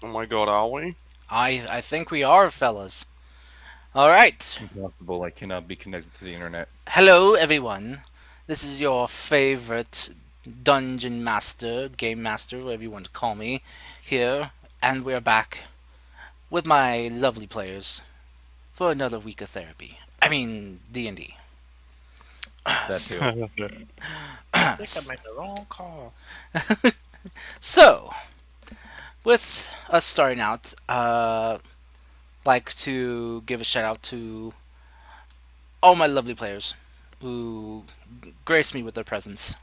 Oh my god, are we? I think we are, fellas. All right. Impossible. I cannot be connected to the internet. Hello, everyone. This is your favorite dungeon master, game master, whatever you want to call me, here, and we're back with my lovely players for another week of therapy. I mean, D&D. That too. I think I made the wrong call. So, with us starting out, like to give a shout out to all my lovely players who grace me with their presence.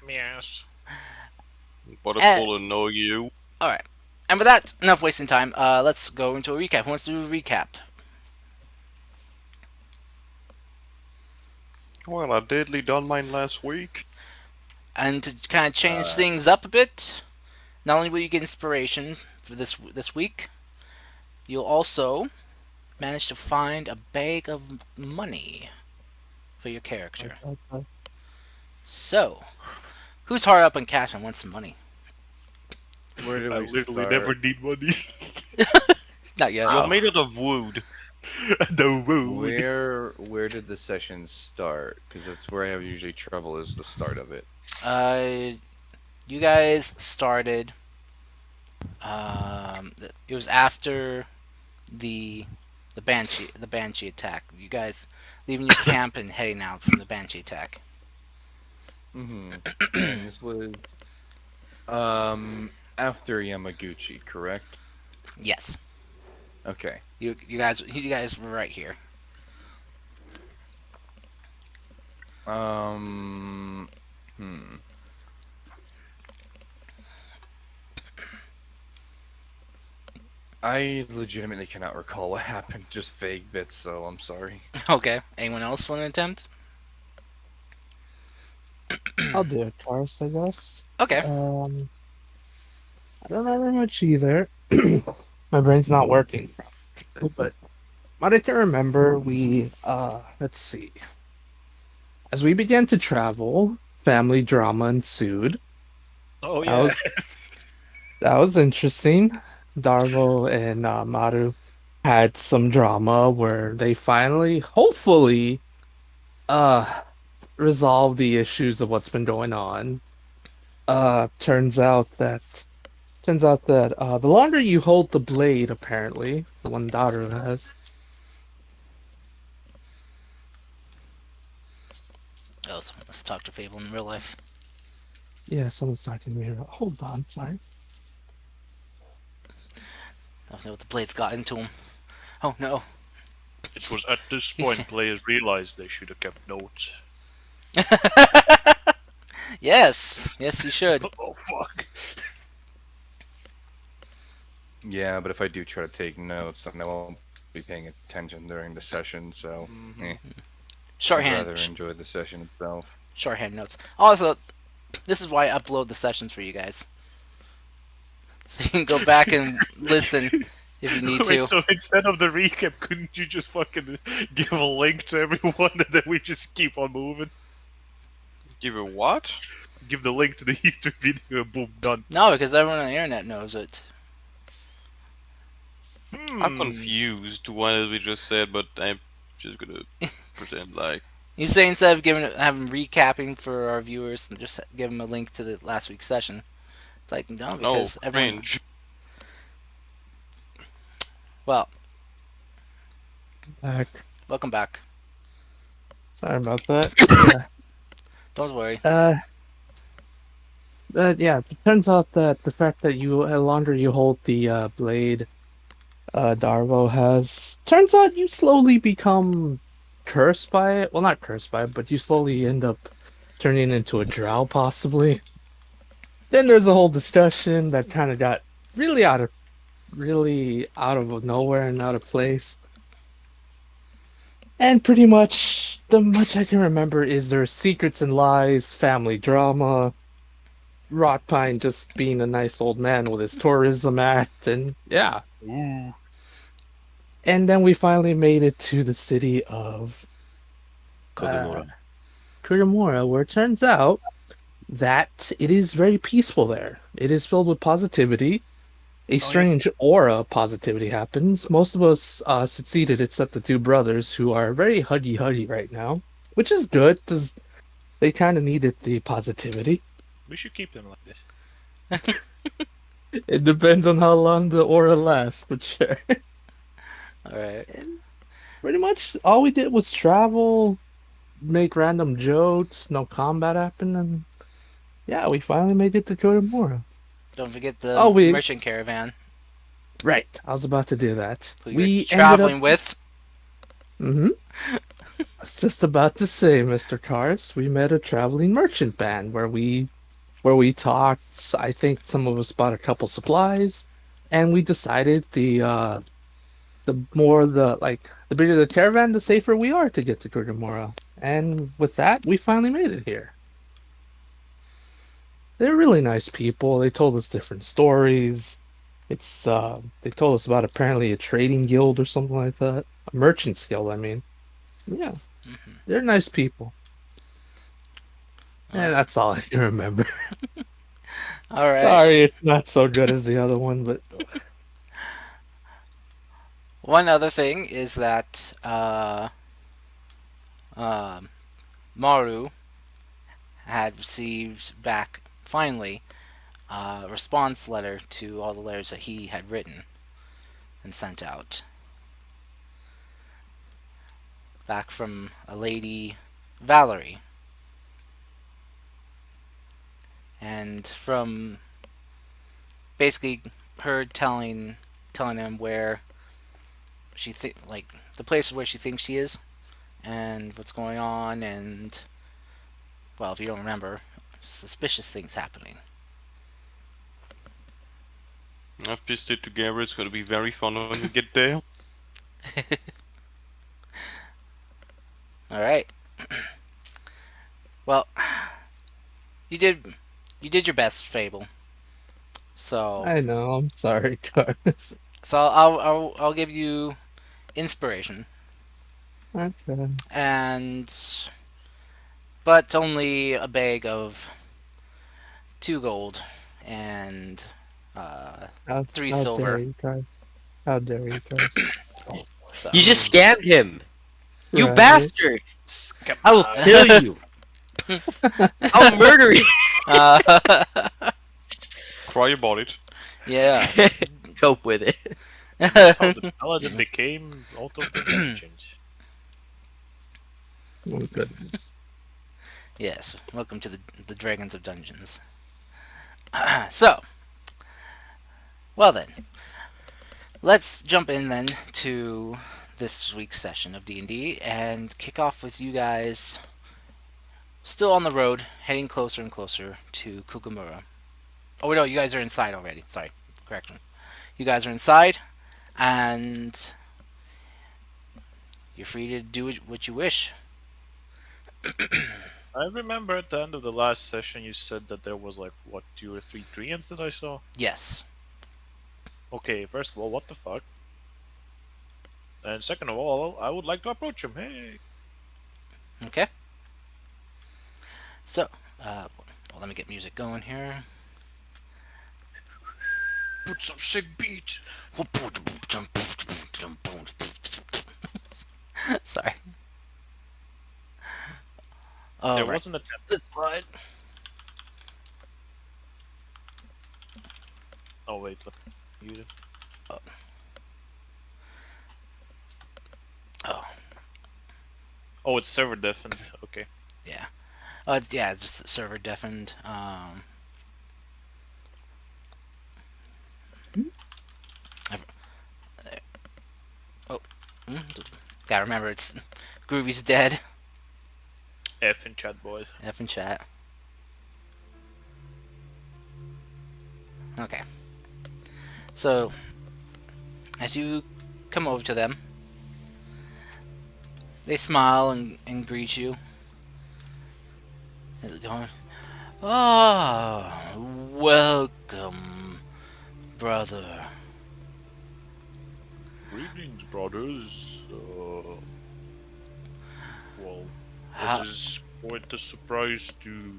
Yes. But it's And full of know you. all right, and with that, enough wasting time. Let's go into a recap. Who wants to do a recap? Well, I didly done mine last week. And to kind of change Uh, things up a bit, not only will you get inspiration for this week, you'll also manage to find a bag of money for your character. So, who's hard up on cash and wants some money? where do I we literally never start? need money. Not yet. You're made out of wood. The wood. Where did the session start? Because that's where I have usually trouble. Is the start of it. Uh, you guys started. It was after the the banshee attack. You guys leaving your camp and heading out from the banshee attack. Mm-hmm. And this was um after Yamaguchi, correct? Yes, Okay. you guys were right here. Um. Hmm. I legitimately cannot recall what happened. Just vague bits, so I'm sorry. Okay. Anyone else want to attempt? I'll do it first, I guess. Okay. I don't remember much either. My brain's not working, but what I can remember, we let's see. As we began to travel, family drama ensued. Oh That yeah. was that was interesting. Darvo and Maru had some drama where they finally, hopefully, uh, resolved the issues of what's been going on. Turns out that the longer you hold the blade, apparently, the one Daru has. Oh, so let's talk to Fable in real life. Yeah, someone's talking to me. Hold on, sorry. I don't know what the blades got into him. Oh no. It was at this He's- point players realized they should have kept notes. yes. Yes, you should. Oh fuck. Yeah, but if I do try to take notes, then I won't be paying attention during the session. So, Mm-hmm. I'd Shorthand. rather enjoy the session itself. Shorthand notes. Also, this is why I upload the sessions for you guys, so you can go back and listen if you need Wait, to. so instead of the recap, couldn't you just fucking give a link to everyone and then we just keep on moving? Give it what? Give the link to the YouTube video and boom, done. No, because everyone on the internet knows it. I'm confused what we just said, but I'm just gonna pretend like. You say instead of having recapping for our viewers, just give them a link to the last week's session. It's like no, No, because everyone. cringe. Well, Back. welcome back. Sorry about that. Don't worry. Yeah, it turns out that the fact that the longer you hold the blade, Darvo has, turns out you slowly become cursed by it. Well, not cursed by it, but you slowly end up turning into a drow, possibly. Then there's a whole discussion that kind of got really out of nowhere and out of place. And pretty much the much I can remember is there's secrets and lies, family drama, Rockpine just being a nice old man with his tourism act, and yeah. Ooh. And then we finally made it to the city of uh, Kugamura. Kugamura, where it turns out that it is very peaceful there. It is filled with positivity. a Oh, yeah. strange aura positivity happens. Most of us succeeded except the two brothers who are very huggy right now, which is good because they kind of needed the positivity. We should keep them like this. It depends on how long the aura lasts, but sure. All right. And pretty much all we did was travel, make random jokes, no combat happened, and yeah, we finally made it to Kugamura. Don't forget Oh, the we merchant caravan right. I was about to do that. who you're We ended up. traveling with. I was just about to say, Mr. Cars, we met a traveling merchant band where we talked. I think some of us bought a couple supplies, and we decided the bigger the caravan, the safer we are to get to Kugamura. And with that, we finally made it here. They're really nice people. They told us different stories. They told us about apparently a trading guild or something like that. A merchant's guild, I mean. Yeah, they're nice people. All And right. that's all I can remember. All right. Sorry, it's not so good as the other one, but One other thing is that Maru had received back finally a response letter to all the letters that he had written and sent out. Back from a lady, Valerie. And from basically her telling him where like the places where she thinks she is and what's going on, and well, if you don't remember, suspicious things happening. I've pieced it together. It's gonna be very fun when we get there. All right. Well, you did you did your best, Fable. So I know. I'm sorry, Cars. I'll give you inspiration, Okay. and but only a bag of 2 gold and How three how dare silver. you, Cars? How dare you, Cars? So You just scammed him. You Right. bastard! Scam. I will kill you. I'll murder you. uh, Cry about it. yeah. Cope with it. That's how the paladin became out of the dungeons. Oh goodness. Yes. Welcome to the Dragons of Dungeons. So, well then, let's jump in then to this week's session of D&D and kick off with you guys still on the road, heading closer and closer to Kugamura. Oh, no, you guys are inside already. Sorry, correction. You guys are inside, and you're free to do what you wish. I remember at the end of the last session you said that there was like what 2 or 3 treants that I saw. Yes. Okay, first of all, what the fuck? And second of all, I would like to approach him. Hey, Okay. So, well, let me get music going here. put some sick beat. Sorry. There Right. was an attempt. That's fine. Oh wait, let me mute it. Oh, Oh, it's server deafened. Okay. yeah. Yeah, just the server deafened. I've- oh, gotta remember it's Groovy's dead. F in chat, boys. F in chat. Okay. So, as you come over to them, they smile and greet you. They're going, "Ah, welcome, brother." Greetings, brothers. Well, How, it is quite a surprise to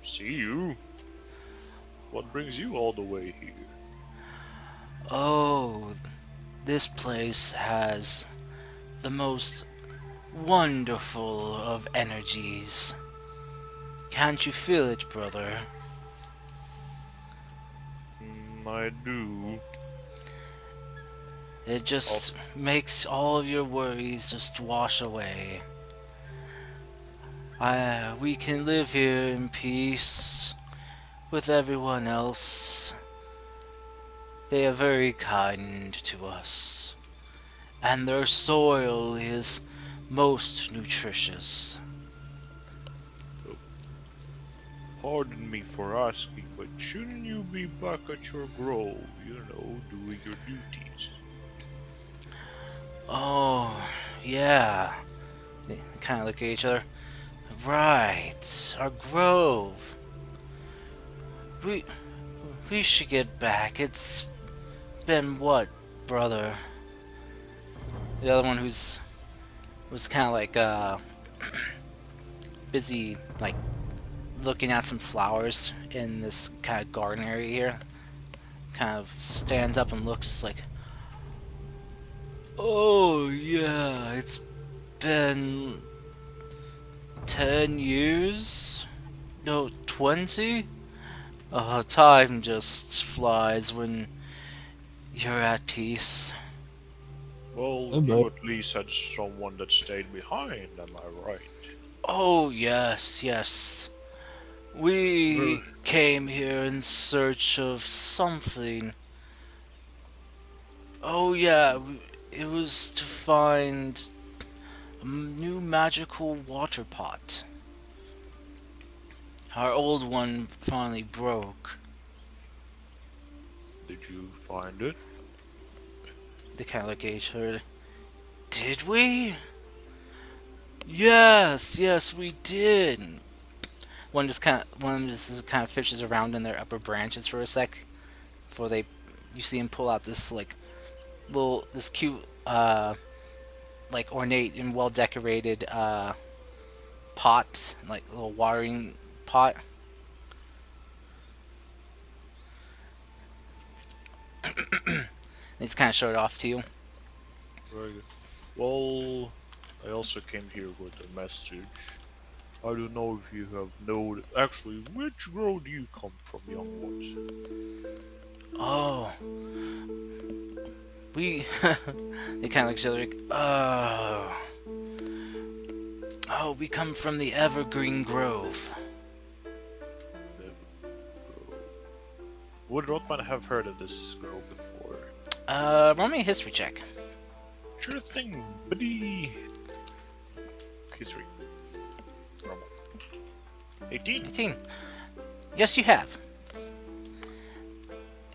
see you. What brings you all the way here? Oh, this place has the most wonderful of energies. Can't you feel it, brother? I do. It just makes all of your worries just wash away. We can live here in peace with everyone else. They are very kind to us, and their soil is most nutritious. Pardon me for asking, but shouldn't you be back at your grove, doing your duties? Oh, yeah. They kind of look at each other. Right, our grove. We we should get back. It's been what, brother? The other one who's was kind of like busy like looking at some flowers in this kind of garden area here. Kind of stands up and looks like, oh yeah, it's been 10 years? No, 20? Time just flies when you're at peace. Well, Oh, you boy. at least had someone that stayed behind, am I right? Oh, yes, yes. We came here in search of something. Oh, yeah, it was to find a new magical water pot. Our old one finally broke. Did you find it? They kind of look at each other. Did we? Yes, yes, we did. One of them just kind of fishes around in their upper branches for a sec before you see him pull out this like this cute like ornate and well decorated pot, like little watering pot. And he's kind of showed it off to you. Very good. Well, I also came here with a message. I don't know if you have known. Actually, which grove do you come from, young ones? Oh, we they kind of look at each other like, oh, we come from the Evergreen Grove. Would Rotman have heard of this grove before? Roll me a history check. Sure thing, buddy. History. Normal. 18. 18. Yes, you have.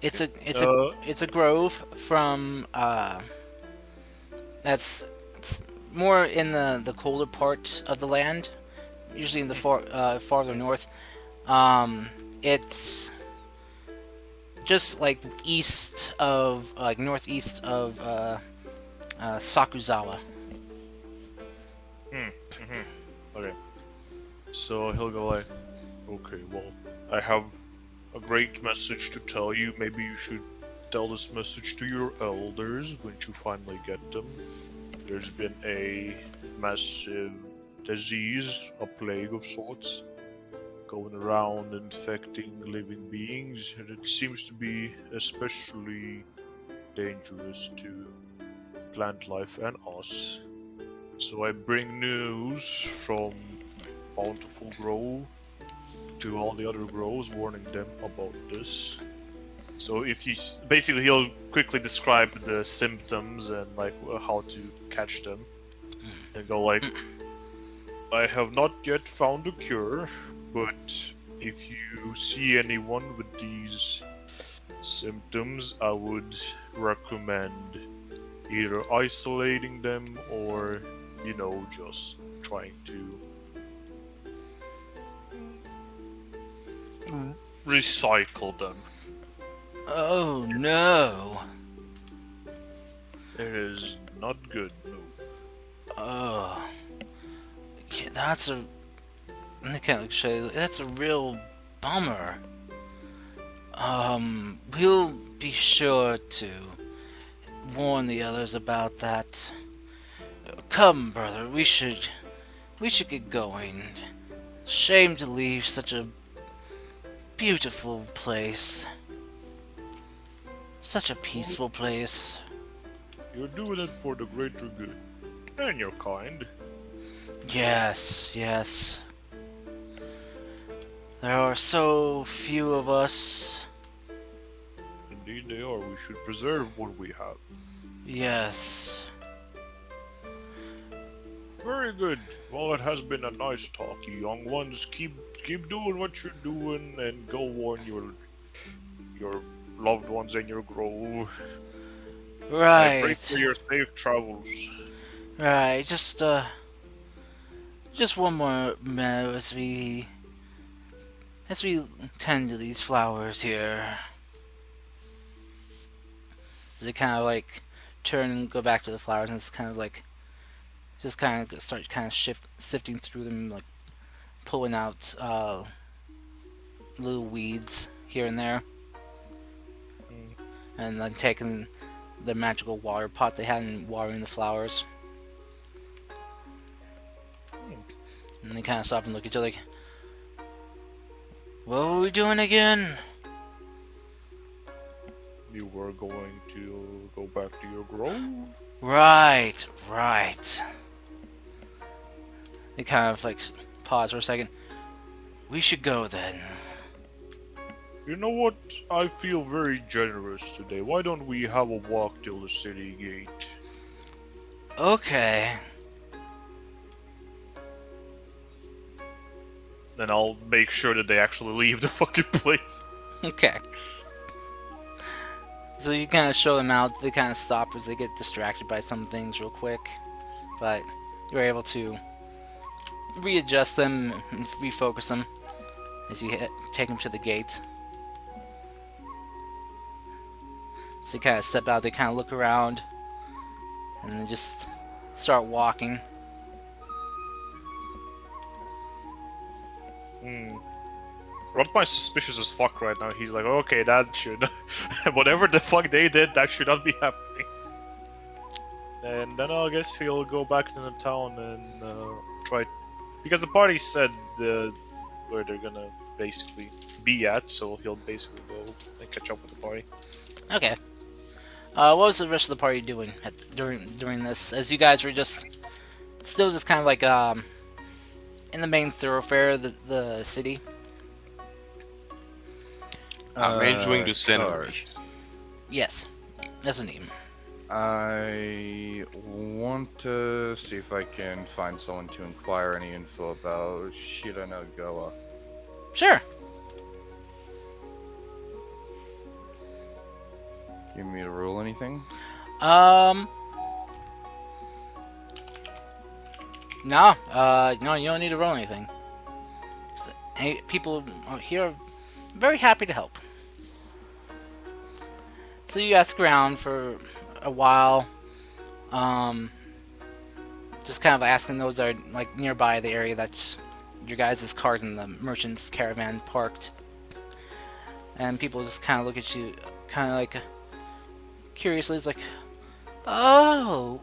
It's a grove from that's more in the colder part of the land, usually in the farther north. It's just like east of like northeast of Sakuzawa. Okay. So he'll go like, okay, well, I have a great message to tell you. Maybe you should tell this message to your elders when you finally get them. There's been a massive disease, a plague of sorts, going around infecting living beings, and it seems to be especially dangerous to plant life and us. So I bring news from Bountiful Grove to all the other groves, warning them about this. So if you basically, he'll quickly describe the symptoms and like how to catch them, and go like, I have not yet found a cure, but if you see anyone with these symptoms, I would recommend either isolating them or, just trying to recycle them. Oh no! It is not good, no. Oh, yeah, that's a. And they kind of that's a real bummer. We'll be sure to warn the others about that. Come, brother, we should get going. Shame to leave such a beautiful place. Such a peaceful place. You're doing it for the greater good. And you're kind. Yes, yes. There are so few of us. Indeed they are. We should preserve what we have. Yes. Very good. Well, it has been a nice talk, you young ones. Keep doing what you're doing, and go warn your loved ones in your grove. I pray for Right. your safe travels. Right. Just one more minute as we tend to these flowers here. They kind of like turn and go back to the flowers, and it's kind of like just kind of start kind of sifting through them, like pulling out little weeds here and there, Mm. and then taking the magical water pot they had and watering the flowers. And they kind of stop and look at each other like, what were we doing again? You were going to go back to your grove? Right, right. They kind of like pause for a second. We should go then. You know what? I feel very generous today. Why don't we have a walk till the city gate? Okay. Then I'll make sure that they actually leave the fucking place. Okay. So you kind of show them out. They kind of stop as they get distracted by some things real quick. But you're able to readjust them and refocus them as you take them to the gate. So you kind of step out, they kind of look around, and then just start walking. Hmm. Rotmai's suspicious as fuck right now. He's like, okay, that should... whatever the fuck they did, that should not be happening. And then I guess he'll go back to the town and try... Because the party said where they're gonna basically be at, so he'll basically go and catch up with the party. Okay. What was the rest of the party doing during this? As you guys were just still just kind of like in the main thoroughfare of the city. I'm enjoying the scenery. cars. Yes, that's a name. I want to see if I can find someone to inquire any info about Shiranagawa. Sure. You want me to roll anything? Um. No. No. You don't need to roll anything. People here are very happy to help. So you ask around for a while. Just kind of asking those that are like nearby the area that's your guys' cart and the merchant's caravan parked. And people just kind of look at you, kind of like curiously. It's like, oh,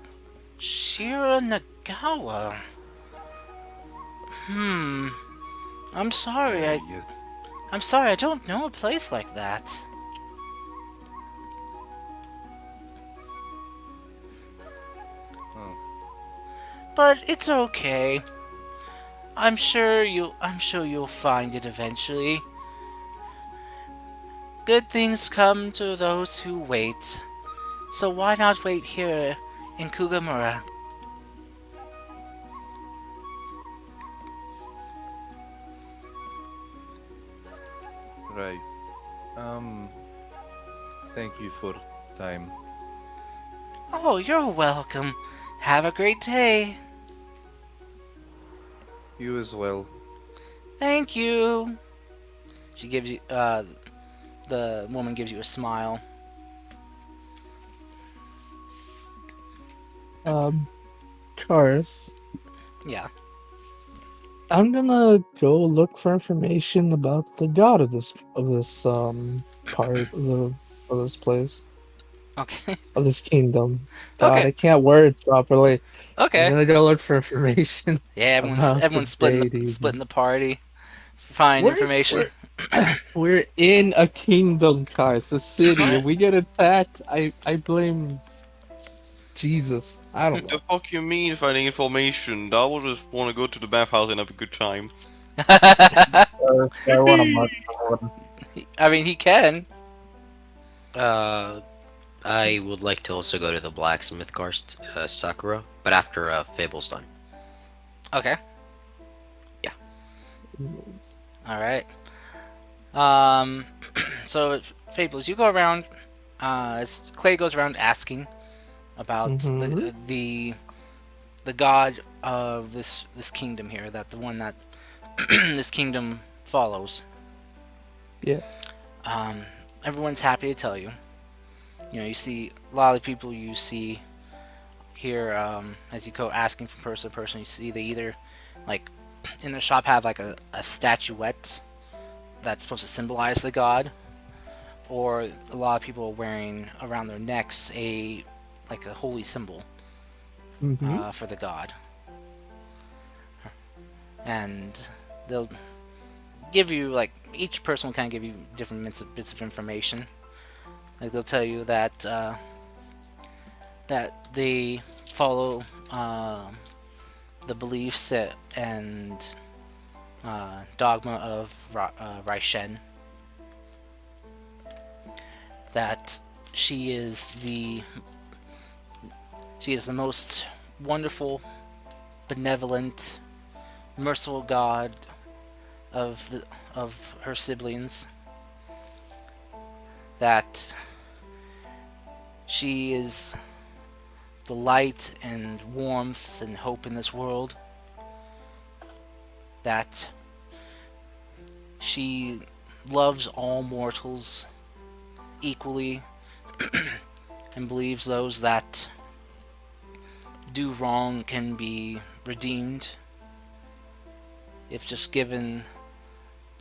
Shiranagawa. I'm sorry. I'm sorry. I don't know a place like that. Oh, But it's okay. I'm sure you'll find it eventually. Good things come to those who wait. So why not wait here in Kugamura? right. Thank you for time. Oh, you're welcome. Have a great day. You as well. Thank you. She gives you the woman gives you a smile. Cars. Yeah. I'm gonna go look for information about the god of this part of the of this place, Okay. of this kingdom. God, Okay. I can't word properly. I'm Okay. gonna go look for information Yeah, everyone's about the everyone's splitting the deities. splitting the party, find We're information. we're we're in a kingdom, guys. A city. If Huh? we get attacked, I blame Jesus. I don't The know. fuck you mean finding information? I will just want to go to the bathhouse and have a good time. I want to mark someone. I mean, he can. Uh, I would like to also go to the blacksmith cast, Sakura, but after Fable's done. Okay. Yeah. All right. Um. So, Fables, you go around. As Clay goes around asking about Mm-hmm. the god of this kingdom here, that the one that this kingdom follows. Yeah. Um. Everyone's happy to tell you. You know, you see a lot of the people you see here, as you go asking from person to person, you see they either, like, in their shop have like a statuette that's supposed to symbolize the god, or a lot of people are wearing around their necks like a holy symbol Mm-hmm. for the god, and they'll give you, like, each person will kind of give you different bits of information. Like, they'll tell you that that they follow the beliefs and dogma of Ryshen. That she is the most wonderful, benevolent, merciful god of her siblings. That she is the light and warmth and hope in this world. That she loves all mortals equally and believes those that do wrong can be redeemed if just given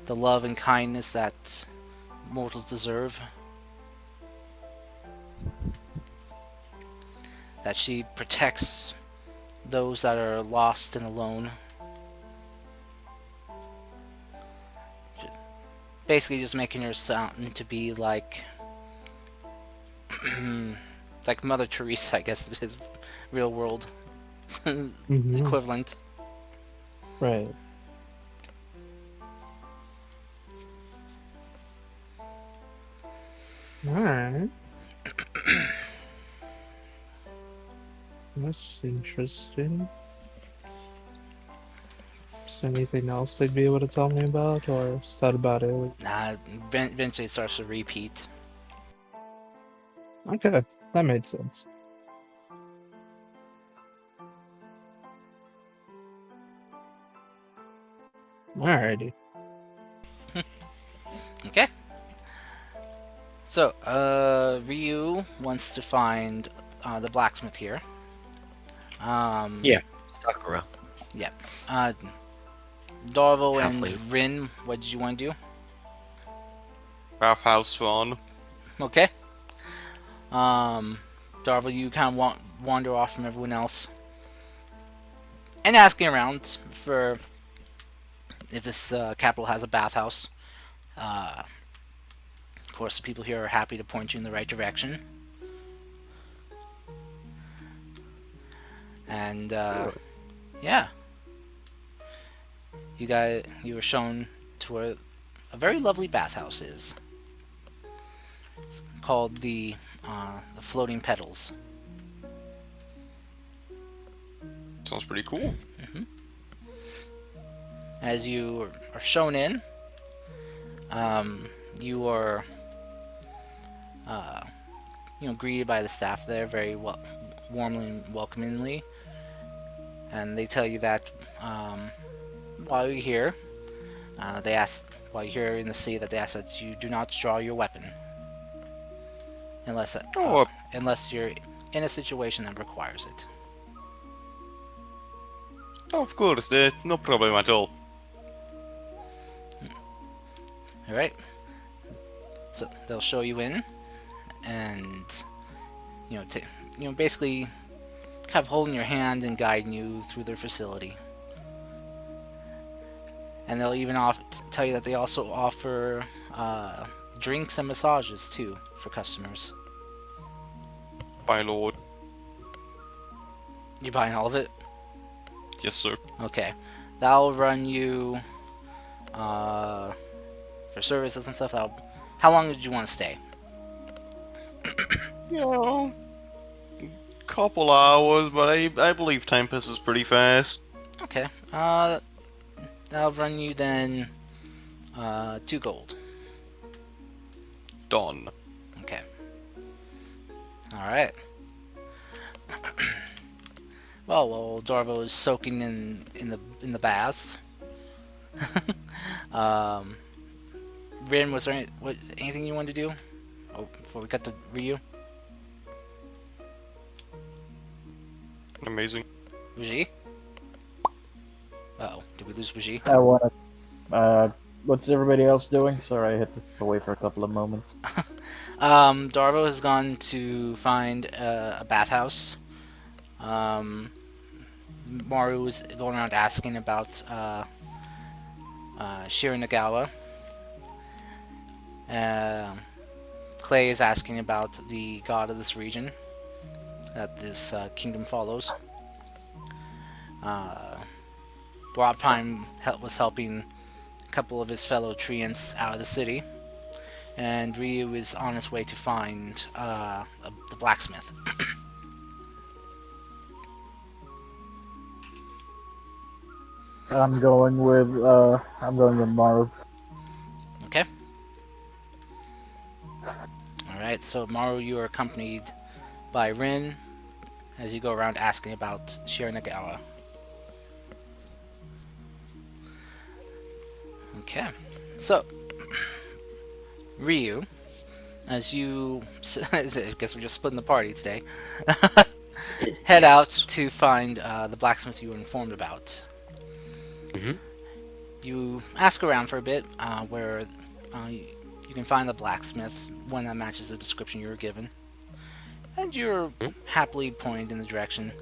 the love and kindness that mortals deserve. That she protects those that are lost and alone. Basically, just making her sound to be like, like Mother Teresa, I guess is his real world Mm-hmm. equivalent. Right. All right. That's interesting. Is there anything else they'd be able to tell me about, or is that about it? Eventually it starts to repeat. Okay, that made sense. Alrighty. Okay. So, Ryu wants to find the blacksmith here. Yeah, Sakura. Yeah. Uh, Darvo and Halfway. Rin, what did you want to do? Bathhouse fun. Okay. Darvo, you kind of wander off from everyone else and asking around for if this capital has a bathhouse. Of course, the people here are happy to point you in the right direction. And yeah, you were shown to where a very lovely bathhouse is. It's called the Floating Petals. Sounds pretty cool. As you are shown in, you are greeted by the staff there very warmly and welcomingly, and they tell you that while you're here, while you're here in the city, that they ask that you do not draw your weapon unless Oh, unless you're in a situation that requires it. of course, no problem at all. All right. So they'll show you in, and basically kind of holding your hand and guiding you through their facility. And they'll even tell you that they also offer drinks and massages too for customers. My lord. You buying all of it? Yes, sir. Okay. That'll run you for services and stuff. How long did you want to stay? You know, couple hours, but I believe time passes pretty fast. Okay. That'll run you then 2 gold. Done. Okay. All right. Well, while Darvo is soaking in the baths, Rin, was there anything you wanted to do? Oh, before we got to Ryu, Amazing. Wuji. Oh, did we lose Wuji? I want to. What's everybody else doing? Sorry, I had to step away for a couple of moments. Darvo has gone to find a bathhouse. Maru is going around asking about Shiranagawa. Clay is asking about the god of this region that this kingdom follows. Broadpine was helping a couple of his fellow treants out of the city, and Ryu is on his way to find the blacksmith. I'm going with Maru. Okay. Alright, so Maru, you are accompanied by Rin as you go around asking about Shiranagawa. Okay. So, Ryu, as you... I guess we're just splitting the party today. Head out to find the blacksmith you were informed about. Mhm. You ask around for a bit where you can find the blacksmith, one that matches the description you were given. And you're happily pointed in the direction.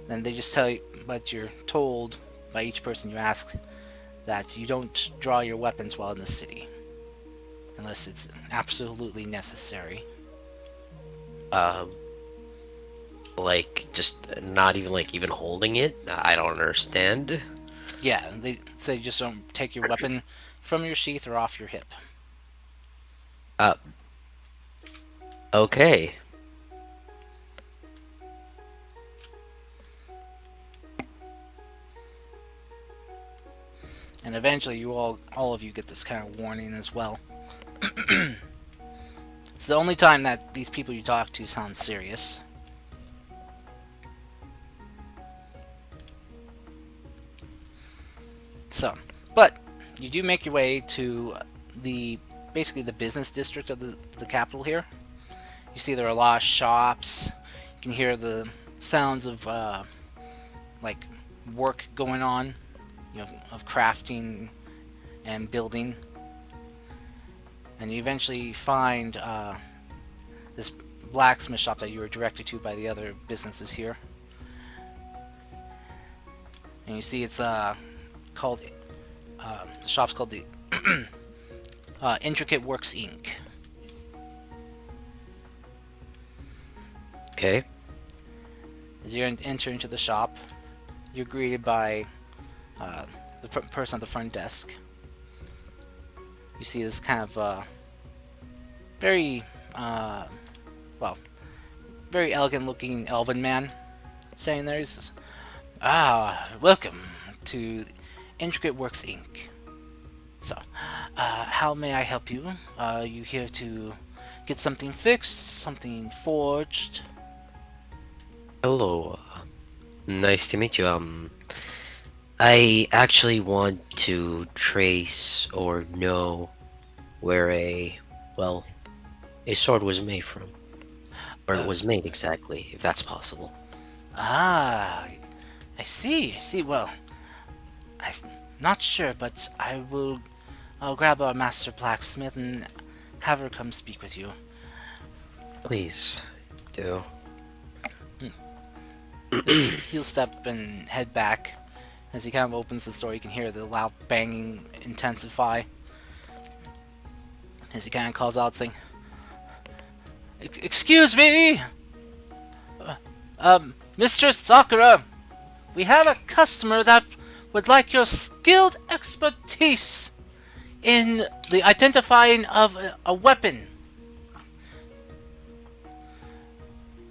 Then they just tell you, but you're told by each person you ask that you don't draw your weapons while in the city. Unless it's absolutely necessary. Like just not even even holding it. I don't understand. Yeah, they say just don't take your weapon from your sheath or off your hip. Okay. And eventually you all of you get this kind of warning as well. It's the only time that these people you talk to sound serious. So, but you do make your way to basically the business district of the capital here. You see there are a lot of shops. You can hear the sounds of like work going on, of crafting and building. And you eventually find this blacksmith shop that you were directed to by the other businesses here. And you see it's called the shop's called the Intricate Works Inc. Okay. As you enter into the shop, you're greeted by the person at the front desk. You see this kind of very very elegant looking elven man saying there. He says, welcome to Intricate Works Inc. So, how may I help you? Are you here to get something fixed, something forged? Hello. Nice to meet you. I actually want to trace or know where a sword was made from. Where it was made exactly, if that's possible. I see. Well, I'm not sure, but I'll grab our master blacksmith and have her come speak with you. Please do. He'll step and head back. As he kind of opens the door, you can hear the loud banging intensify. As he kind of calls out, saying, "Excuse me, Mr. Sakura. We have a customer that would like your skilled expertise in the identifying of a weapon."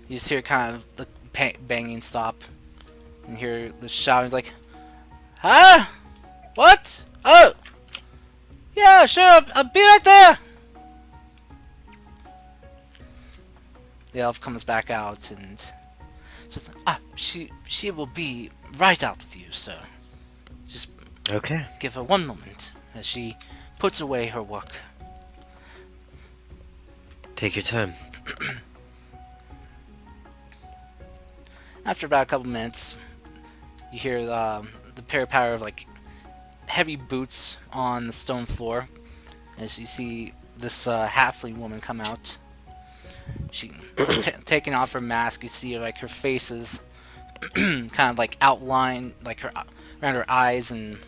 You just hear kind of the banging stop, and hear the shouting like, "Huh? What? Oh, yeah, sure, I'll be right there." The elf comes back out and says, she will be right out with you, sir. Just Okay. give her one moment as she puts away her work." Take your time. After about a couple minutes, you hear the patter of like heavy boots on the stone floor as you see this halfling woman come out. She taking off her mask. You see like her face is kind of like outlined, like her around her eyes and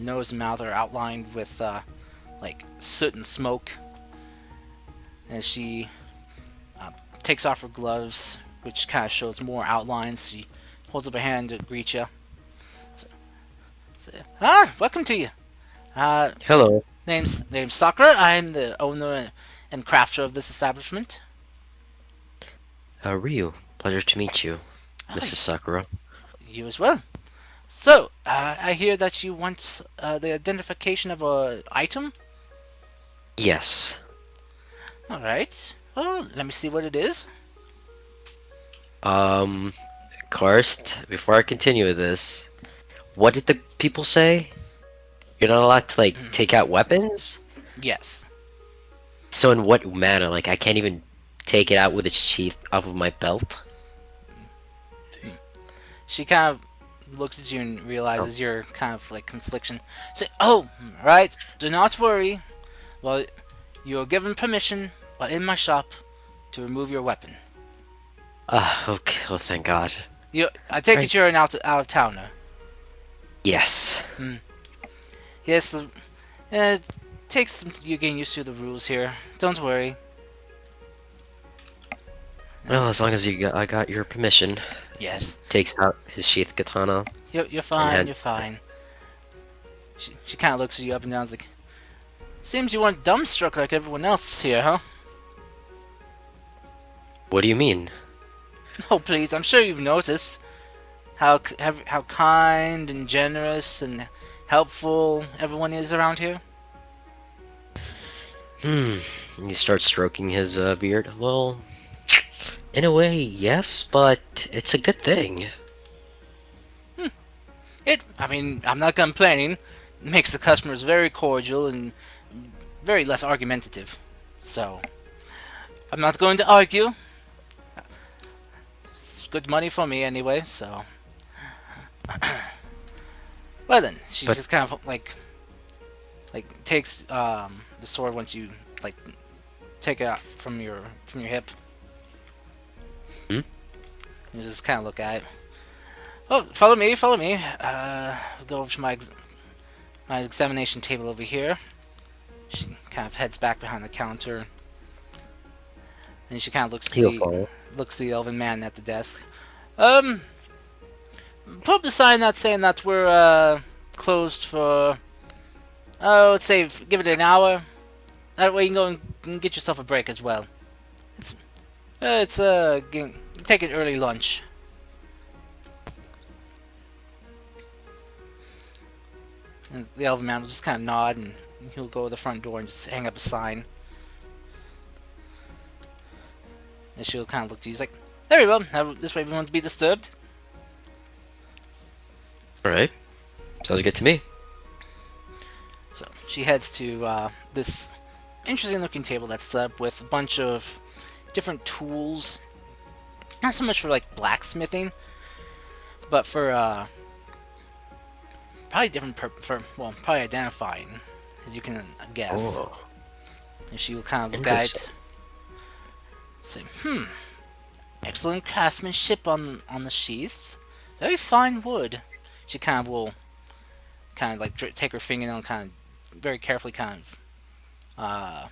nose and mouth are outlined with like soot and smoke. As she takes off her gloves, which kind of shows more outlines. She holds up a hand to greet you. Welcome to you. Hello. Name's Sakura. I'm the owner and crafter of this establishment. Ryu. Pleasure to meet you, Mrs. Sakura. You as well. So, I hear that you want the identification of a item. Yes. All right. Well, let me see what it is. Karst, before I continue with this, what did the people say? You're not allowed to, like, take out weapons? Yes. So in what manner? Like, I can't even take it out with its sheath off of my belt? She kind of looks at you and realizes your kind of like confliction. Say, "Oh, right. Do not worry. Well, you are given permission, but in my shop, to remove your weapon." Okay. Well, thank God. I take Right. it you're an out of towner. Yes. Yes. It takes some, you getting used to the rules here. Don't worry. Well, as long as I got your permission. Yes. Takes out his sheath katana. You're fine. And- You're fine. She kind of looks at you up and down, like, "Seems you weren't dumbstruck like everyone else here, huh?" What do you mean? Oh, please, I'm sure you've noticed how kind and generous and helpful everyone is around here. And he starts stroking his beard. Well, in a way, yes, but it's a good thing. I mean, I'm not complaining. It makes the customers very cordial and very less argumentative. So, I'm not going to argue. It's good money for me anyway, so. Well then, she But- just kind of like takes the sword once you like take it out from your hip. Hmm? You just kind of look at it. Oh, follow me, follow me. Go over to my examination table over here. She kind of heads back behind the counter, and she kind of looks He'll follow. looks to the elven man at the desk. Put up the sign that's saying that we're closed for, let's say, give it an hour. That way you can go and get yourself a break as well. Take an early lunch. And the elven man will just kind of nod, and he'll go to the front door and just hang up a sign. And she'll kind of look to you. He's like, "Very well. This way, everyone to be disturbed." Alright. Sounds good to me. So she heads to this interesting-looking table that's set up with a bunch of different tools. Not so much for like blacksmithing, but for probably different probably identifying, as you can guess. Oh. And she will kind of look at it. Say, excellent craftsmanship on the sheath. Very fine wood. She kind of will kind of like take her fingernail and kind of very carefully kind of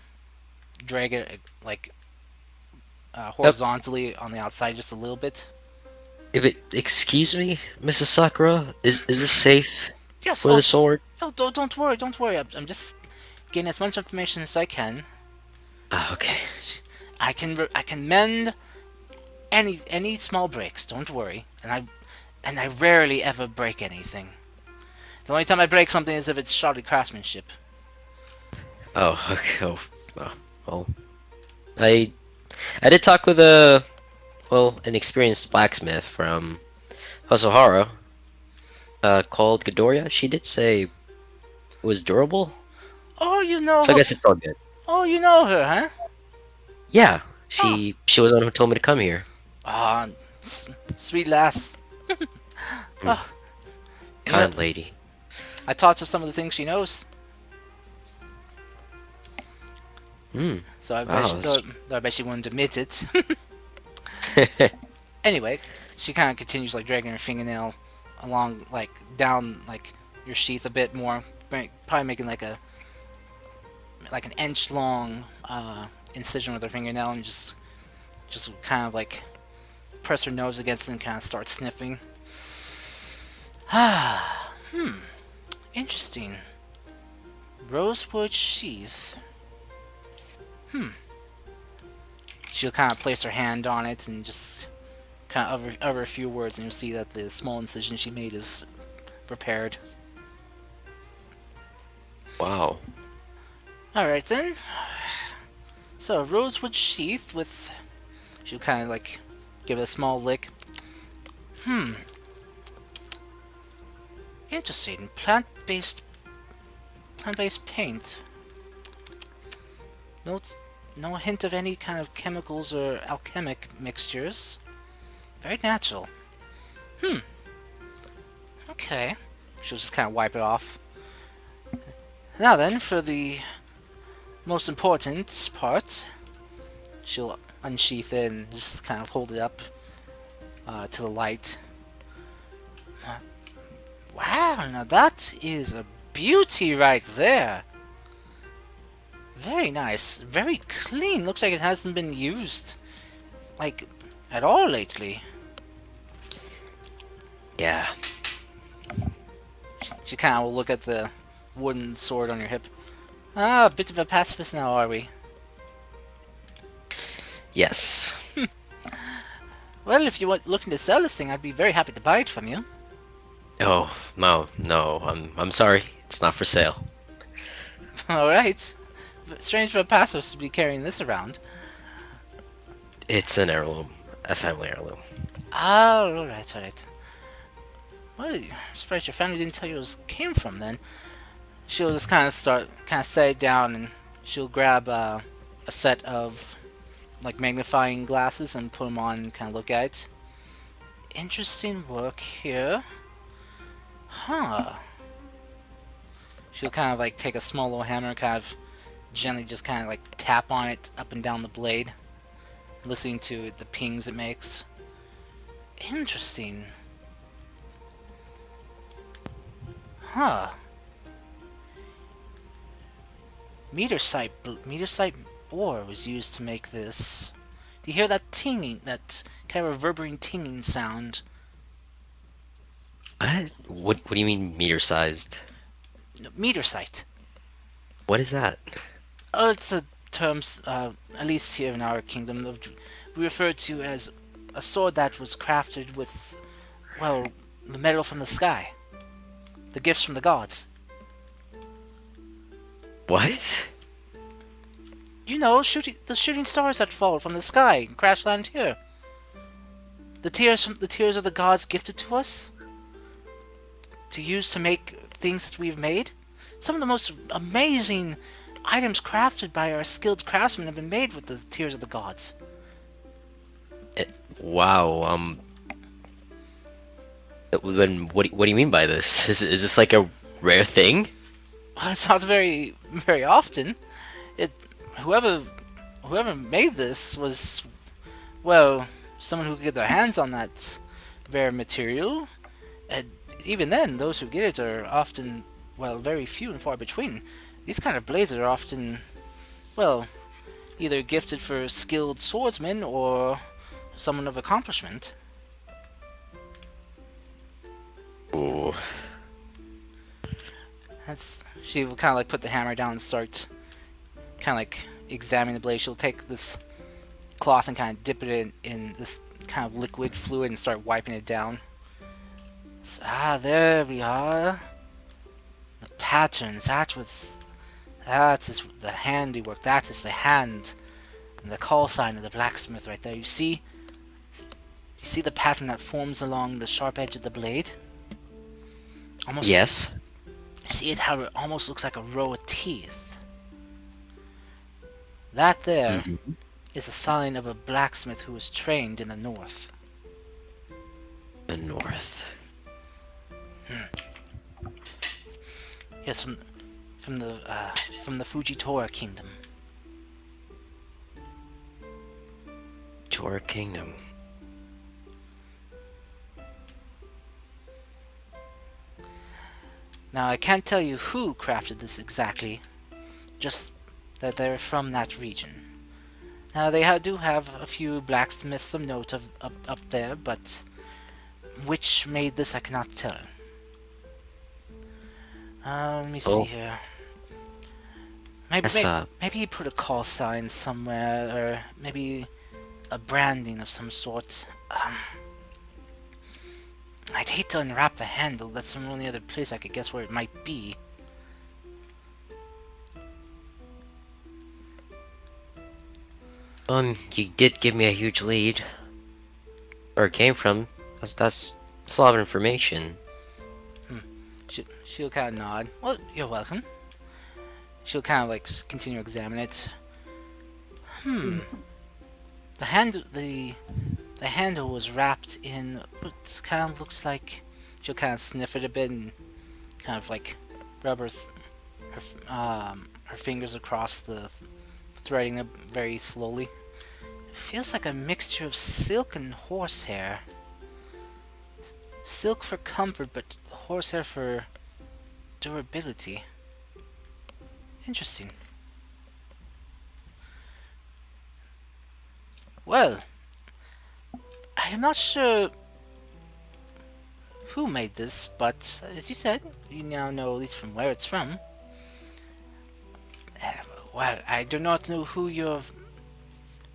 drag it like Yep. horizontally on the outside just a little bit. Excuse me, Mrs. Sakura, is this safe Yes. for the sword? No, don't worry, don't worry. I'm just getting as much information as I can. Ah, okay. I can mend any small breaks. Don't worry, and I rarely ever break anything. The only time I break something is if it's shoddy craftsmanship. Oh, okay. Well, I I did talk with an experienced blacksmith from Hosohara, called Ghidorah. She did say it was durable, Oh, you know so I her. guess it's all good. Oh, you know her, huh? Yeah, she was the one who told me to come here. Ah, sweet lass. Oh, you know, Kind lady. I taught her some of the things she knows. Hmm. So Wow. I bet she wouldn't admit it. Anyway, she kind of continues like dragging her fingernail along, like down like your sheath a bit more, probably making like an inch long incision with her fingernail, and just kind of like press her nose against it and kind of start sniffing. Interesting. Rosewood sheath. She'll kind of place her hand on it and just kind of utter a few words, and you'll see that the small incision she made is repaired. Wow. Alright then. So, rosewood sheath with. She'll kind of like give it a small lick. Interesting. Plant-based paint. No hint of any kind of chemicals or alchemic mixtures. Very natural. Okay. She'll just kind of wipe it off. Now then, for the most important part, she'll unsheath it and just kind of hold it up to the light. Wow, now that is a beauty right there. Very nice. Very clean. Looks like it hasn't been used, like, at all lately. Yeah. She kind of will look at the wooden sword on your hip. Ah, a bit of a pacifist now, are we? Yes. Well, if you want looking to sell this thing, I'd be very happy to buy it from you. Oh, no. I'm sorry. It's not for sale. Alright. Strange for a pacifist to be carrying this around. It's an heirloom, a family heirloom. Ah, alright. Well, I'm surprised your family didn't tell you where it came from then. She'll just kind of set it down, and she'll grab a set of like magnifying glasses and put them on and kind of look at it. Interesting work here. Huh. She'll kind of like take a small little hammer and kind of gently just kind of like tap on it up and down the blade, listening to the pings it makes. Interesting. Huh. Metersite ore was used to make this. Do you hear that tinging, that kind of reverberating tinging sound? What do you mean meter sized? No, metersite. What is that? Oh, it's a term, at least here in our kingdom, we refer to as a sword that was crafted with, well, the metal from the sky. The gifts from the gods. What? You know, the shooting stars that fall from the sky and crash land here. The tears of the gods gifted to us to use to make things that we've made. Some of the most amazing items crafted by our skilled craftsmen have been made with the tears of the gods. Wow. Then what do you mean by this? Is this like a rare thing? Well, it's not very often. Whoever made this was well, someone who could get their hands on that rare material, and even then, those who get it are often, well, very few and far between. These kind of blades are often, well, either gifted for skilled swordsmen or someone of accomplishment. Ooh. She will kind of like put the hammer down and start kind of like examining the blade. She'll take this cloth and kind of dip it in this kind of liquid fluid and start wiping it down. So, there we are. The patterns. That is the handiwork. That is the hand and the call sign of the blacksmith right there. You see the pattern that forms along the sharp edge of the blade? Almost. Yes. See it how it almost looks like a row of teeth. That there is a sign of a blacksmith who was trained in the north. The north. Yes, from the Fujitora Kingdom. Tora Kingdom. Now I can't tell you who crafted this exactly, just that they're from that region. Now they do have a few blacksmiths of note up there, but which made this I cannot tell. Let me see here. Maybe he put a call sign somewhere, or maybe a branding of some sort. I'd hate to unwrap the handle. That's the only other place I could guess where it might be. You did give me a huge lead. Where it came from. That's a lot of information. She'll kind of nod. Well, you're welcome. She'll kind of like continue to examine it. The handle was wrapped in what kind of looks like. She'll kind of sniff it a bit and kind of like rub her fingers across the threading it very slowly. It feels like a mixture of silk and horsehair. Silk for comfort, but horsehair for durability. Interesting. Well, I am not sure who made this, but as you said, you now know at least from where it's from. Well, I do not know who your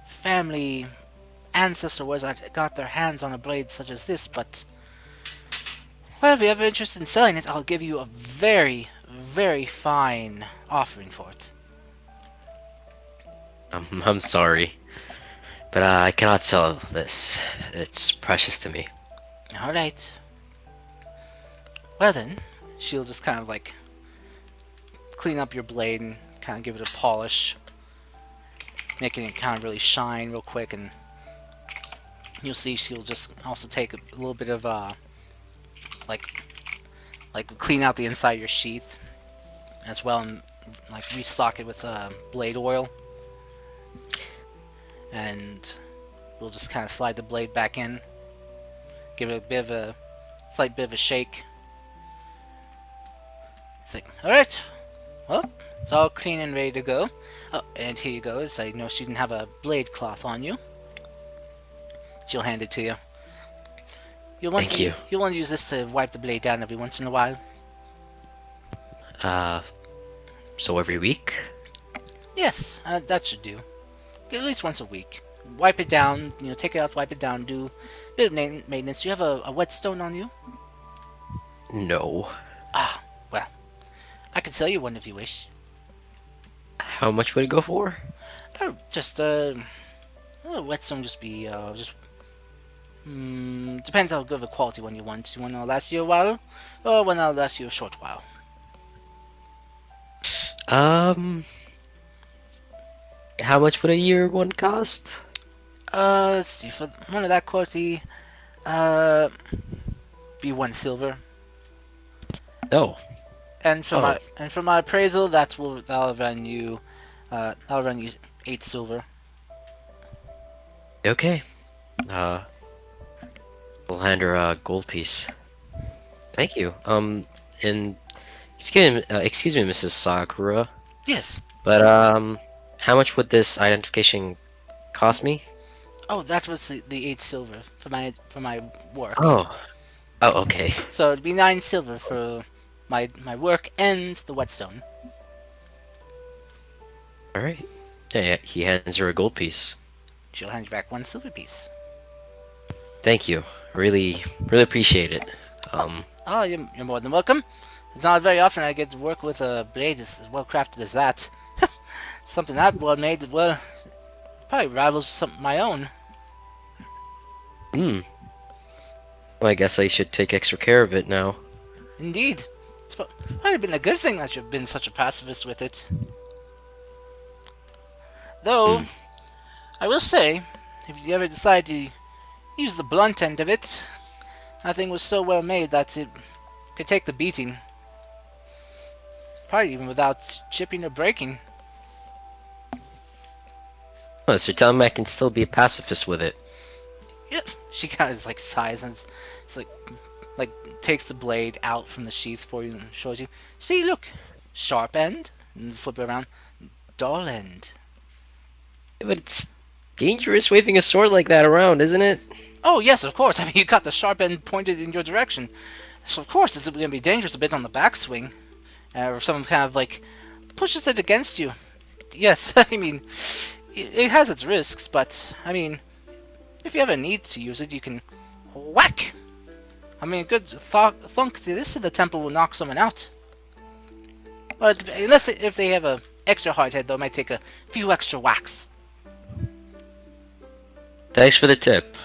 family ancestor was that got their hands on a blade such as this, but well, if you're ever interested in selling it, I'll give you a very, very fine offering for it. I'm sorry, but I cannot sell this. It's precious to me. Alright. Well then, she'll just kind of like clean up your blade and kind of give it a polish, making it kind of really shine real quick, and you'll see she'll just also take a little bit of like clean out the inside of your sheath as well, and like restock it with blade oil, and we'll just kind of slide the blade back in, give it a slight bit of a shake. It's like, alright, well, it's all clean and ready to go. Oh, and here you go. As I know she didn't have a blade cloth on you. She'll hand it to you. You'll want to use this to wipe the blade down every once in a while. So every week? Yes, that should do. At least once a week. Wipe it down, take it out, wipe it down, do a bit of maintenance. Do you have a whetstone on you? No. Well, I can sell you one if you wish. How much would it go for? Oh, just, whetstone just be, depends how good of a quality one you want. Do you want to last you a while, or one that'll last you a short while? How much would a year one cost? Let's see, for one of that quality, be 1 silver. Oh. And for my appraisal, that'll run you 8 silver. Okay. Uh, we'll hand her a gold piece. Thank you. And excuse me, Mrs. Sakura, Yes. but how much would this identification cost me? Oh, that was the 8 silver for my work. Oh, oh, okay. So it'd be 9 silver for my work and the whetstone. All right. Yeah, he hands her a gold piece. She'll hand you back 1 silver piece. Thank you. Really, really appreciate it. Oh, you're more than welcome. It's not very often I get to work with a blade as well crafted as that. Something that well made, well, probably rivals some my own. Hmm. Well, I guess I should take extra care of it now. Indeed. Might have been a good thing that you've been such a pacifist with it. Though, Hmm. I will say, if you ever decide to use the blunt end of it, that thing was so well made that it could take the beating. Probably even without chipping or breaking. Oh, so tell me I can still be a pacifist with it. Yep. She kind of like sighs and it's like takes the blade out from the sheath for you and shows you. See, look, sharp end, and flip it around, dull end. But it's dangerous waving a sword like that around, isn't it? Oh yes, of course. I mean, you got the sharp end pointed in your direction, so of course it's going to be dangerous a bit on the backswing, or if someone kind of like pushes it against you. Yes, I mean, it has its risks, but I mean, if you ever need to use it, you can whack. I mean, a good thunk to this to the temple will knock someone out. But unless if they have a extra hard head, though, it might take a few extra whacks. Thanks for the tip.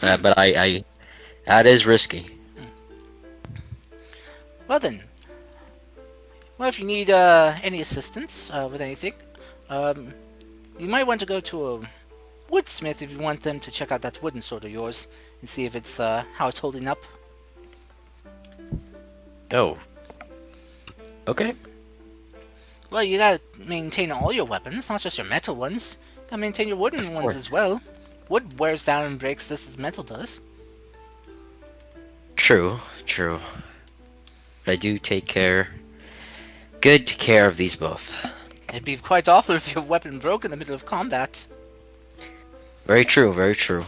But I that is risky. Well then, well if you need any assistance with anything, you might want to go to a woodsmith if you want them to check out that wooden sword of yours and see if it's how it's holding up. Oh. Okay. Well, you gotta maintain all your weapons, not just your metal ones. You gotta maintain your wooden Of ones course. as well. Wood wears down and breaks just as metal does. True, true. But I do take good care of these both. It'd be quite awful if your weapon broke in the middle of combat. Very true, very true.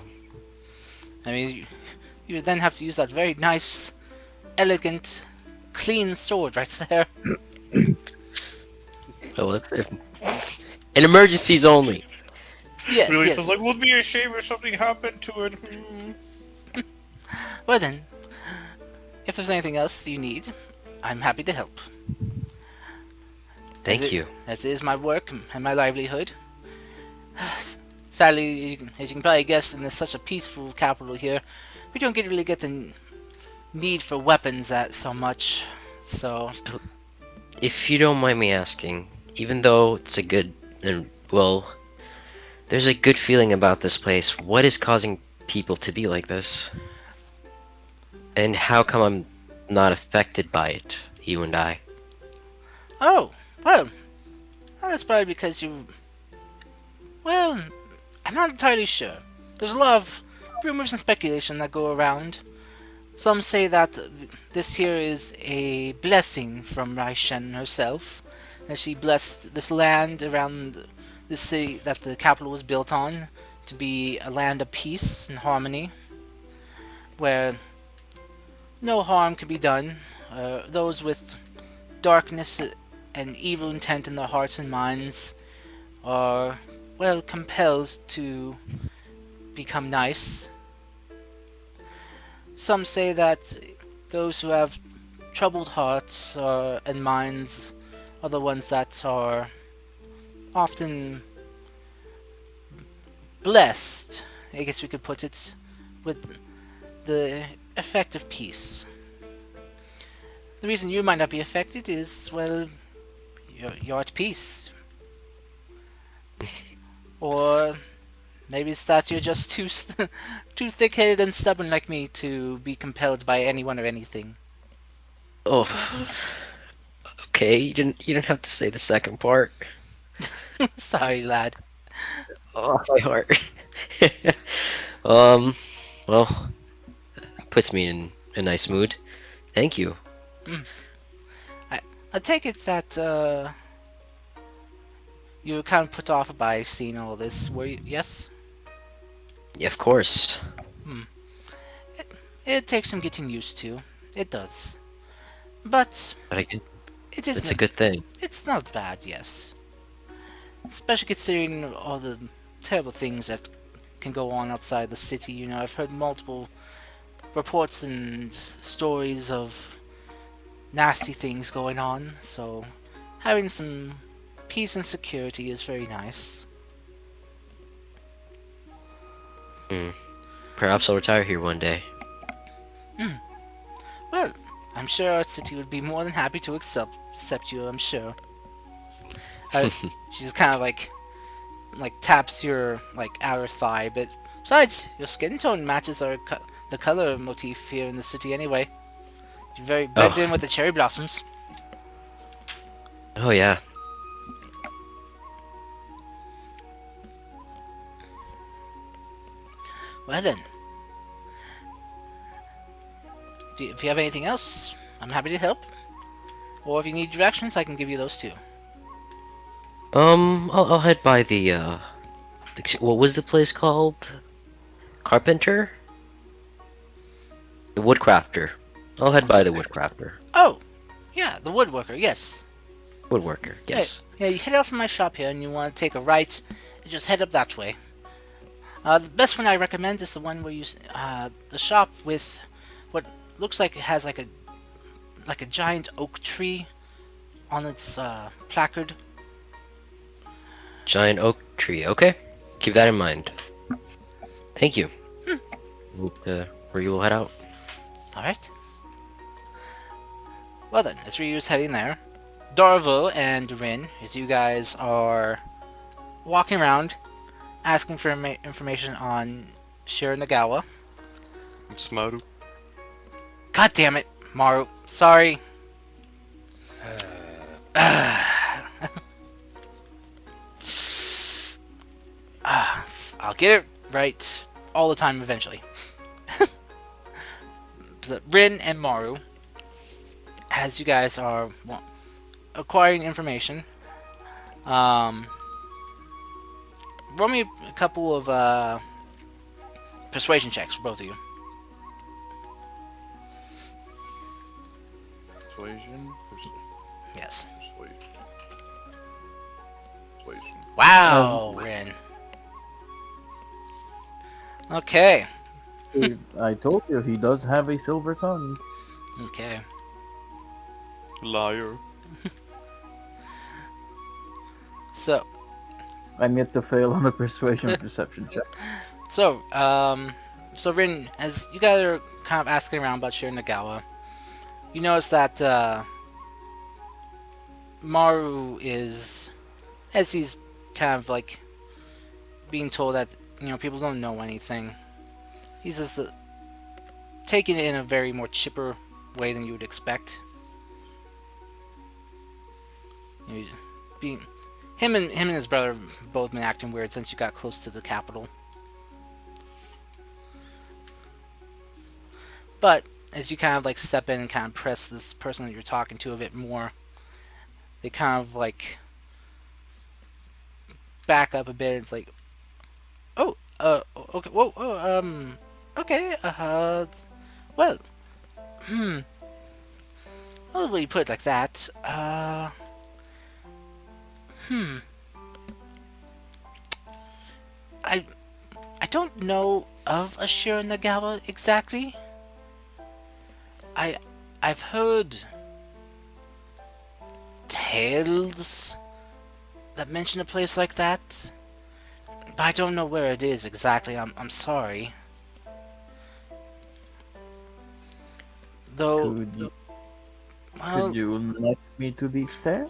I mean, you would then have to use that very nice, elegant, clean sword right there. Well, if in emergencies only. Yes, Really yes. sounds like, would be a shame if something happened to it. Well then, if there's anything else you need, I'm happy to help. Thank you. As it is my work and my livelihood. Sadly, as you can probably guess, in such a peaceful capital here, we don't really get the need for weapons that so much. So, If you don't mind me asking, even though it's a good and well, there's a good feeling about this place. What is causing people to be like this? And how come I'm not affected by it, you and I? oh, well, that's probably because you. Well, I'm not entirely sure. There's a lot of rumors and speculation that go around. Some say that this here is a blessing from Ryshen herself, that she blessed this land around the city that the capital was built on to be a land of peace and harmony, where no harm can be done. Those with darkness and evil intent in their hearts and minds are, well, compelled to become nice. Some say that those who have troubled hearts and minds are the ones that are often blessed, I guess we could put it, with the effect of peace. The reason you might not be affected is, well, you're at peace. Or maybe it's that you're just too thick-headed and stubborn like me to be compelled by anyone or anything. Oh, okay. You didn't have to say the second part. Sorry, lad. Oh, my heart. Um, well, puts me in a nice mood. Thank you. I, I take it that you were kind of put off by seeing all this, were you? Yes? Yeah, of course. Hmm. It takes some getting used to. It does. But But I get it it's a isn't. good thing. It's not bad, yes. Especially considering all the terrible things that can go on outside the city. You know, I've heard multiple reports and stories of nasty things going on, so having some peace and security is very nice. Hmm. Perhaps I'll retire here one day. Well, I'm sure our city would be more than happy to accept you. I'm sure. She's kind of like taps your like outer thigh a bit. Besides, your skin tone matches the color motif here in the city anyway. You're very blended in Oh, with the cherry blossoms. oh yeah. Well then, if you have anything else, I'm happy to help. Or if you need directions, I can give you those too. I'll head by what was the place called? Carpenter? The Woodcrafter. I'll head by the Woodcrafter. Oh, yeah, the woodworker. Yes. Woodworker, Yeah, yes. yeah. You head out from my shop here, and you want to take a right. You just head up that way. The best one I recommend is the one where the shop with what looks like it has like a giant oak tree on its placard. Giant oak tree. Okay, keep that in mind. Thank you. Where you will head out. All right. Well then, as Ryu's heading there, Darvo and Rin, as you guys are walking around, asking for information on Shiranagawa. It's Maru. God damn it, Maru. Sorry. I'll get it right all the time eventually. Rin and Maru, as you guys are acquiring information, roll me a couple of persuasion checks for both of you. Persuasion. Yes. Persuasion. Wow, Rin. Okay. I told you he does have a silver tongue. Okay. Liar. So, I'm yet to fail on a persuasion perception check. so Rin, as you guys are kind of asking around about Shiranagawa, you notice that Maru is, as he's kind of like being told that people don't know anything. He's just taking it in a very more chipper way than you would expect. Being him and his brother have both been acting weird since you got close to the capital. But as you kind of like step in and kind of press this person that you're talking to a bit more, they kind of like back up a bit. It's like, oh, okay, whoa, okay, well, well, when you put it like that, I, I don't know of a Shiranagawa exactly. I've heard tales that mention a place like that, but I don't know where it is exactly. I'm sorry. Though, well, Could you let me to the stair?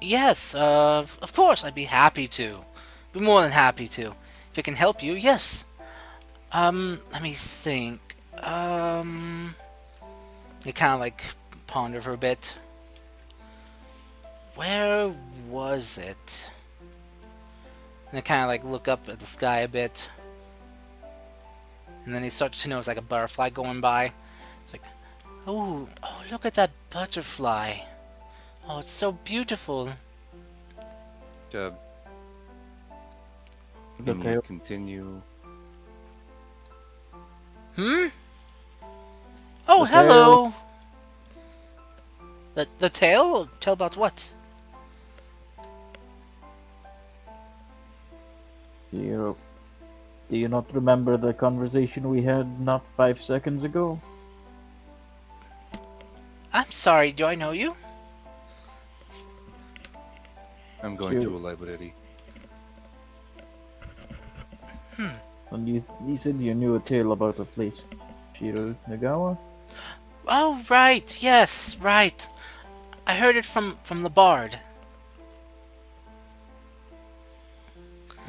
yes, of course, I'd be happy to. Be more than happy to. If it can help you, yes. Let me think. You kind of like ponder for a bit. Where was it? And I kind of like look up at the sky a bit. And then he starts to notice like a butterfly going by. It's like, oh, look at that butterfly. Oh, it's so beautiful. Uh, The can you tail. continue? Hmm? Oh, The tail. hello! The tail? Tail about what? Do you not remember the conversation we had not 5 seconds ago? I'm sorry, do I know you? I'm going Sure. to a library. And you said you knew a tale about a place. Shiro Nagawa? Oh, right, yes, right. I heard it from the bard.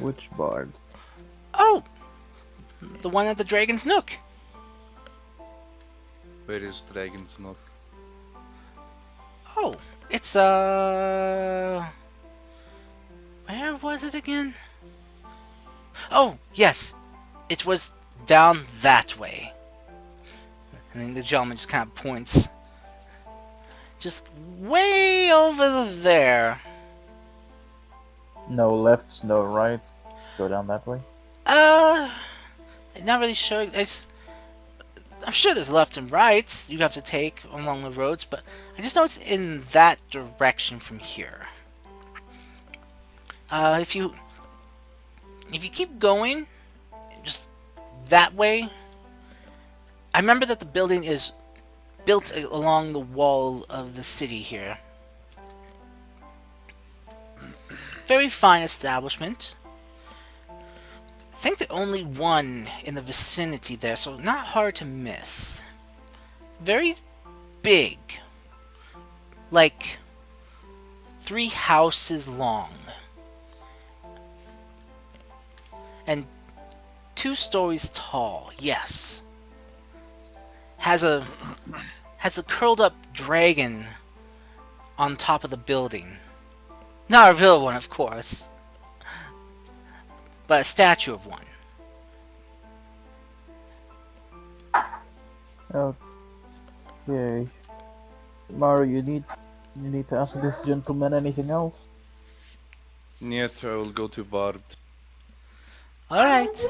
Which bard? Oh, the one at the Dragon's Nook. Where is Dragon's Nook? Oh, it's where was it again? Oh, yes. It was down that way. And then the gentleman just kind of points. Just way over there. No lefts, no rights. Go down that way. I'm not really sure. I'm sure there's left and rights you have to take along the roads, but I just know it's in that direction from here. If you keep going, just that way. I remember that the building is built along the wall of the city here. Very fine establishment. I think the only one in the vicinity there, so not hard to miss. Very big. Like 3 houses long. And 2 stories tall, yes. Has a curled up dragon on top of the building. Not a real one, of course, but a statue of one. Okay. Maru, you need to ask this gentleman anything else? Niet, I will go to Bard. Alright.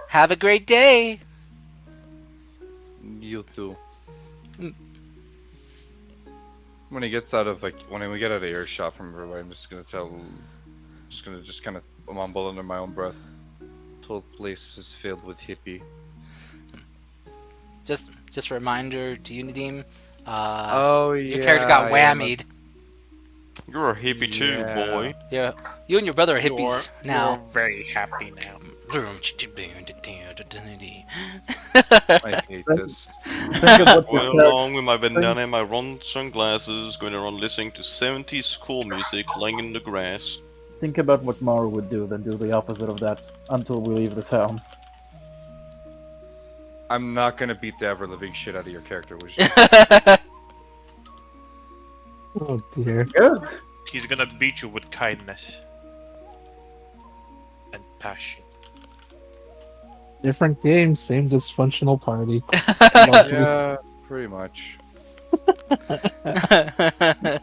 Have a great day! You too. When he gets out of when we get out of earshot from everybody, I'm just gonna just kind of mumble under my own breath. This whole place is filled with hippie. Just a reminder to you, Nadim. Oh yeah. Your character got I am whammied. You're a hippie too, Yeah. boy. Yeah, you and your brother are hippies now. You're very happy now. I hate this. Think of what Going your character- along with my bandana and my round sunglasses, going around listening to 70s school music, lying in the grass. think about what Maru would do, then do the opposite of that until we leave the town. I'm not gonna beat the ever living shit out of your character, which is Oh dear. Good. He's gonna beat you with kindness and passion. Different game, same dysfunctional party. yeah, pretty much.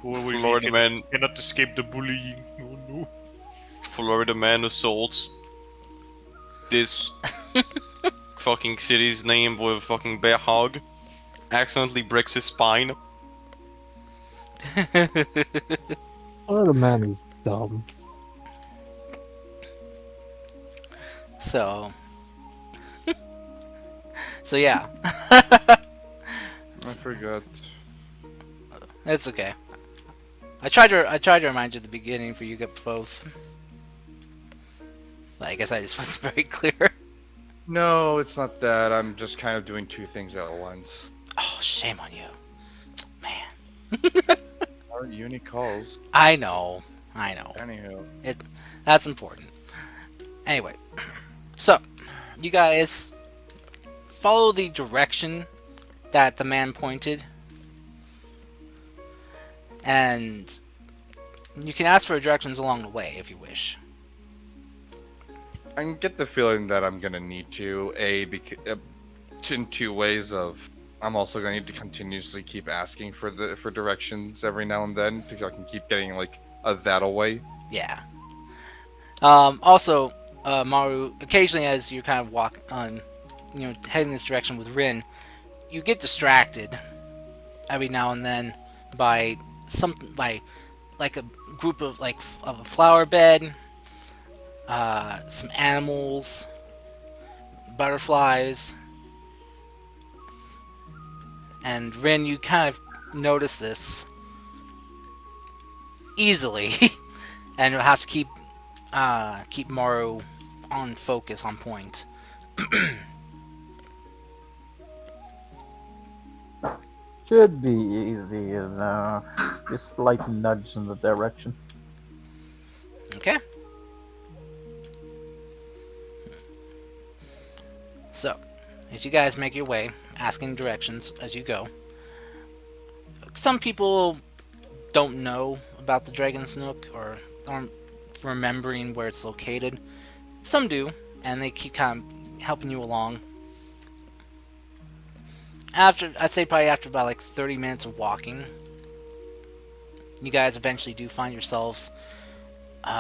Florida man, Cannot escape the bullying. Oh no. Florida man assaults this fucking city's name with a fucking bear hog. Accidentally breaks his spine. Oh, the man is dumb. So yeah. I forgot. It's okay. I tried to remind you at the beginning for you to get both. But I guess I just wasn't very clear. No, it's not that. I'm just kind of doing 2 things at once. Oh, shame on you. Man. Our uni calls. I know. Anywho. That's important. Anyway. So, you guys follow the direction that the man pointed. And you can ask for directions along the way if you wish. I get the feeling that I'm gonna need to in two ways of I'm also gonna need to continuously keep asking for directions every now and then to I can keep getting like a that away. Yeah. Also, Maru, occasionally as you're kind of heading this direction with Rin, you get distracted every now and then by like a group of of a flower bed, some animals, butterflies, and Rin, you kind of notice this easily, and you'll have to keep Maru on focus, on point. Should be easy enough. Just slight nudge in the direction. Okay. So, as you guys make your way, asking directions as you go, some people don't know about the Dragon's Nook or aren't remembering where it's located. Some do, and they keep kind of helping you along. I'd say probably after about like 30 minutes of walking, you guys eventually do find yourselves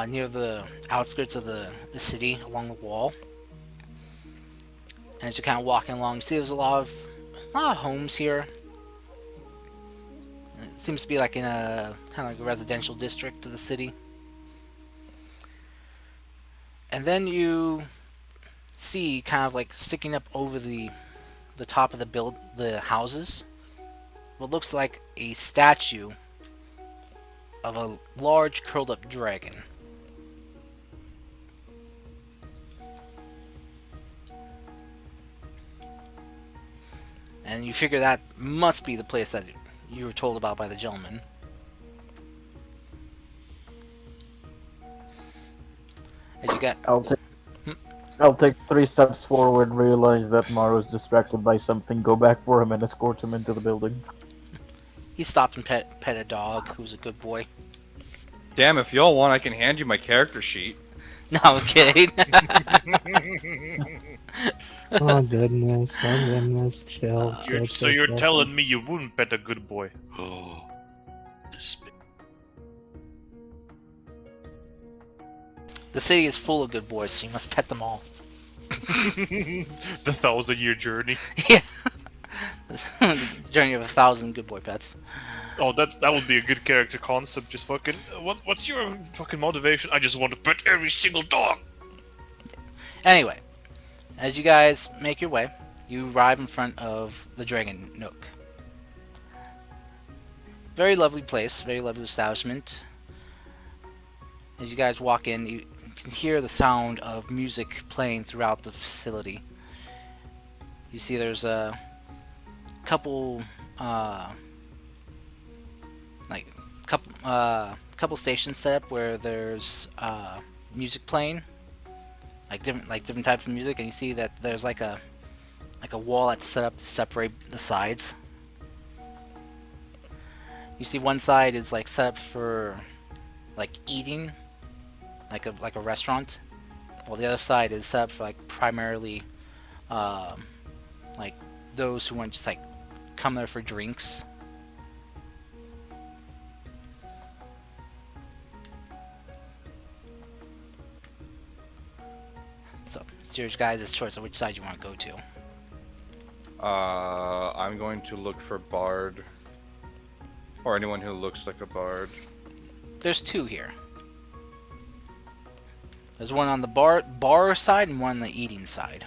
near the outskirts of the city along the wall. And as you're kind of walking along, you see there's a lot of homes here. It seems to be like in a kind of like a residential district of the city. And then you see kind of like sticking up over the top of the houses, what looks like a statue of a large curled up dragon. And you figure that must be the place that you were told about by the gentleman. As you got I'll take 3 steps forward, realize that Maru's distracted by something, go back for him and escort him into the building. He stopped and pet a dog who's a good boy. Damn, if y'all want, I can hand you my character sheet. No, I'm kidding. Oh goodness, chill. So you're telling me you wouldn't pet a good boy? Oh, The city is full of good boys, so you must pet them all. the 1,000-year journey. Yeah. Journey of 1,000 good boy pets. Oh, that would be a good character concept. Just fucking, what's your fucking motivation? I just want to pet every single dog. Anyway, as you guys make your way, you arrive in front of the Dragon Nook. Very lovely place, very lovely establishment. As you guys walk in, you can hear the sound of music playing throughout the facility. You see there's a couple couple stations set up where there's music playing, like different types of music, and you see that there's like a wall that's set up to separate the sides. You see one side is like set up for like eating, like a restaurant, while the other side is set up for like primarily like those who want to just like come there for drinks. So it's your guys' choice of which side you want to go to. I'm going to look for Bard. Or anyone who looks like a Bard. There's 2 here. There's one on the bar side and one on the eating side.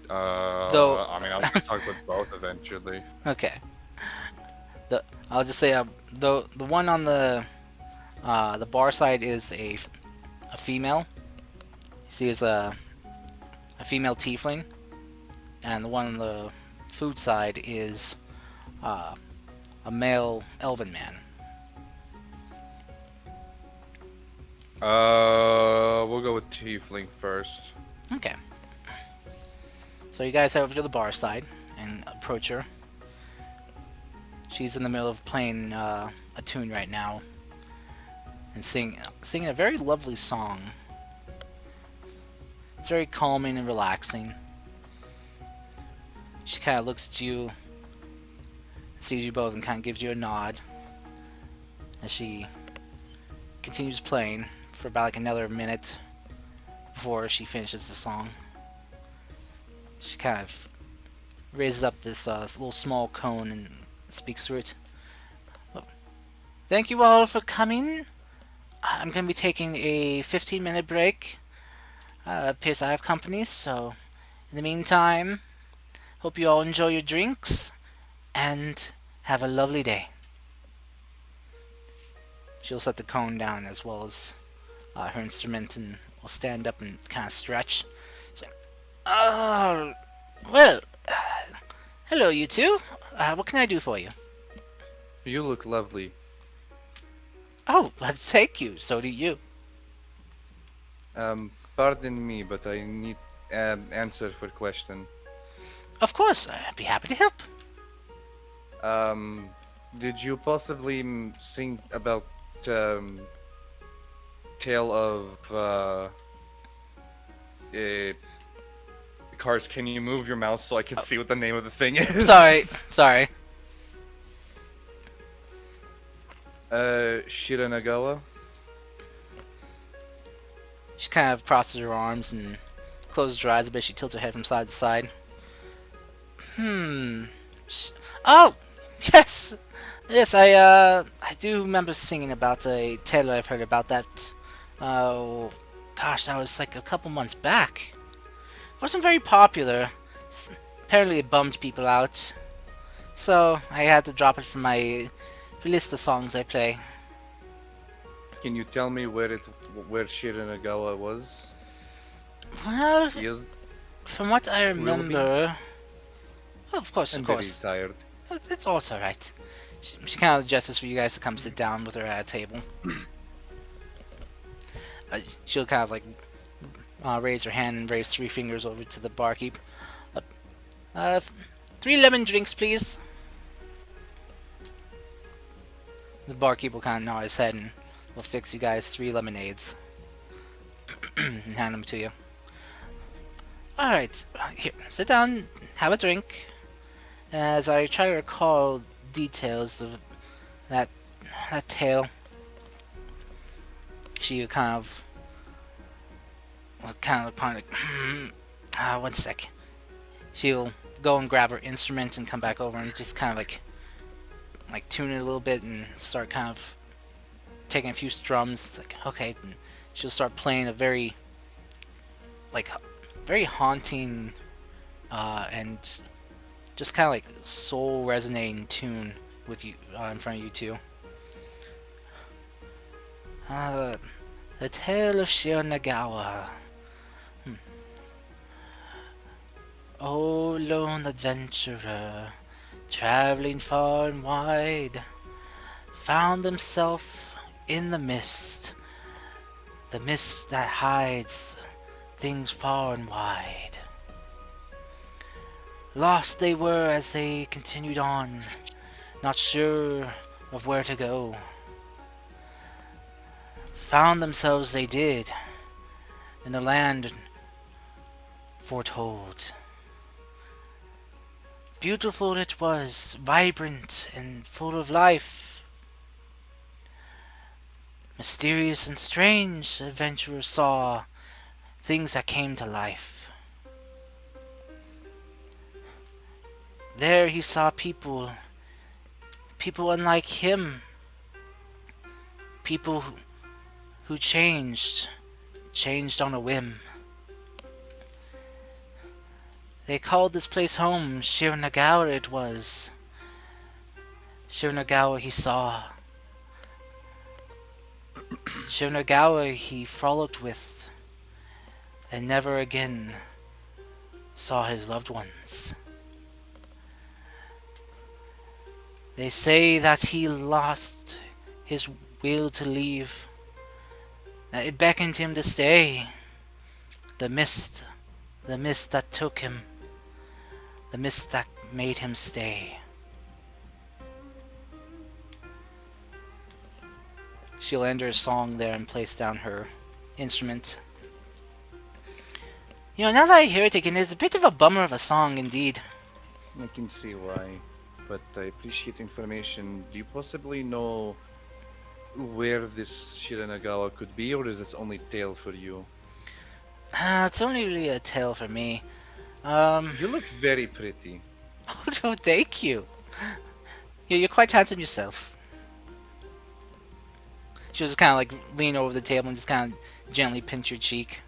Though, I mean, I'll talk with both eventually. Okay. I'll just say the one on the bar side is a female. You see, is a female tiefling, and the one on the food side is a male elven man. We'll go with Tiefling first. Okay. So you guys head over to the bar side and approach her. She's in the middle of playing a tune right now. and singing a very lovely song. It's very calming and relaxing. She kind of looks at you, sees you both, and kind of gives you a nod as she continues playing for about like another minute before she finishes the song. She kind of raises up this little small cone and speaks through it. Well, thank you all for coming. I'm going to be taking a 15-minute break. Appears I have company, so in the meantime, hope you all enjoy your drinks and have a lovely day. She'll set the cone down as well as her instrument and will stand up and kind of stretch. She's like, oh, well, hello you two. What can I do for you? You look lovely. Oh, well, thank you. So do you. Pardon me, but I need answer for question. Of course, I'd be happy to help. Did you possibly sing about Tale of Cars? Can you move your mouse so I can see what the name of the thing is? Sorry. Shiranagawa. She kind of crosses her arms and closes her eyes a bit. She tilts her head from side to side. Oh, yes, yes. I do remember singing about a tale I've heard about that. Oh, gosh, that was like a couple months back. It wasn't very popular. Apparently, it bummed people out. So I had to drop it from my list of songs I play. Can you tell me where Shiranagawa was? Well, Is from what I remember, well, of course, I'm of very course. tired. It's also alright. She kind of gestures for you guys to come sit down with her at a table. She'll kind of like raise her hand and raise 3 fingers over to the barkeep. 3 lemon drinks, please. The barkeep will kind of nod his head and will fix you guys 3 lemonades and hand them to you. Alright, here, sit down, have a drink. As I try to recall details of that tale, she kind of upon like, one sec. She'll go and grab her instrument and come back over and just kind of like tune it a little bit and start kind of taking a few strums. It's like, okay, and she'll start playing a very haunting and just kind of like soul resonating tune with you in front of you two. The Tale of Shiranagawa. Oh, lone adventurer, traveling far and wide, found himself in the mist that hides things far and wide. Lost they were as they continued on, not sure of where to go. Found themselves they did in a land foretold. Beautiful it was, vibrant and full of life. Mysterious and strange, the adventurer saw things that came to life. There he saw people unlike him, people who changed on a whim. They called this place home, Shiranagawa it was. Shiranagawa he saw. Shiranagawa he frolicked with, and never again saw his loved ones. They say that he lost his will to leave, that it beckoned him to stay. The mist that took him, the mist that made him stay. She'll end her song there and place down her instrument. You know, now that I hear it again, it's a bit of a bummer of a song indeed. I can see why, but I appreciate information. Do you possibly know where this Shiranagawa could be, or is it only tale for you? It's only really a tale for me. You look very pretty. Oh, thank you. You're quite handsome yourself. She'll just kind of like lean over the table and just kind of gently pinch your cheek.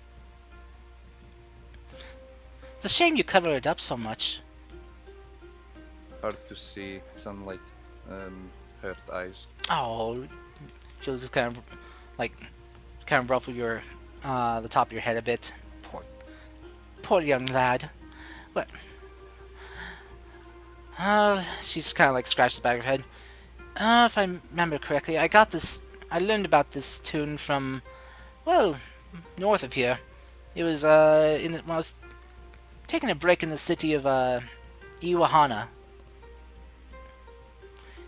It's a shame you cover it up so much. Hard to see. Sunlight hurt eyes. Oh, she'll just kind of like ruffle your the top of your head a bit. Poor young lad. What? She's kind of like scratched the back of her head. If I remember correctly, I learned about this tune from, well, north of here. It was when I was taking a break in the city of Iwahana.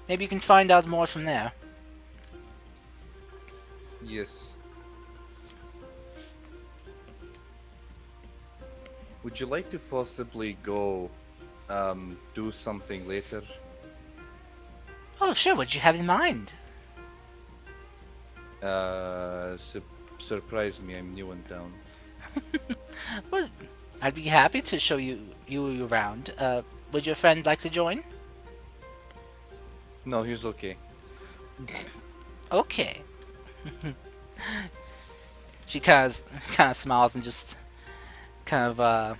Maybe you can find out more from there. Yes. Would you like to possibly go do something later? Oh, sure. What did you have in mind? Surprise me. I'm new in town. Well, I'd be happy to show you around. Would your friend like to join? No, he's okay. Okay. She kind of smiles and just kind of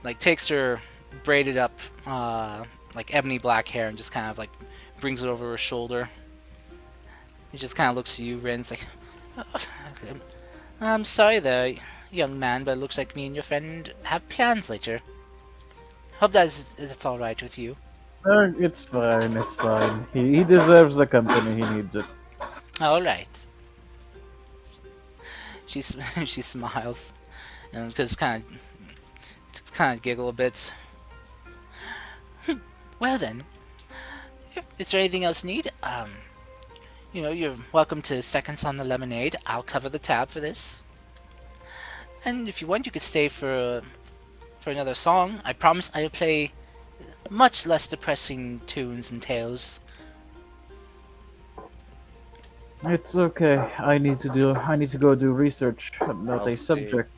like takes her braided up like ebony black hair and just kind of like brings it over her shoulder. He just kind of looks at you, Rin's like, "Oh, I'm sorry there, young man, but it looks like me and your friend have plans later. Hope that's all right with you." It's fine, it's fine. He deserves the company, he needs it. All right. She she smiles and just kind of giggle a bit. Well then, is there anything else you need? You know, you're welcome to seconds on the lemonade. I'll cover the tab for this. And if you want, you could stay for another song. I promise I'll play much less depressing tunes and tales. It's okay. I need to go do research about I'll a stay. subject.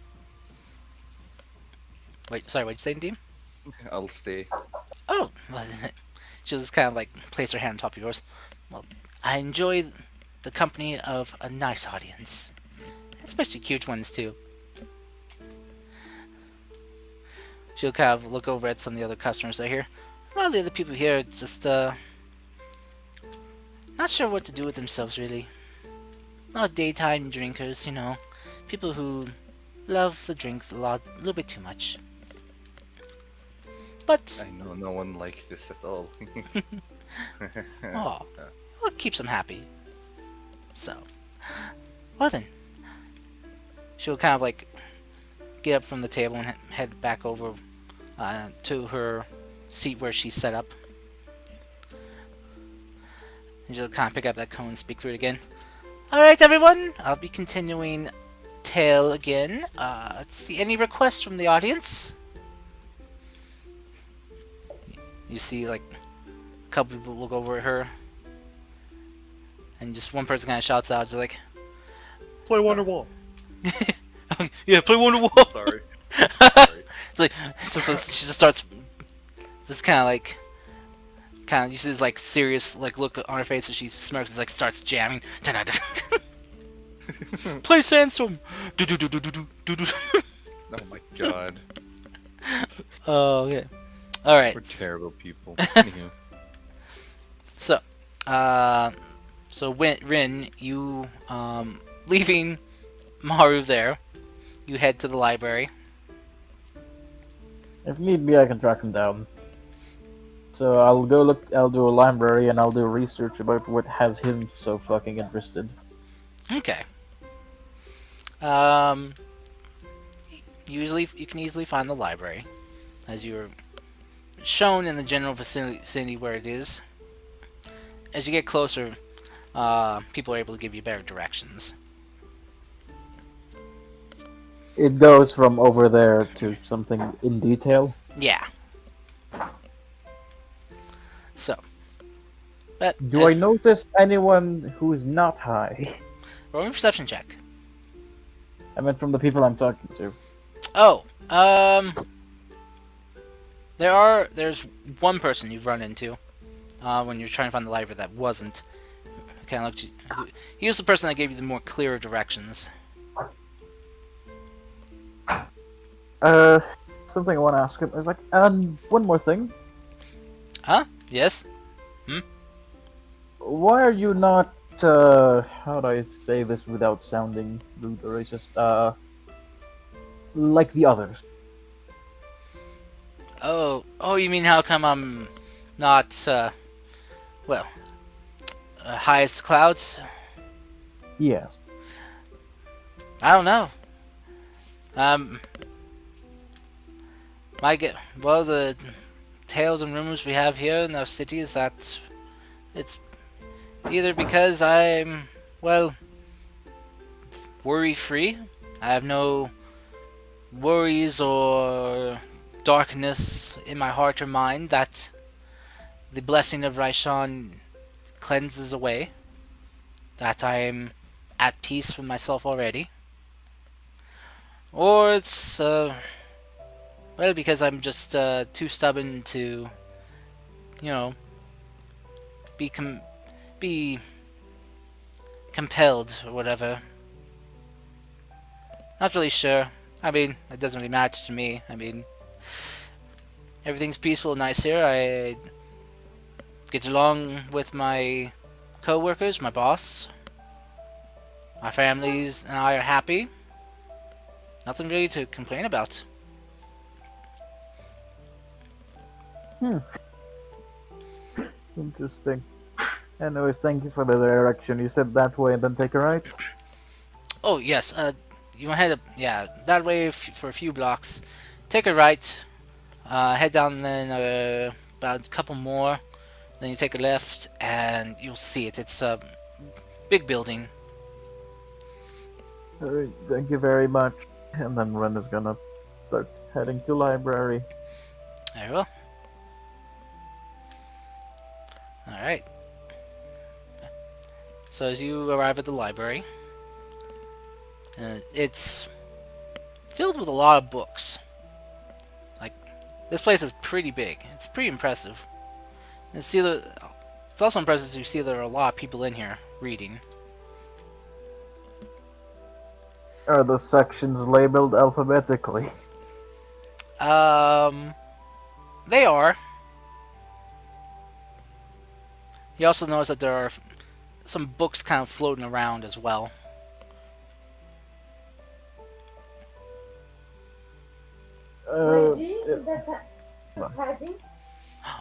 Wait, sorry, what'd you say, Dean? I'll stay. Oh, well, she'll just kind of like place her hand on top of yours. Well, I enjoy the company of a nice audience, especially cute ones too. She'll kind of look over at some of the other customers that are here. A lot of the other people here are just not sure what to do with themselves really. A lot of daytime drinkers, you know, people who love the drink a little bit too much. But I know no one like this at all. oh, well, it keeps them happy. So, well then, she'll kind of like get up from the table and head back over to her seat where she's set up. And she'll kind of pick up that cone and speak through it again. Alright everyone, I'll be continuing Tale again. Let's see, any requests from the audience? You see like a couple people look over at her. And just one person kind of shouts out, just like, Play Wonderwall. yeah, play Wonderwall. Sorry. It's like, so she just starts, just kind of, you see this like serious like look on her face as she smirks, and like starts jamming. Play Sandstorm. Do do do do do do do. Oh my god. Oh yeah. All right. We're terrible people. Anywho. So Rin, you leaving Maru there, you head to the library. If need be, I can track him down. So I'll go look. I'll do a library and I'll do research about what has him so fucking interested. Okay. Usually you can easily find the library, as you're shown in the general vicinity where it is. As you get closer, people are able to give you better directions. It goes from over there to something in detail. Yeah. So, but Do I notice anyone who's not high? roll a perception check. I meant from the people I'm talking to. Oh, there's one person you've run into when you're trying to find the library that wasn't. Kind of looked. He was the person that gave you the more clearer directions. Something I want to ask him. I was like, one more thing. Huh? Yes. Why are you not, how do I say this without sounding rude or racist? Like the others? Oh, you mean how come I'm not, well, high as the clouds? Yes. I don't know. Well, the tales and rumors we have here in our city is that it's either because I'm, well, worry-free. I have no worries or darkness in my heart or mind that the blessing of Ryshen cleanses away. That I am at peace with myself already. Or it's, well, because I'm just too stubborn to, be compelled or whatever. Not really sure. I mean, it doesn't really matter to me. I mean, everything's peaceful and nice here. I get along with my co-workers, my boss. My families and I are happy. Nothing really to complain about. Interesting. Anyway, thank you for the direction. You said that way and then take a right? Oh, yes. You want to head up, yeah, that way for a few blocks. Take a right. Head down then about a couple more. Then you take a left and you'll see it. It's a big building. Alright, thank you very much. And then Ren is gonna start heading to library. Very well. Alright. So as you arrive at the library, it's filled with a lot of books. Like, this place is pretty big. It's pretty impressive. It's also impressive to see there are a lot of people in here reading. Are the sections labeled alphabetically? They are. You also notice that there are some books kind of floating around as well. Uh,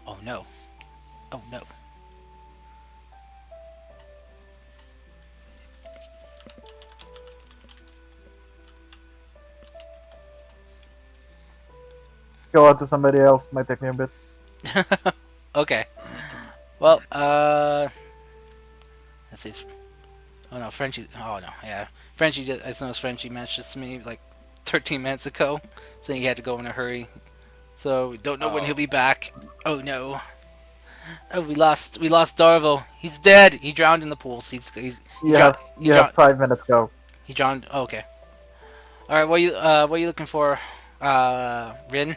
Oh no. Oh no. Go on to somebody else. Might take me a bit. Okay. Well, let's see. Oh no, Frenchie. Oh no, yeah. Frenchie just, I noticed Frenchie messaged me like 13 minutes ago, saying he had to go in a hurry. So we don't know when he'll be back. Oh no. Oh, we lost Darvo. He's dead. He drowned in the pool. He You have 5 minutes, go. He drowned. Oh, okay. All right. What are you looking for, Rin?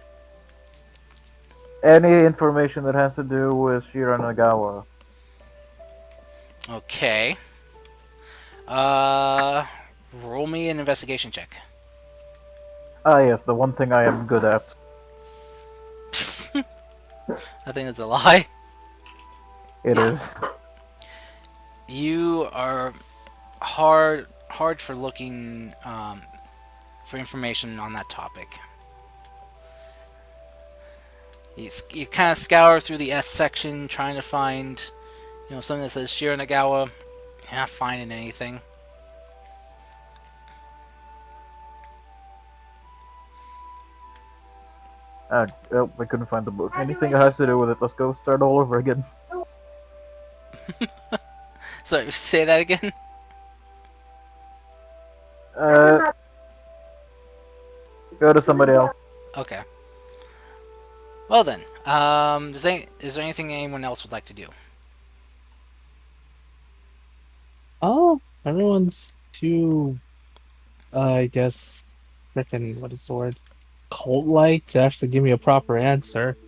Any information that has to do with Shiranagawa. Okay. Roll me an investigation check. Ah, yes, the one thing I am good at. I think that's a lie. It is. You are hard for looking for information on that topic. You kind of scour through the S section trying to find, something that says Shiranagawa. You're not finding anything. Oh, I couldn't find the book. Anything that has to do with it, let's go start all over again. So say that again. Go to somebody else. Okay. Well then, is there anything anyone else would like to do? Oh, everyone's too, I guess, freaking, what is the word? Cult-like to actually give me a proper answer.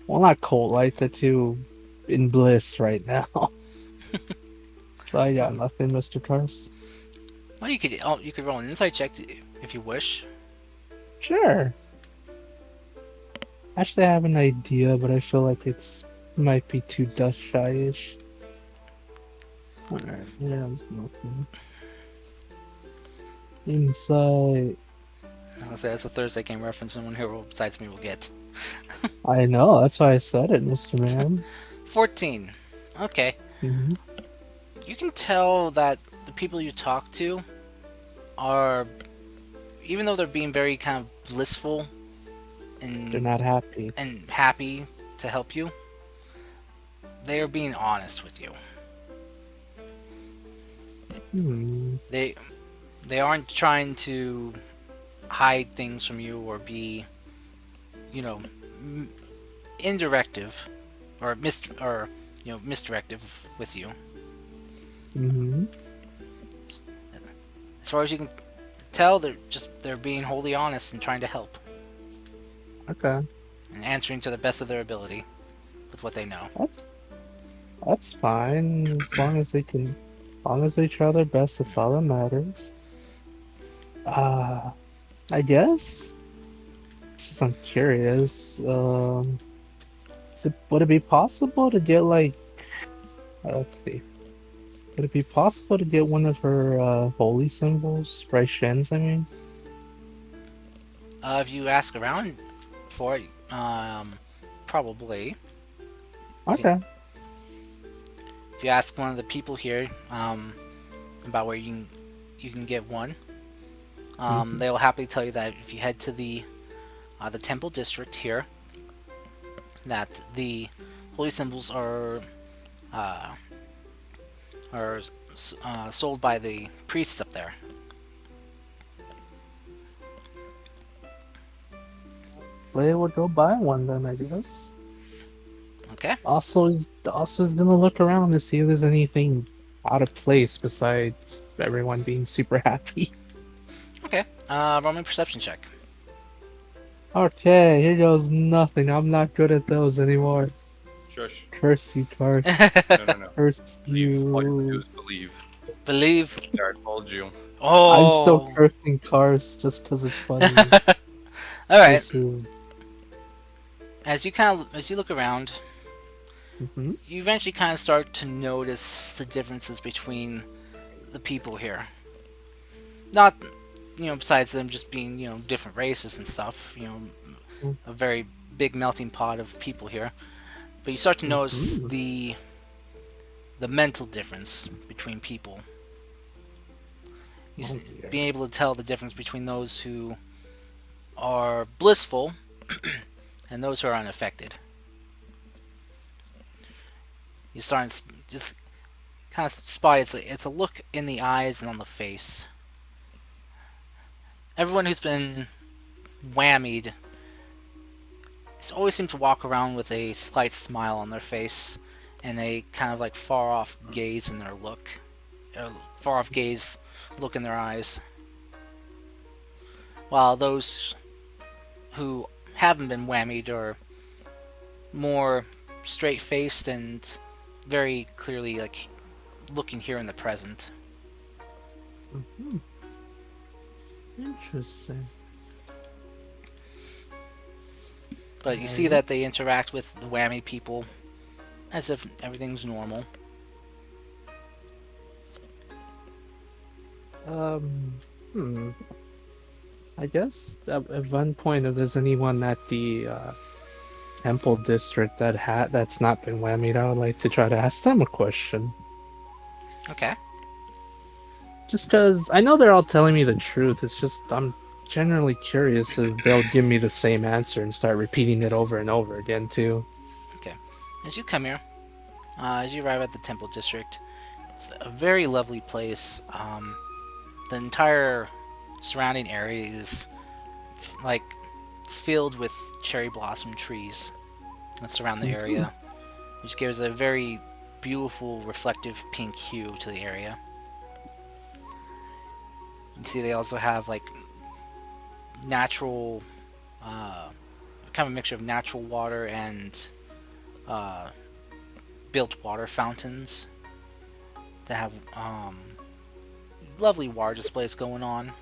Well, not cult-like, they're too in bliss right now. So I got nothing, Mr. Cars. Well, you could roll an insight check if you wish. Sure. Actually, I have an idea, but I feel like might be too dust shy-ish. Alright, yeah, there's nothing. Insight. I'll say that's a Thursday game reference. Someone who besides me will get. I know, that's why I said it, Mr. Man. 14. Okay. hmm You can tell that the people you talk to are, even though they're being very kind of blissful They're and not happy. happy to help you, they are being honest with you. They aren't trying to hide things from you or be, indirective or misdirective with you. hmm As far as you can tell, they're being wholly honest and trying to help Okay. and answering to the best of their ability with what they know. That's fine. As long as they try their best, that's all that matters. I guess. Since I'm curious, would it be possible to get let's see. Would it be possible to get one of her holy symbols, Ryshen's, I mean? If you ask around for it, probably. Okay. If you ask one of the people here, about where you can get one, they will happily tell you that if you head to the temple district here, that the holy symbols are sold by the priests up there. They will go buy one then, I guess. Okay. Also, he's gonna look around to see if there's anything out of place besides everyone being super happy. Okay. Roll me a perception check. Okay, here goes nothing. I'm not good at those anymore. Shush. Curse you, curse. No. Curse All you have to do you. is believe. Believe. Yeah, I told you. I'm still Oh. cursing cars just because it's funny. All right. This is. As you look around, Mhm. you eventually kind of start to notice the differences between the people here. Not, besides them just being, different races and stuff, a very big melting pot of people here. But you start to notice the mental difference between people. Dear. Being able to tell the difference between those who are blissful and those who are unaffected. You start to just kind of spy. It's a look in the eyes and on the face. Everyone who's been whammied always seems to walk around with a slight smile on their face and a kind of far off gaze in their look. Far off gaze look in their eyes. While those who haven't been whammied are more straight faced and very clearly looking here in the present. Interesting. But you see that they interact with the whammy people as if everything's normal. I guess at one point, if there's anyone at the temple district that's not been whammied, I would like to try to ask them a question. Okay. Just because I know they're all telling me the truth, it's just I'm generally curious if they'll give me the same answer and start repeating it over and over again too. Okay. As you come here, as you arrive at the temple district, It's a very lovely place. The entire surrounding area is like filled with cherry blossom trees that surround the area, which gives a very beautiful reflective pink hue to the area. You see they also have like natural, kind of a mixture of natural water and uh, built water fountains that have lovely water displays going on.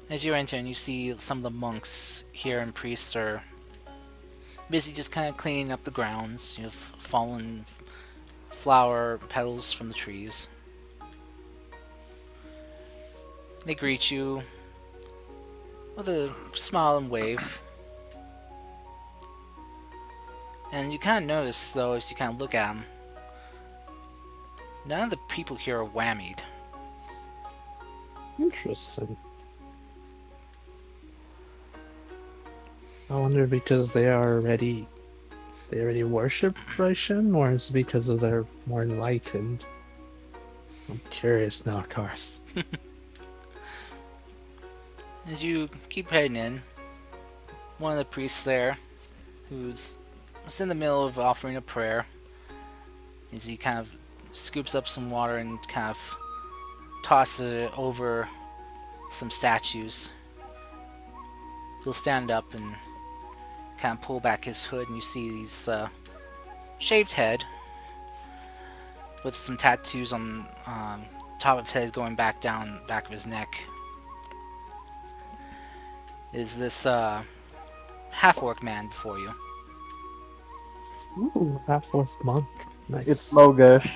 As you enter and you see some of the monks here and priests are busy just kind of cleaning up the grounds, fallen flower petals from the trees. They greet you with a smile and wave. And you kind of notice, though, as you kind of look at them, none of the people here are whammied. Interesting. I wonder because they already worship Ryshen, or is it because of they're more enlightened? I'm curious now, Kars. As you keep heading in, one of the priests there, who's in the middle of offering a prayer, as he kind of scoops up some water and kind of tosses it over some statues. He'll stand up and kind of pull back his hood, and you see these shaved head with some tattoos on top of his head going back down back of his neck. Is this half-orc man before you? Ooh, half-orc monk. Nice. It's Mogesh.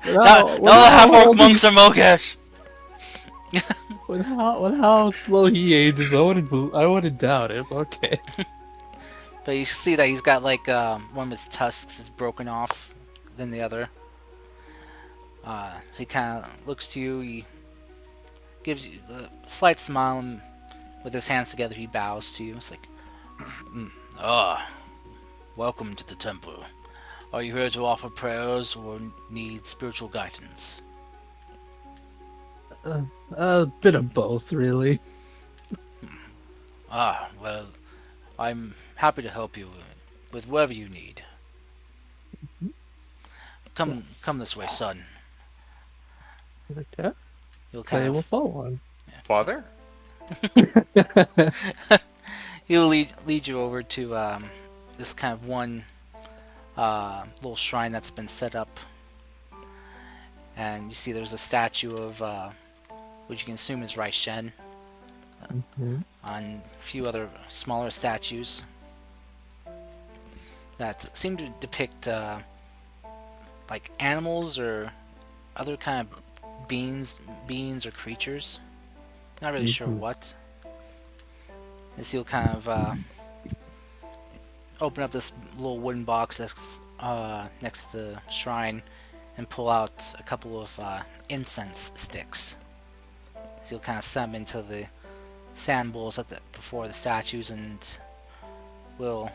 No, the half-orc monks are Mogesh! With how slow he ages, I wouldn't doubt it. Okay. But you see that he's got like one of his tusks is broken off than the other. So he kind of looks to you. He gives you a slight smile, and with his hands together, he bows to you. It's like, welcome to the temple. Are you here to offer prayers or need spiritual guidance? A bit of both, really. Well, I'm happy to help you with whatever you need. Come this way, son. Okay. You'll kind They of will follow him. Father? he'll lead you over to this kind of one little shrine that's been set up, and you see there's a statue of which you can assume is Ryshen, and a few other smaller statues that seem to depict like animals or other kind of beings or creatures. Not really sure what. As he'll kind of open up this little wooden box that's next to the shrine and pull out a couple of incense sticks. So you'll kind of set them into the sand bowls before the statues, and we'll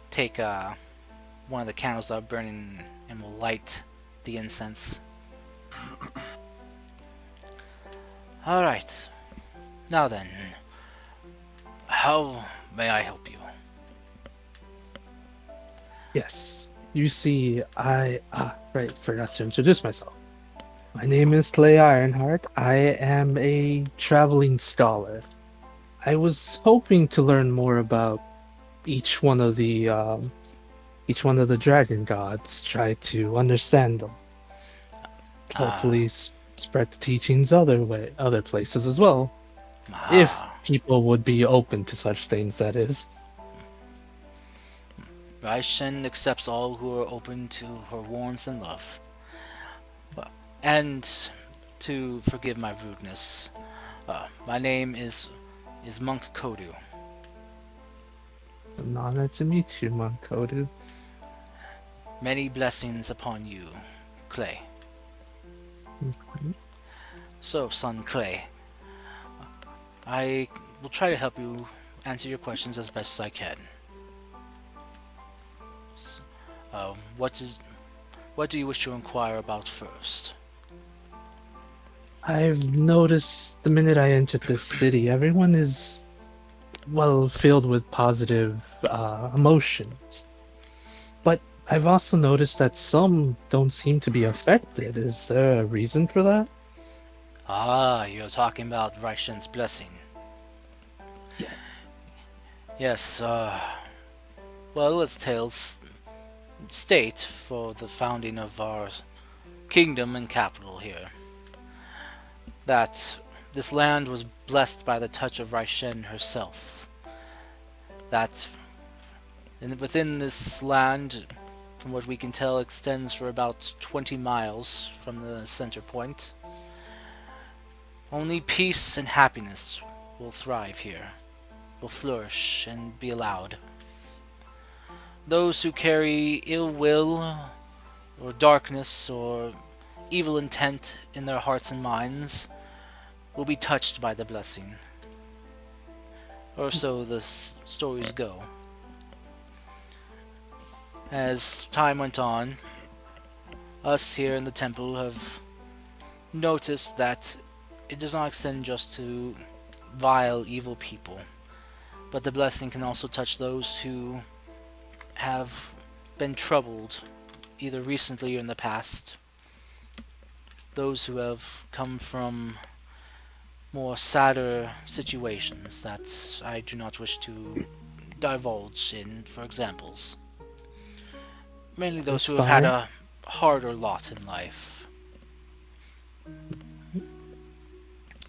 take one of the candles that are burning and we'll light the incense. Alright. Now then, how may I help you? Yes. You see, forgot to introduce myself. My name is Clay Ironheart. I am a traveling scholar. I was hoping to learn more about each one of the dragon gods. Try to understand them. Hopefully, spread the teachings other places as well. If people would be open to such things, that is. Ryshen accepts all who are open to her warmth and love. And to forgive my rudeness, my name is Monk Kodu. An honor to meet you, Monk Kodu. Many blessings upon you, Clay. So, son Clay, I will try to help you answer your questions as best as I can. What is what do you wish to inquire about first? I've noticed the minute I entered this city, everyone is, well, filled with positive emotions. But I've also noticed that some don't seem to be affected. Is there a reason for that? Ah, you're talking about Ryshen's blessing. Yes. Yes, well, it's Tales state for the founding of our kingdom and capital here. That this land was blessed by the touch of Ryshen herself. That within this land, from what we can tell, extends for about 20 miles from the center point. Only peace and happiness will thrive here, will flourish and be allowed. Those who carry ill will, or darkness, or evil intent in their hearts and minds will be touched by the blessing. Or so the stories go. As time went on, us here in the temple have noticed that it does not extend just to vile, evil people, but the blessing can also touch those who have been troubled, either recently or in the past. Those who have come from more sadder situations that I do not wish to divulge in, for examples. Mainly those who have had Fine. a harder lot in life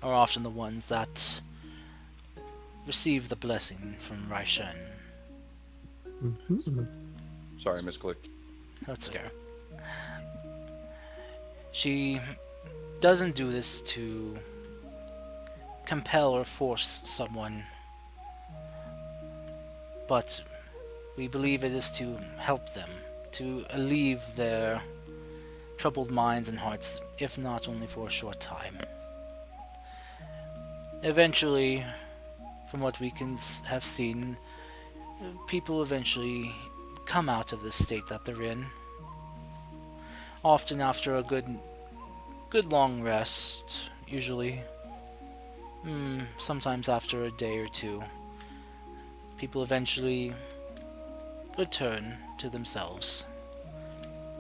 are often the ones that receive the blessing from Ryshen. Mhm. Sorry, misclicked. That's okay. She doesn't do this to compel or force someone, but we believe it is to help them, to alleviate their troubled minds and hearts, if not only for a short time. Eventually, from what we can have seen, people eventually come out of the state that they're in. Often after a good long rest, usually. Sometimes after a day or two, people eventually return to themselves.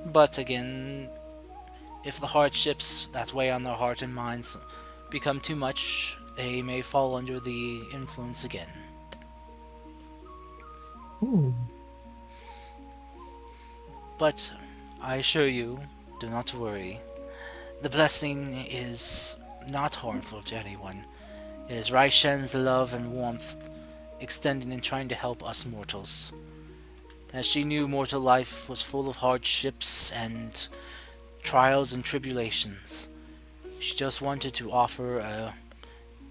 But again, if the hardships that weigh on their heart and minds become too much, they may fall under the influence again. Hmm. But I assure you, do not worry. The blessing is not harmful to anyone. It is Ryshen's love and warmth extending and trying to help us mortals. As she knew mortal life was full of hardships and trials and tribulations, she just wanted to offer a,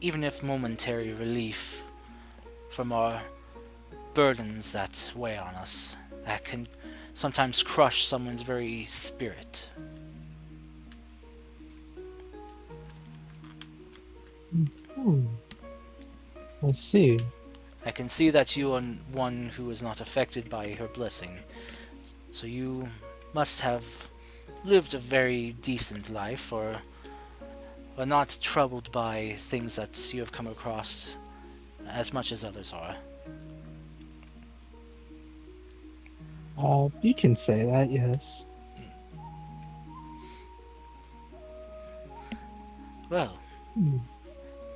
even if momentary, relief from our burdens that weigh on us, that can sometimes crush someone's very spirit. Hmm. I see. I can see that you are one who is not affected by her blessing, so you must have lived a very decent life, or are not troubled by things that you have come across as much as others are. You can say that, yes. Well, Hmm.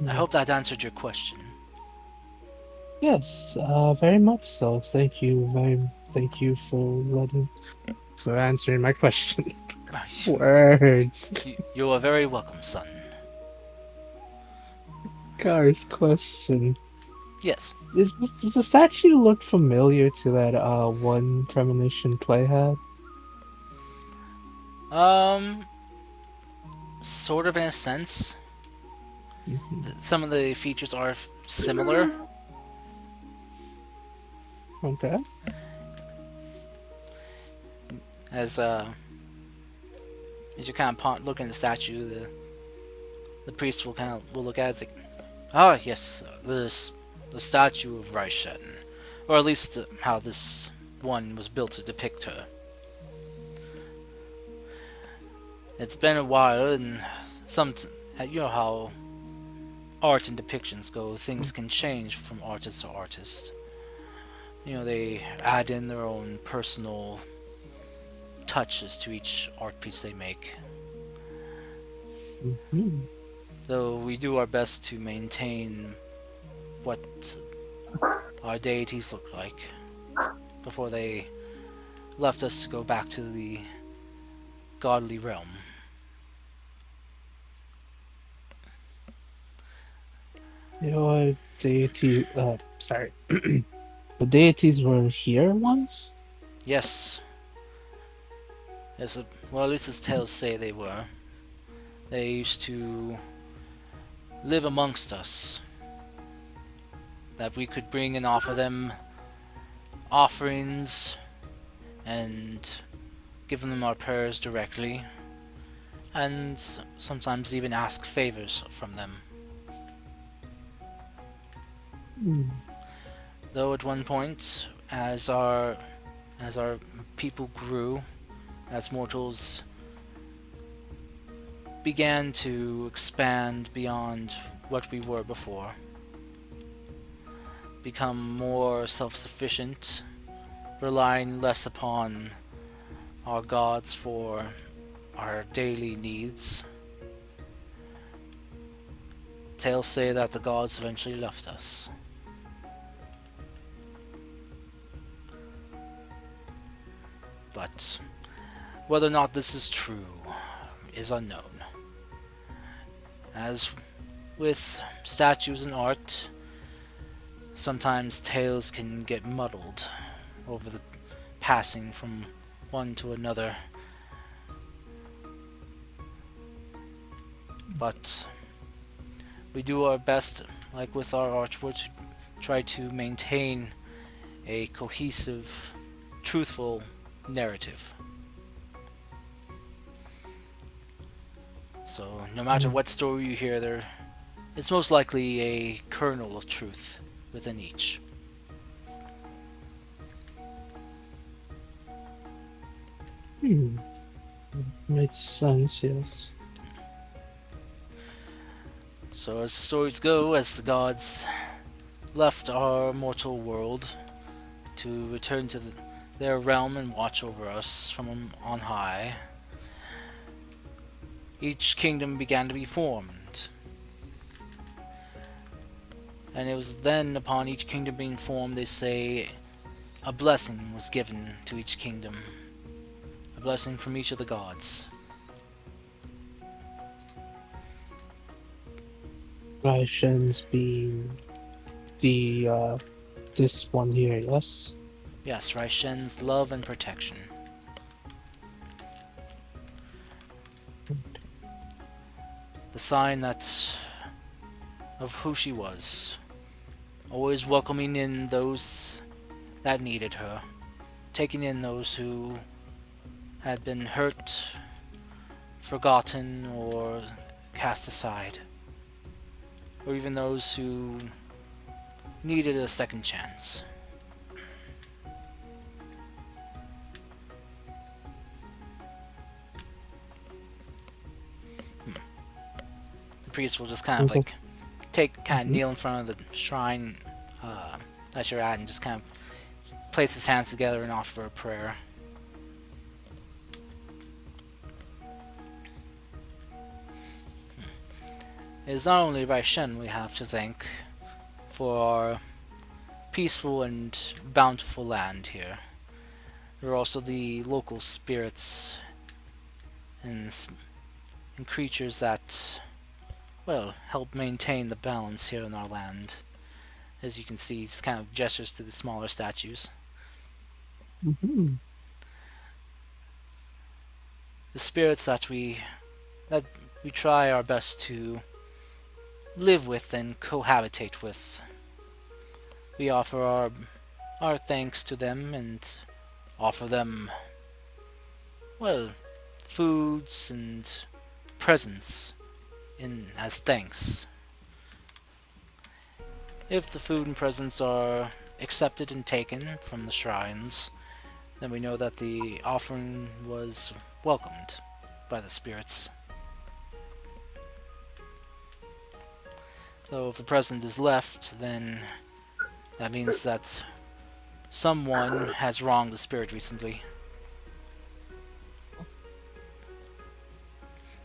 I hope that answered your question. Yes, very much so. Thank you for answering my question. Words. You are very welcome, son. Gar's question. Yes. Does the statue look familiar to that one premonition play had? Um, sort of in a sense. Mhm. Some of the features are similar. Okay. As you kind of look at the statue, the priest will look at it as like, ah, yes, the statue of Ryshen, or at least how this one was built to depict her. It's been a while, and you know how art and depictions go. Things can change from artist to artist. You know, they add in their own personal touches to each art piece they make. Mhm. Though we do our best to maintain what our deities look like before they left us to go back to the godly realm. Your deity, sorry. The deities were here once? Yes. Yes, well, at least as tales say they were. They used to live amongst us. That we could bring and offer them offerings and give them our prayers directly, and sometimes even ask favors from them. Hmm. Though at one point, as our people grew, as mortals began to expand beyond what we were before, become more self-sufficient, relying less upon our gods for our daily needs. Tales say that the gods eventually left us. But whether or not this is true is unknown. As with statues and art, sometimes tales can get muddled over the passing from one to another. But we do our best, like with our artwork, to try to maintain a cohesive, truthful narrative. So no matter what story you hear, there it's most likely a kernel of truth within each. Hmm. Makes sense, yes. So as the stories go, as the gods left our mortal world to return to their realm and watch over us from on high, each kingdom began to be formed. And it was then, upon each kingdom being formed, they say a blessing was given to each kingdom. A blessing from each of the gods. Rations being this one here, yes? Yes, Ryshen's love and protection. The sign that of who she was. Always welcoming in those that needed her. Taking in those who had been hurt, forgotten, or cast aside. Or even those who needed a second chance. The priest will just kind of like kneel in front of the shrine that you're at and just kind of place his hands together and offer a prayer. It is not only Ryshen we have to thank for our peaceful and bountiful land here. There are also the local spirits and creatures that, well, help maintain the balance here in our land. As you can see, he just kind of gestures to the smaller statues. Mm-hmm. The spirits that we try our best to live with and cohabitate with. We offer our thanks to them and offer them, well, foods and presents as thanks. If the food and presents are accepted and taken from the shrines, then we know that the offering was welcomed by the spirits. So if the president is left, then that means that someone has wronged the spirit recently.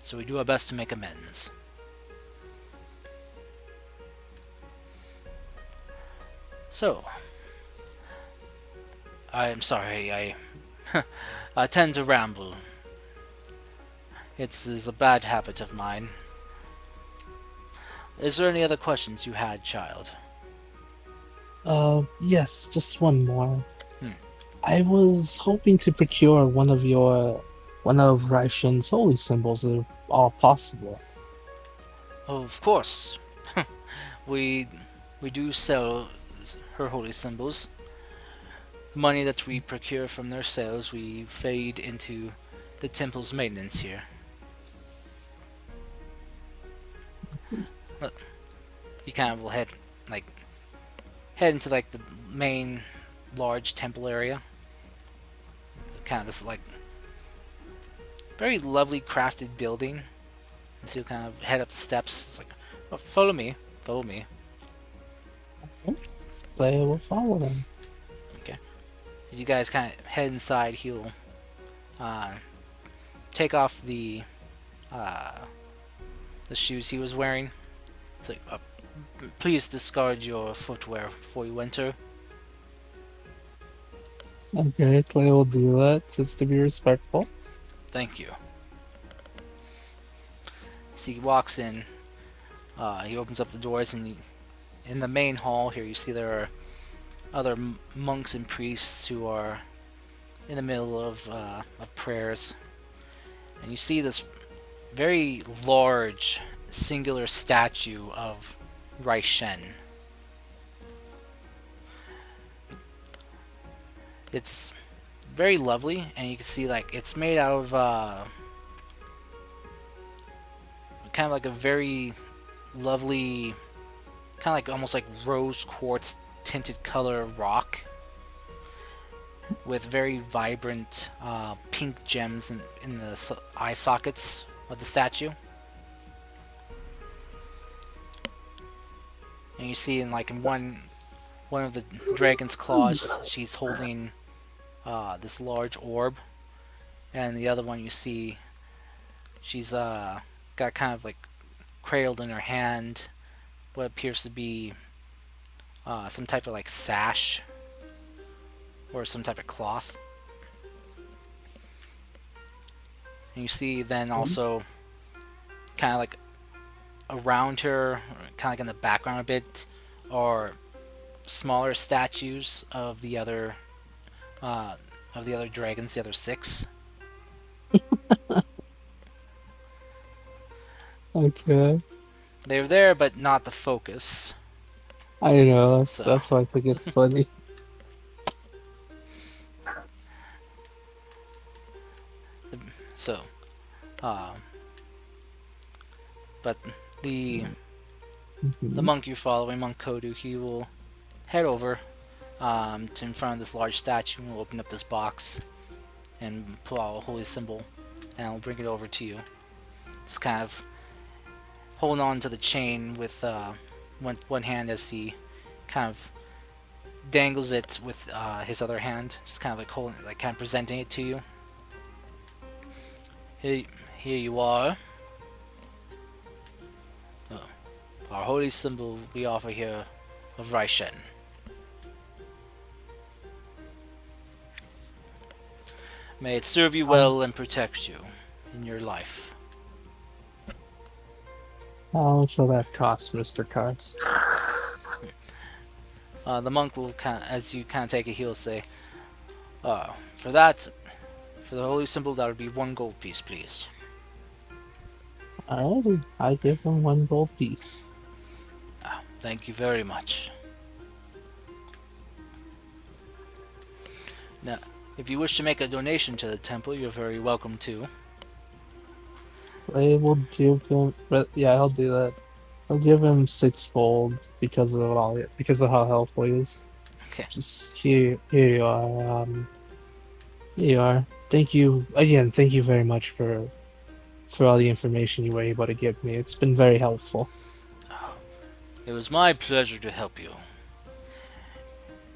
So we do our best to make amends. So, I am sorry, I tend to ramble. It is a bad habit of mine. Is there any other questions you had, child? Yes, just one more. Hmm. I was hoping to procure one of Ryshen's holy symbols if all possible. Oh, of course. we we do sell her holy symbols. The money that we procure from their sales, we fade into the temple's maintenance here. Well, you kind of will head into like the main large temple area. Kind of this like very lovely crafted building. So you kind of head up the steps. It's like, oh, follow me, follow me. They will follow them. As you guys kind of head inside, he'll take off the shoes he was wearing. It's like, please discard your footwear before you enter. Okay, Clay will do that just to be respectful. Thank you. So he walks in. He opens up the doors, and in the main hall here, you see there are other monks and priests who are in the middle of prayers, and you see this very large, singular statue of Ryshen. It's very lovely, and you can see like it's made out of kind of like a very lovely, kind of like almost like rose quartz tinted color rock with very vibrant pink gems in the eye sockets of the statue. And you see in one of the dragon's claws, she's holding this large orb, and the other one you see, she's got kind of like cradled in her hand what appears to be some type of like sash or some type of cloth. And you see then also kind of like around her, kind of like in the background a bit, are smaller statues of the other dragons, the other 6. Okay. They're there, but not the focus. I know, So- that's why I think it's funny. So, but the monk you're following, Monk Kodu, he will head over to in front of this large statue and will open up this box and pull out a holy symbol, and I'll bring it over to you. Just kind of holding on to the chain with one hand as he kind of dangles it with his other hand, just kind of like holding it, like kind of presenting it to you. Here you are. Oh, our holy symbol we offer here of Ryshen. May it serve you well and protect you in your life. How much will that cost, Mr. Cars? The monk will as you kind of take it, he'll say, for the holy symbol, that would be 1 gold piece, please. Alrighty, I give him 1 gold piece. Thank you very much. Now, if you wish to make a donation to the temple, you're very welcome to. I will give him, but yeah, I'll do that. I'll give him 6 gold because of because of how helpful he is. Okay. Just here you are. You are. Thank you again. Thank you very much for all the information you were able to give me. It's been very helpful. It was my pleasure to help you.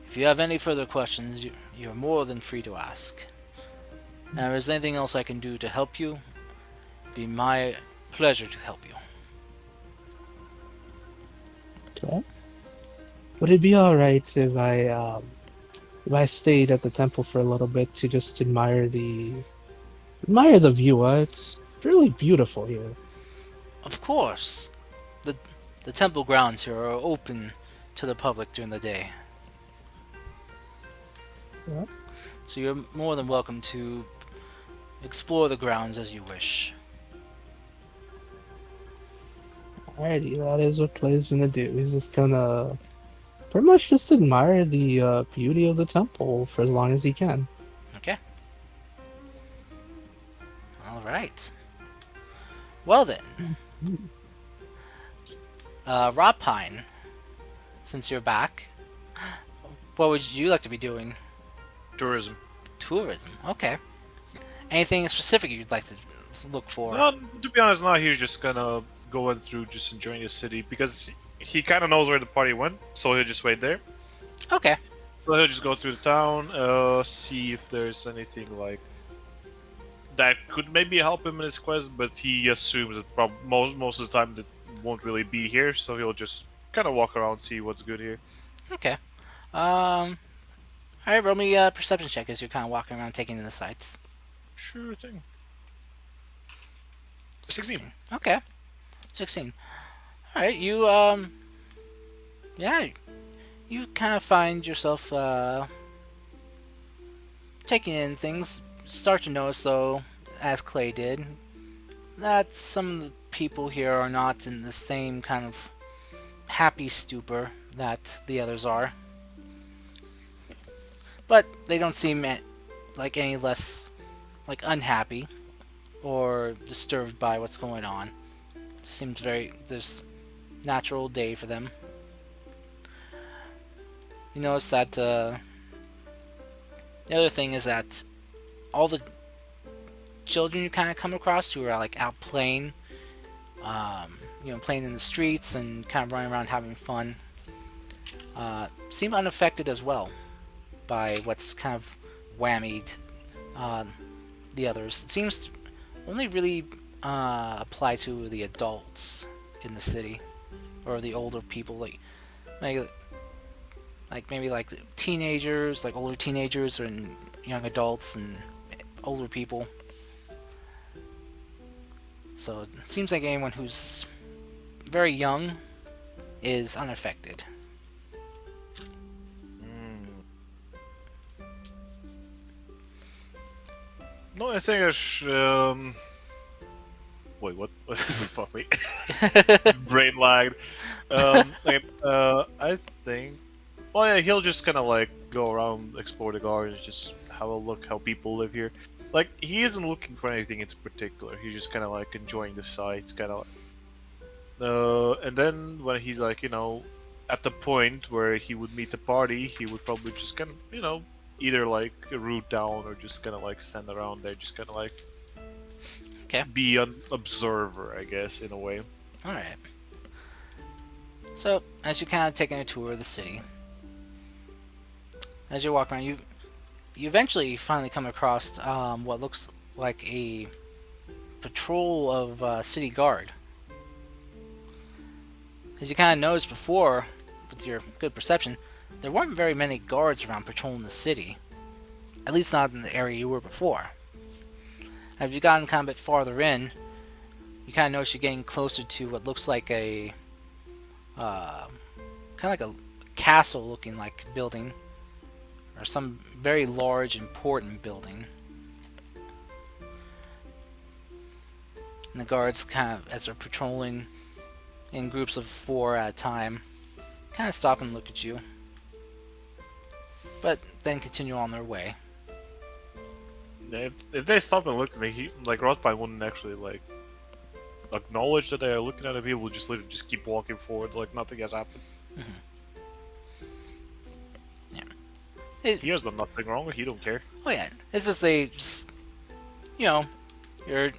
If you have any further questions, you're more than free to ask. And if there's anything else I can do to help you, it'd be my pleasure to help you. Okay. Would it be all right if I stayed at the temple for a little bit to just admire the view? It's really beautiful here. Of course, the the temple grounds here are open to the public during the day, Yeah. so you're more than welcome to explore the grounds as you wish. Alrighty, that is what Clay's gonna do. He's just gonna pretty much just admire the beauty of the temple for as long as he can. Okay. All right. Well then, Rob Pine, since you're back, what would you like to be doing? Tourism. Tourism. Okay. Anything specific you'd like to look for? No, to be honest, now he's just gonna going through, just enjoying the city because he kind of knows where the party went, so he'll just wait there. Okay. So he'll just go through the town, see if there's anything like that could maybe help him in his quest, but he assumes that most of the time that won't really be here, so he'll just kind of walk around, see what's good here. Okay. All right. Roll me a perception check as you're kind of walking around, taking in the sights. Sure thing. 16. Okay. 16. All right. Yeah. You kind of find yourself taking in things. Start to notice, though, as Clay did, that some of the people here are not in the same kind of happy stupor that the others are. But they don't seem like any less like unhappy or disturbed by what's going on. It seems very there's natural day for them. You notice that the other thing is that all the children you kind of come across who are like out playing, playing in the streets and kind of running around having fun, seem unaffected as well by what's kind of whammied the others. It seems to only really apply to the adults in the city, or the older people, like maybe like teenagers, like older teenagers, and young adults and older people. So it seems like anyone who's very young is unaffected. No, I think wait, what? Fuck me. Brain lagged. I think. Well, yeah, he'll just kind of like go around, explore the gardens, just have a look how people live here. Like, he isn't looking for anything in particular. He's just kind of like enjoying the sights, kind of. And then when he's like, at the point where he would meet the party, he would probably just kind of, either like root down or just kind of like stand around there, just kind of like be an observer, I guess, in a way. All right. So as you're kind of taking a tour of the city, as you're walking around, you eventually finally come across what looks like a patrol of city guard. As you kind of noticed before, with your good perception, there weren't very many guards around patrolling the city. At least not in the area you were before. As you've gotten kind of a bit farther in, you kind of notice you're getting closer to what looks like a kind of like a castle-looking like building, or some very large, important building. And the guards kind of, as they're patrolling in groups of 4 at a time, kind of stop and look at you, but then continue on their way. If they stop and look at me, Rothpine wouldn't actually acknowledge that they are looking at him. He will just literally just keep walking forwards like nothing has happened. Yeah. He has done nothing wrong. He don't care. Oh yeah, it's just you know, you're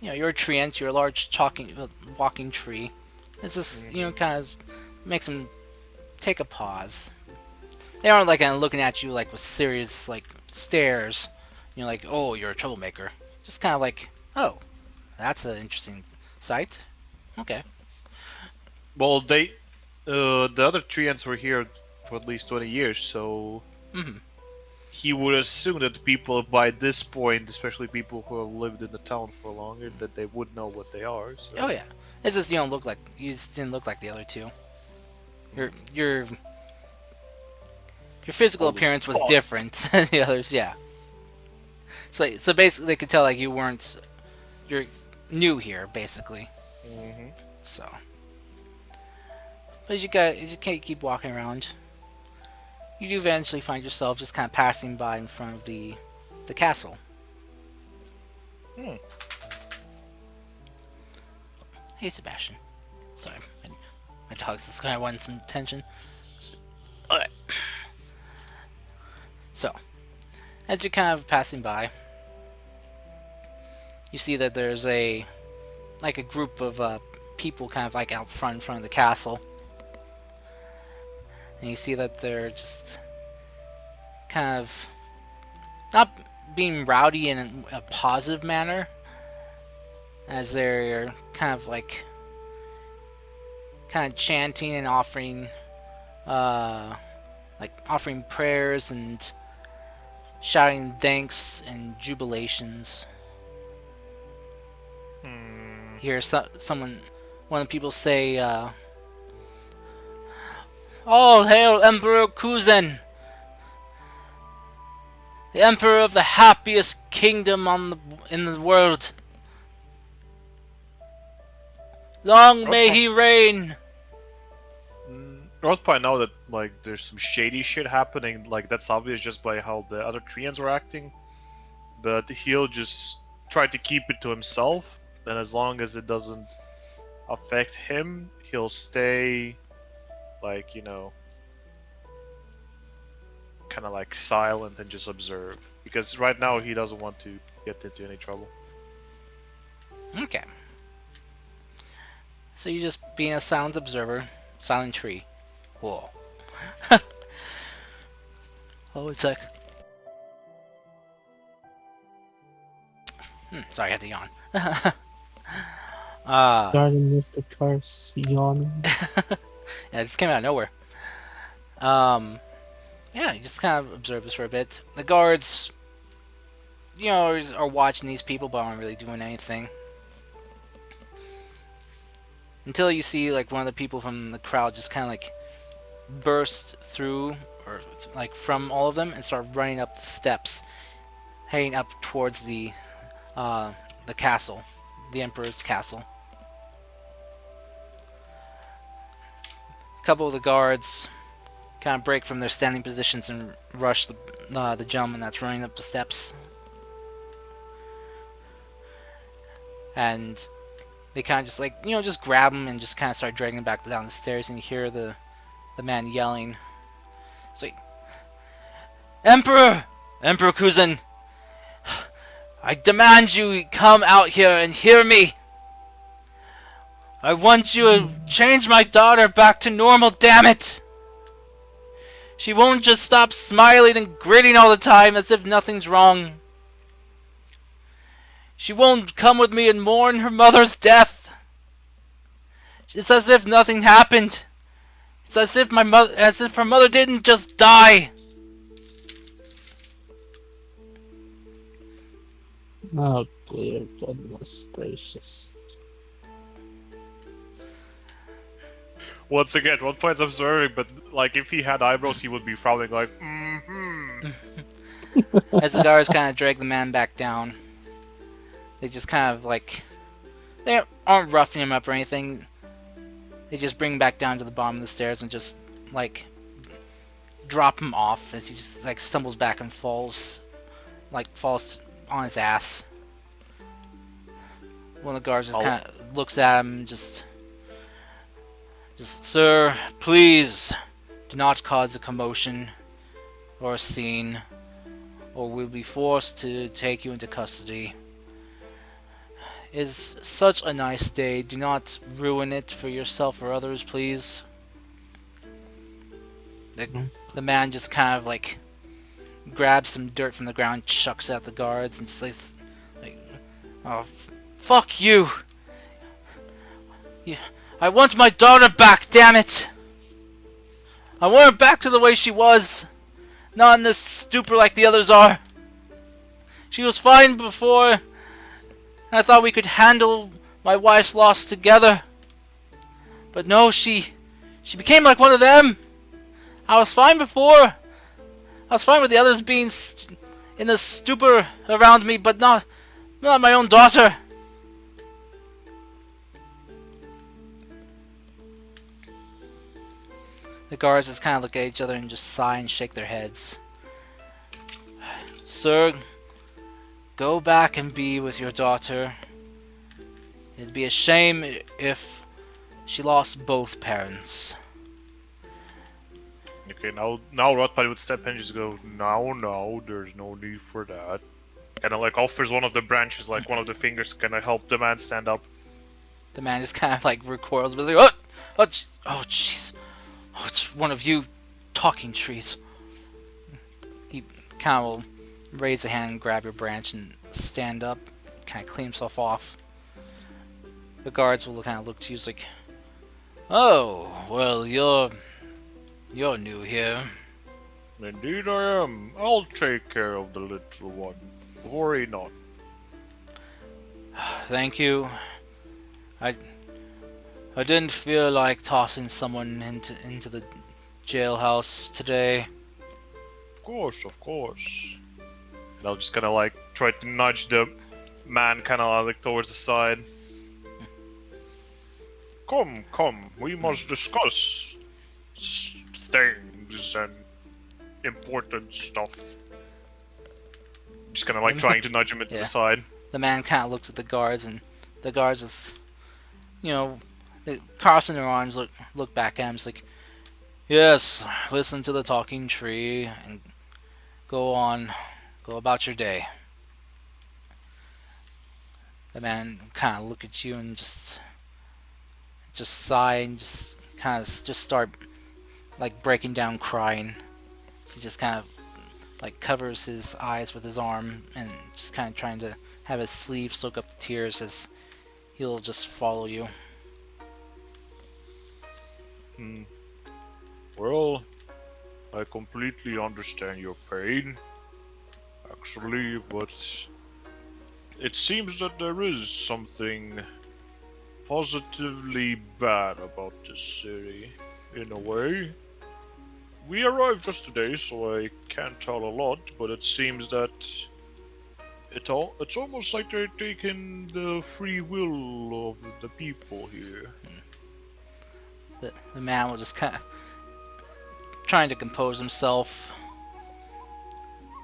you're a treant. You're a large walking tree. It's just kind of makes them take a pause. They aren't like looking at you like with serious like stares. Like, oh, you're a troublemaker. Just kind of like, oh, that's an interesting sight. Okay. Well, the other treants were here for at least 20 years, so hmm he would assume that people by this point, especially people who have lived in the town for longer, that they would know what they are. So. Oh yeah. It's just you just didn't look like the other two. Your your your physical All this appearance was talk. different than the others. Yeah. So basically, they could tell like you're new here, basically. Mm-hmm. So, but you just can't keep walking around. You do eventually find yourself just kind of passing by in front of the castle. Hmm. Hey, Sebastian. Sorry, my dog's just kind of wanting some attention. Alright. So, as you're kind of passing by, you see that there's a group of people kind of like out front in front of the castle, and you see that they're just kind of not being rowdy in a positive manner, as they're kind of chanting and offering offering prayers and shouting thanks and jubilations. You hear one of the people say, "All hail Emperor Kuzen, the emperor of the happiest kingdom in the world. Long may he reign." I want to point out that like there's some shady shit happening. Like that's obvious just by how the other treants were acting. But he'll just try to keep it to himself. And as long as it doesn't affect him, he'll stay like kind of like silent and just observe. Because right now he doesn't want to get into any trouble. Okay. So you just being a silent observer, silent tree. Whoa. Oh, it's like. Sorry, I had to yawn. Garden with the cars yawning. Yeah, it just came out of nowhere. Yeah, you just kind of observe this for a bit. The guards, are watching these people, but aren't really doing anything. Until you see, like, one of the people from the crowd just kind of, like, burst through, or, like, from all of them and start running up the steps, heading up towards the castle, the Emperor's castle. A couple of the guards kind of break from their standing positions and rush the gentleman that's running up the steps. And they kind of just just grab him and just kind of start dragging him back down the stairs, and you hear the man yelling. It's like, Emperor Kuzen, I demand you come out here and hear me. I want you to change my daughter back to normal, damn it! She won't just stop smiling and grinning all the time as if nothing's wrong. She won't come with me and mourn her mother's death. It's as if nothing happened. It's as if her mother didn't just die. Oh dear goodness gracious. Once again, one point's observing, but like if he had eyebrows, he would be frowning like, As the guards kind of drag the man back down, they just kind of they aren't roughing him up or anything. They just bring him back down to the bottom of the stairs and just drop him off as he just stumbles back and falls on his ass. One of the guards just kind of looks at him and just, sir, please do not cause a commotion or a scene. or we'll be forced to take you into custody. Is such a nice day. Do not ruin it for yourself or others, please. The man just kind of like grabs some dirt from the ground, chucks it at the guards, and just like oh, fuck you! I want my daughter back, damn it! I want her back to the way she was, not in this stupor like the others are. She was fine before, and I thought we could handle my wife's loss together. But no, she became like one of them. I was fine before. I was fine with the others being in a stupor around me, but not my own daughter. The guards just kind of look at each other and just sigh and shake their heads. Sir, go back and be with your daughter. It'd be a shame if she lost both parents. Okay, now Rotpad would step in and just go, no, there's no need for that. Kind of like offers one of the branches, like one of the fingers, to kind of help the man stand up. The man just kind of like recoils, but like, oh, jeez. Oh, it's one of you talking trees. He kind of will raise a hand and grab your branch and stand up, kind of clean himself off. The guards will kind of look to you like, oh, well, you're new here. Indeed I am. I'll take care of the little one. Worry not. Thank you. I didn't feel like tossing someone into the jailhouse today. Of course. And I'll just kind of like try to nudge the man kind of like towards the side. Come, we must discuss things and important stuff. Just kind of like trying to nudge him into Yeah. the side. The man kind of looks at the guards, and the guards is, crossing their arms, look back at him, it's like, yes, listen to the talking tree, and go about your day. The man kind of look at you and just sigh and just kind of just start like breaking down crying. So he just kind of like covers his eyes with his arm and just kind of trying to have his sleeve soak up the tears as he'll just follow you. Well, I completely understand your pain, actually, but it seems that there is something positively bad about this city, in a way. We arrived just today, so I can't tell a lot, but it seems that it's almost like they're taking the free will of the people here. The man will just kind of trying to compose himself.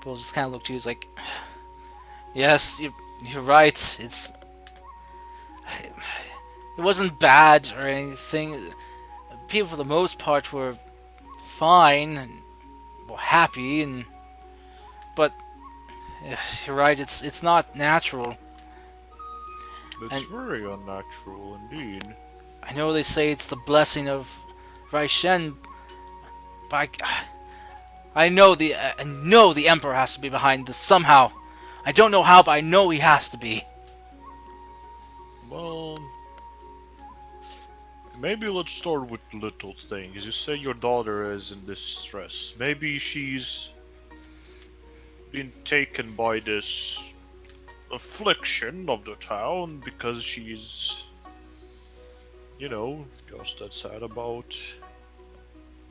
Will just kind of look to you, he's like, yes, you're right. It wasn't bad or anything. People for the most part were fine and happy, but you're right. It's not natural. It's very unnatural indeed. I know they say it's the blessing of Ryshen, but I know the Emperor has to be behind this somehow. I don't know how, but I know he has to be. Well, maybe let's start with little things. You say your daughter is in distress. Maybe she's been taken by this affliction of the town because she's, just that sad about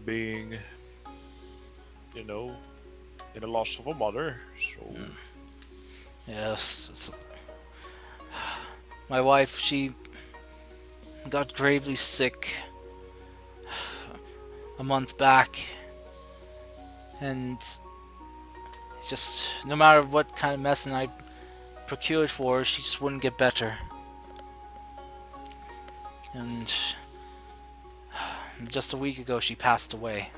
being, in the loss of a mother. So. Yes. My wife, she got gravely sick a month back, and just no matter what kind of medicine I procured for her, she just wouldn't get better. And just a week ago, she passed away.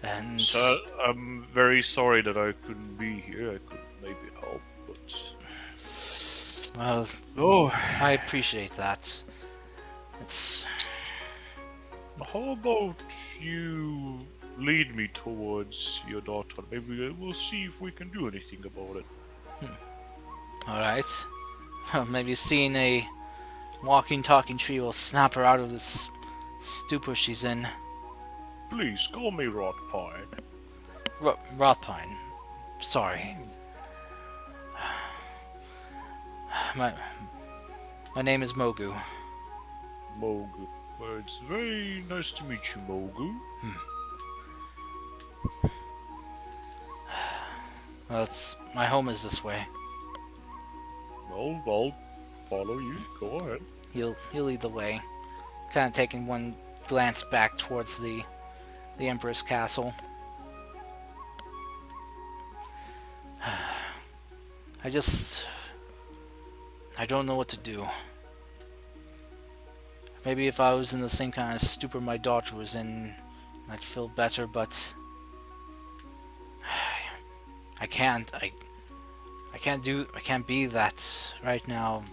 And So I'm very sorry that I couldn't be here. I could maybe help, but well, oh, I appreciate that. It's how about you lead me towards your daughter? Maybe we'll see if we can do anything about it. all right. Maybe seeing a walking, talking tree will snap her out of this stupor she's in. Please call me Rot Pine. Rothpine. Sorry. My my name is Mogu. Mogu. Well, it's very nice to meet you, Mogu. Well, my home is this way. Well, I'll follow you. Go ahead. He'll lead the way, kind of taking one glance back towards the Emperor's castle. I don't know what to do. Maybe if I was in the same kind of stupor my daughter was in, I'd feel better, but I can't. I can't be that right now.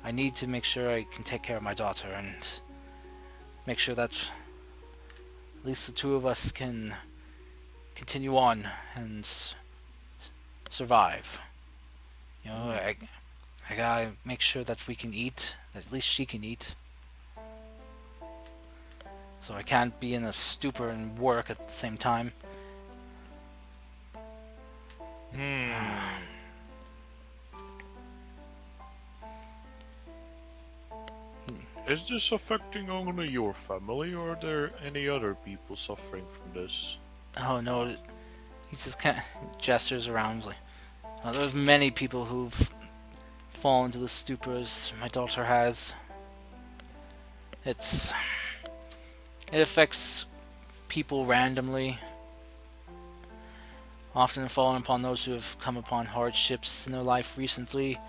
I need to make sure I can take care of my daughter and make sure that at least the two of us can continue on and survive. You know, I gotta make sure that we can eat, that at least she can eat. So I can't be in a stupor and work at the same time. Is this affecting only your family, or are there any other people suffering from this? Oh no, he just kind of gestures around like, oh, there's many people who've fallen into the stupors my daughter has. It affects people randomly, often falling upon those who have come upon hardships in their life recently,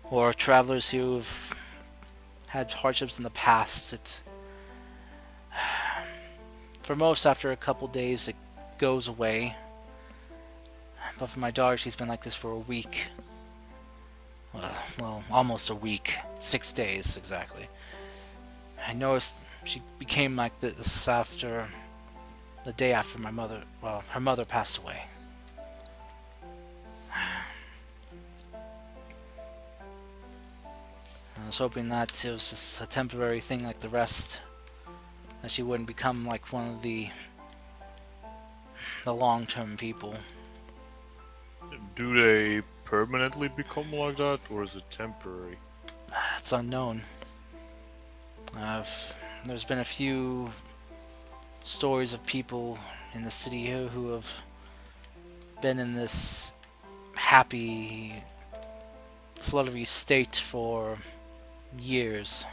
or travelers who have had hardships in the past. For most, after a couple days, it goes away. But for my daughter, she's been like this for a week. Well, almost a week. 6 days, exactly. I noticed she became like this after the day after her mother passed away. I was hoping that it was just a temporary thing like the rest, that she wouldn't become like one of the long-term people. Do they permanently become like that, or is it temporary? It's unknown. There's been a few stories of people in the city here who have been in this happy, fluttery state for years.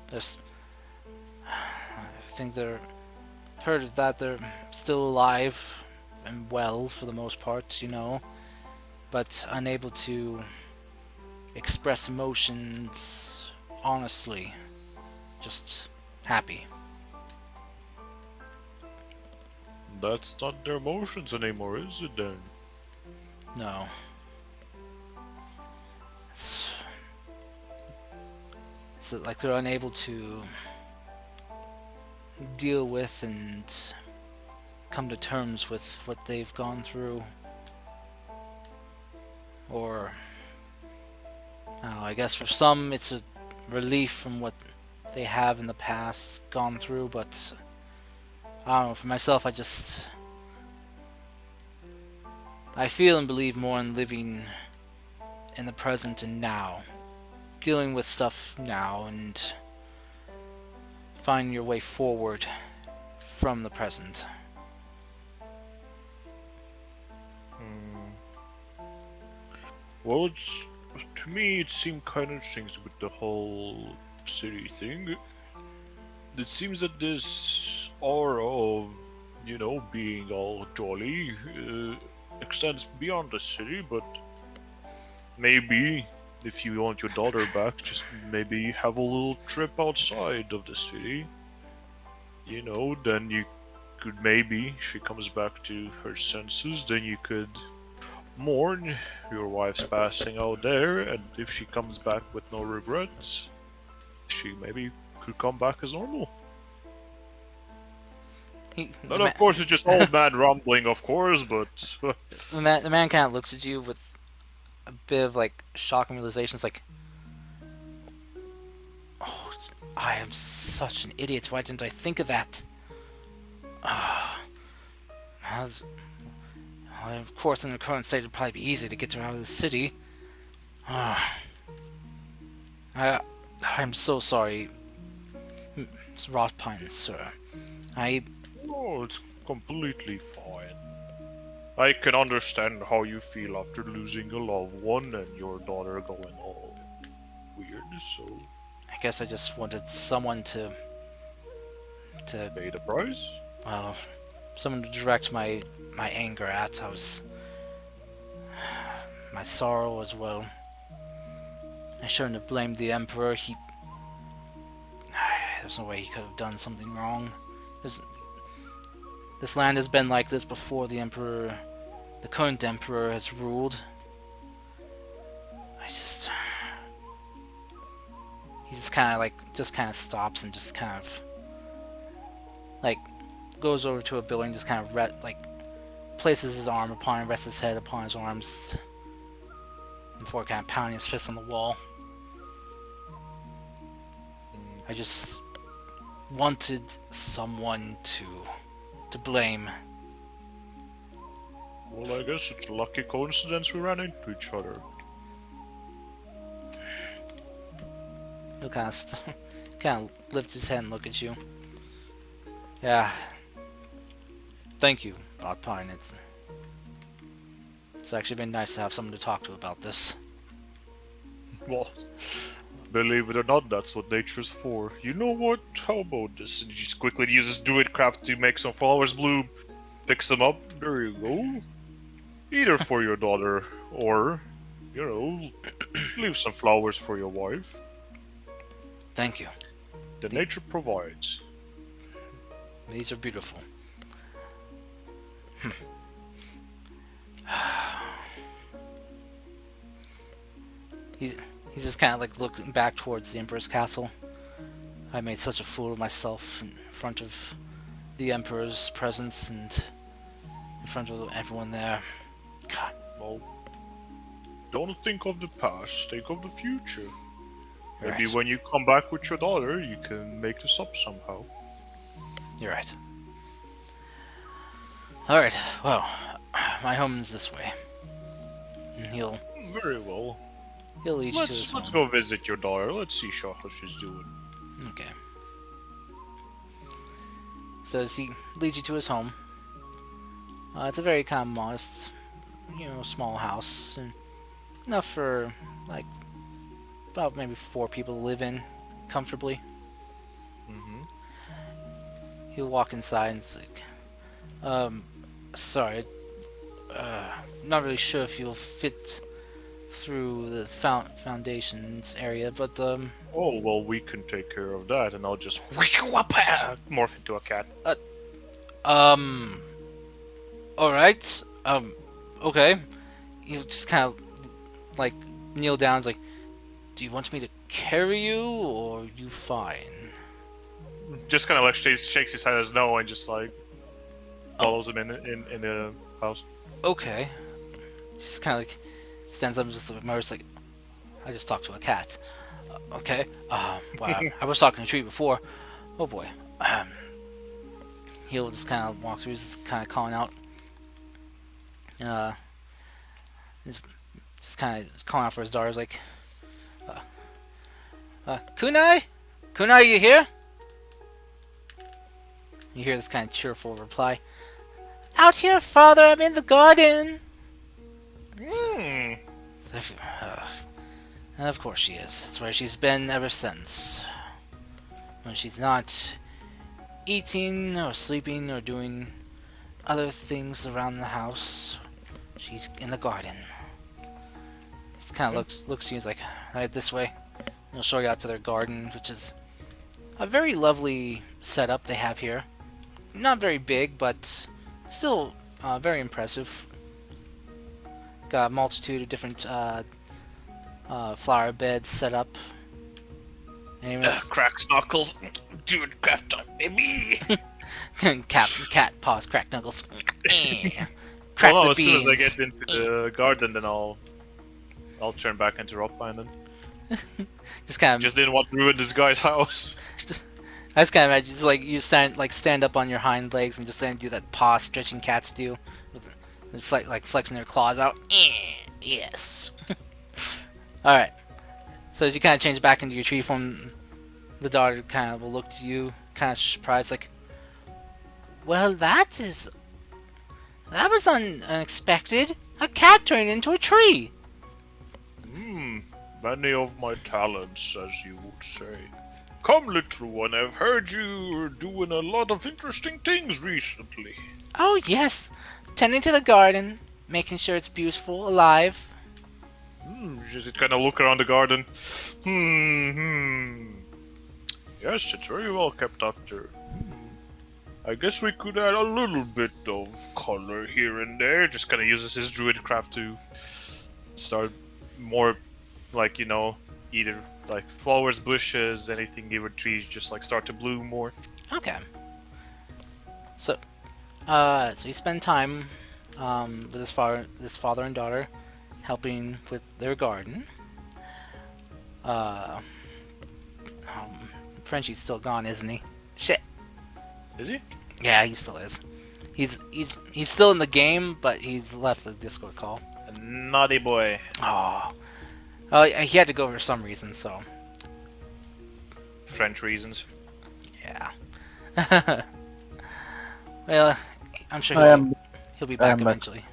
There's, I think heard that they're still alive and well for the most part, but unable to express emotions honestly, just happy. That's not their emotions anymore, is it then? No. It's like they're unable to deal with and come to terms with what they've gone through. Or, I guess for some it's a relief from what they have in the past gone through, but I don't know, for myself I feel and believe more in living in the present and now. Dealing with stuff now and finding your way forward from the present. Well, to me it seemed kind of interesting with the whole city thing. It seems that this aura of, being all jolly extends beyond the city, but maybe if you want your daughter back, just maybe have a little trip outside of the city. You know, then you could maybe, if she comes back to her senses, then you could mourn your wife's passing out there, and if she comes back with no regrets, she maybe could come back as normal. The And of course, it's just old man rumbling, of course, but man kind of looks at you with a bit of like shock and realization. It's like, oh, I am such an idiot. Why didn't I think of that? As- well, of course, in the current state, it'd probably be easy to get her out of the city. I'm so sorry, Rothpine, sir. I oh, it's completely fine. I can understand how you feel after losing a loved one and your daughter going all weird, so guess I just wanted someone to pay the price. well, someone to direct my anger at. My sorrow as well. I shouldn't have blamed the Emperor. There's no way he could have done something wrong. This land has been like this before the current Emperor has ruled. He just kind of stops and just kind of like goes over to a building, just kind of places his arm upon it, rests his head upon his arms before kind of pounding his fist on the wall. I just wanted someone to blame. Well, I guess it's a lucky coincidence we ran into each other. He'll kind of lift his head and look at you. Yeah. Thank you, Rothpine. It's actually been nice to have someone to talk to about this. Well, believe it or not, that's what nature's for. You know what? How about this? And he just quickly uses druidcraft to make some flowers bloom. Picks them up. There you go. Either for your daughter, or, you know, leave some flowers for your wife. Thank you. The nature provides. These are beautiful. He's just kind of like looking back towards the Emperor's castle. I made such a fool of myself in front of the Emperor's presence and in front of everyone there. God. Well, don't think of the past, think of the future. Maybe Right. when you come back with your daughter, you can make this up somehow. You're right. Alright, well, my home is this way. And he'll Very well. lead you to his Let's home. go visit your daughter. Let's see how she's doing. Okay. So as he leads you to his home, it's a very kind of modest, small house, and enough for like about maybe 4 people to live in comfortably. Mm-hmm. He'll walk inside and it's like, sorry, not really sure if you'll fit through the foundations area, but Oh, well, we can take care of that, and I'll just morph into a cat. alright, okay. He'll just kind of like kneel down. It's like, do you want me to carry you, or are you fine? Just kind of like shakes his head as no, and just like follows him in the house. Okay. Just kind of like stands up and just emerges like, I just talked to a cat. Okay. Well, I was talking to a tree before. Oh boy. He'll just kind of walk through, just kind of calling out. Just kind of calling out for his daughters, like, Kunai? Kunai, you here? You hear this kind of cheerful reply. Out here, father, I'm in the garden. Hmm. And of course she is. It's where she's been ever since. When she's not eating or sleeping or doing other things around the house, she's in the garden. kind of looks to you. He's like, all right, this way. He'll show you out to their garden, which is a very lovely setup they have here. Not very big, but still very impressive. Got a multitude of different flower beds set up. Anyways, Cracks knuckles. Dude, craft time, baby. cat paws, crack knuckles. Crack Well, no, the as soon as I beans. get into the garden, then I'll turn back into Rockbine then. Just kind of Just didn't want to ruin this guy's house. I just kind of imagine, just like you stand up on your hind legs and just kind of do that paw stretching cats do, with flexing their claws out. Yes. All right. So as you kind of change back into your tree form, the daughter kind of will look to you, kind of surprised, like, "Well, that was unexpected. A cat turned into a tree." Many of my talents, as you would say. Come, little one, I've heard you are doing a lot of interesting things recently. Oh yes, tending to the garden, making sure it's beautiful, alive. Just kind of look around the garden. Yes, it's very well kept after. I guess we could add a little bit of color here and there. Just kind of uses his druidcraft to start more, like, either like flowers, bushes, anything, even trees, just like start to bloom more. Okay. So you spend time with this father and daughter, helping with their garden. Frenchie's still gone, isn't he? Shit. Is he? Yeah, he still is. He's still in the game, but he's left the Discord call. A naughty boy. Oh, he had to go for some reason, so French reasons. yeah. Well, I'm sure he'll be I back am back. eventually.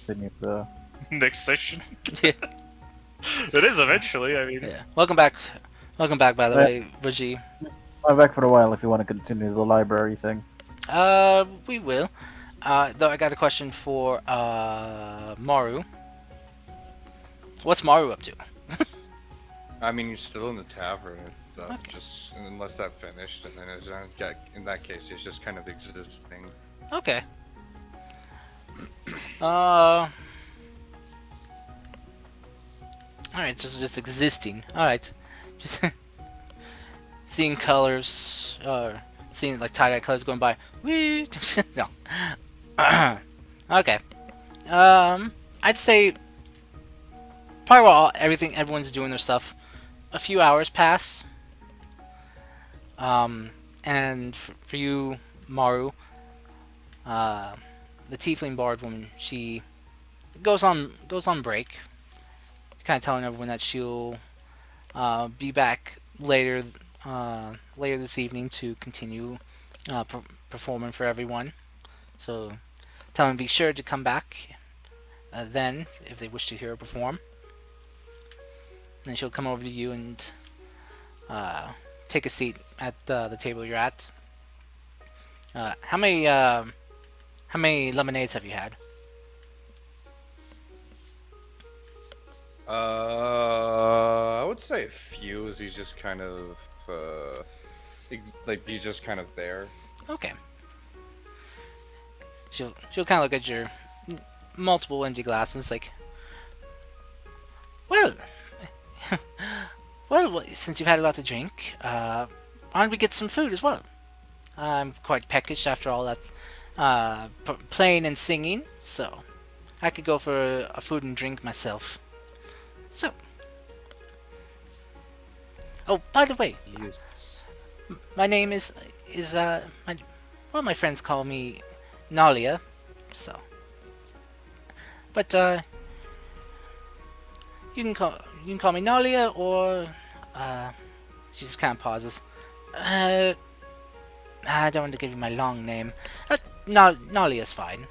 Continue the Next session. Yeah. It is eventually, I mean. Yeah. Welcome back. Welcome back, by the way, Raji. I'm back for a while if you want to continue the library thing. We will. Though I got a question for Maru. What's Maru up to? I mean, he's still in the tavern. Okay. Just unless that finished, and then in that case, it's just kind of existing. Okay. Alright, just existing. Alright. Just seeing colors, seeing like tie-dye colors going by. Woo! No. Okay. I'd say probably while everyone's doing their stuff, a few hours pass. And for you, Maru, the tiefling bard woman, she goes on break, kind of telling everyone that she'll be back later this evening to continue performing for everyone. So tell them to be sure to come back then if they wish to hear her perform. And then she'll come over to you and take a seat at the table you're at. How many lemonades have you had? I would say a few, as he's just kind of he's just kind of there. Okay. She'll kind of look at your multiple empty glasses, like, well, since you've had a lot to drink, why don't we get some food as well? I'm quite peckish after all that playing and singing, so I could go for a food and drink myself. So, oh, by the way, Yes. my name is my friends call me Nalia, so. But you can call me Nalia, or she just kind of pauses. I don't want to give you my long name. Nalia's fine.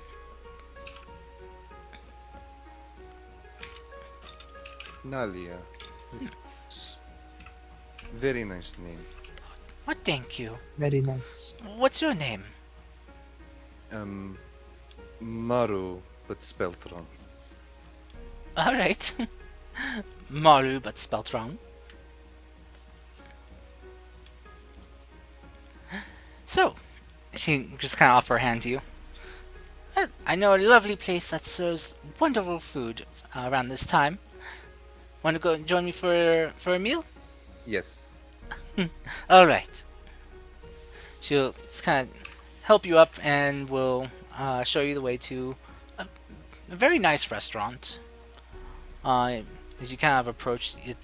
Nalia. Very nice name. What? Thank you. Very nice. What's your name? Maru, but spelled wrong. All right. Maru, but spelt wrong. So, she just kind of offer her hand to you. I know a lovely place that serves wonderful food around this time. Want to go and join me for a meal? Yes. All right. She'll just kind of help you up and will show you the way to a very nice restaurant. As you kind of approach it,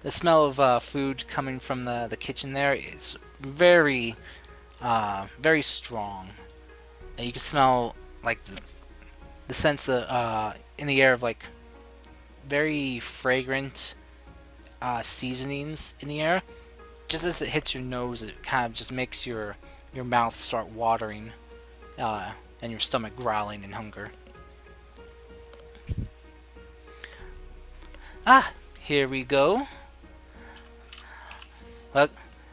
the smell of food coming from the kitchen there is very, very strong. And you can smell like the sense of, in the air of like very fragrant seasonings in the air. Just as it hits your nose, it kind of just makes your mouth start watering, and your stomach growling in hunger. Ah, here we go. Well,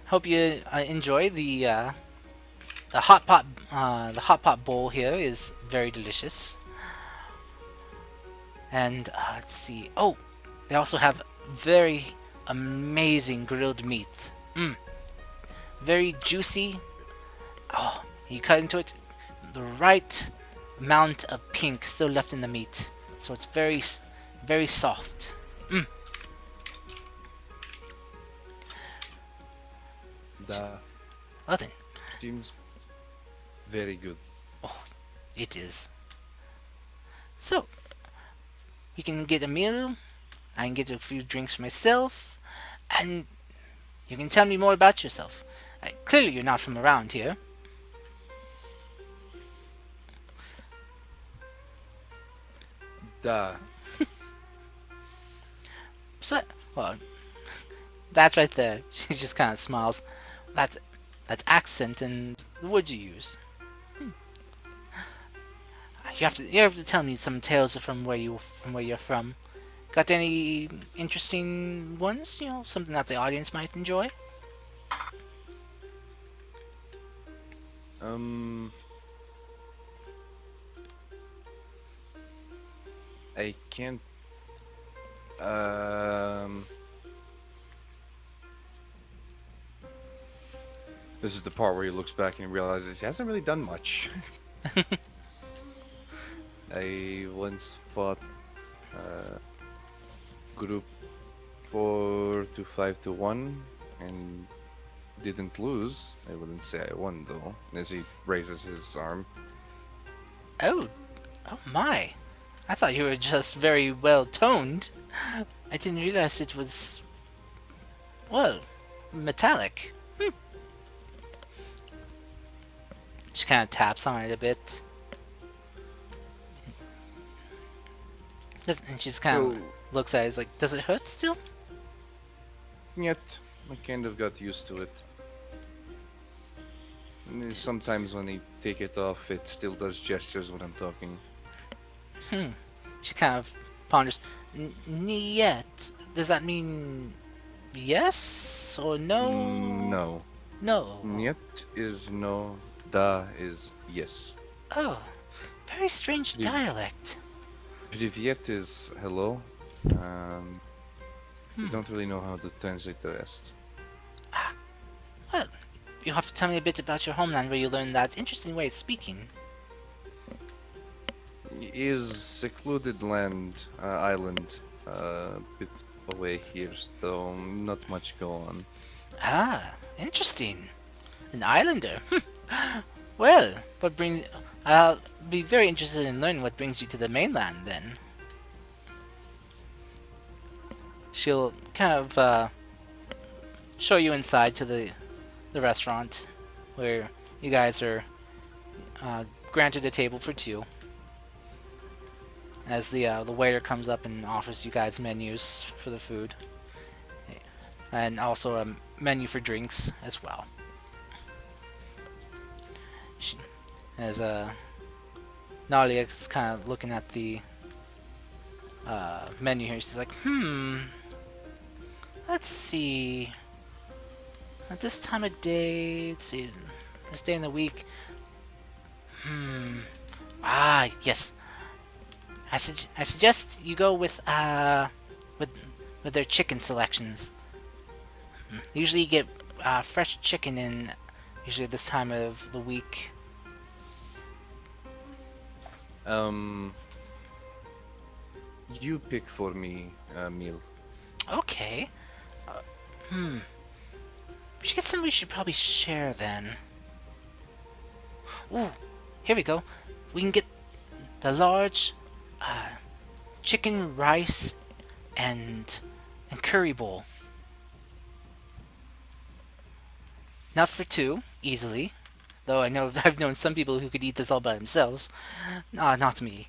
hope you enjoy the hot pot. The hot pot bowl here is very delicious. And let's see. Oh, they also have very amazing grilled meat. Very juicy. Oh, you cut into it, the right amount of pink still left in the meat, so it's very, very soft. That Well then, seems very good. it is. So, we can get a meal. I can get a few drinks myself, and you can tell me more about yourself. Clearly, you're not from around here. Da. So, well, that's right there. She just kind of smiles. That accent and the words you use. You have to tell me some tales from where you're from. Got any interesting ones? You know, something that the audience might enjoy. I can't. This is the part where he looks back and realizes he hasn't really done much. I once fought group 4 to 5 to 1 and didn't lose. I wouldn't say I won though, as he raises his arm. Oh, oh my! I thought you were just very well toned. I didn't realize it was, well, metallic. She kind of taps on it a bit. And she's kind of looks at it, is like, does it hurt still? Yet, I kind of got used to it. And sometimes when I take it off, it still does gestures when I'm talking. She kind of ponders. Yet, does that mean yes or no? No. No. Niet is no, da is yes. Oh, very strange dialect. Privyet is hello. I don't really know how to translate the rest. Well, you'll have to tell me a bit about your homeland where you learned that interesting way of speaking. Is secluded land, island, bit away here, so not much go on. Ah, interesting. An islander. Well, what brings? I'll be very interested in learning what brings you to the mainland then. She'll kind of show you inside to the restaurant where you guys are granted a table for two. As the waiter comes up and offers you guys menus for the food, and also a menu for drinks as well. As Nalia is kind of looking at the menu here, she's like, let's see. At this time of day, let's see, this day in the week. Ah, yes. I suggest you go with with with their chicken selections. Usually, you get fresh chicken in usually this time of the week. Um, you pick for me a meal. Okay. We should get some we should probably share then. Ooh, here we go. We can get the large chicken rice and curry bowl. Enough for two, easily. Though I know I've known some people who could eat this all by themselves. Not me.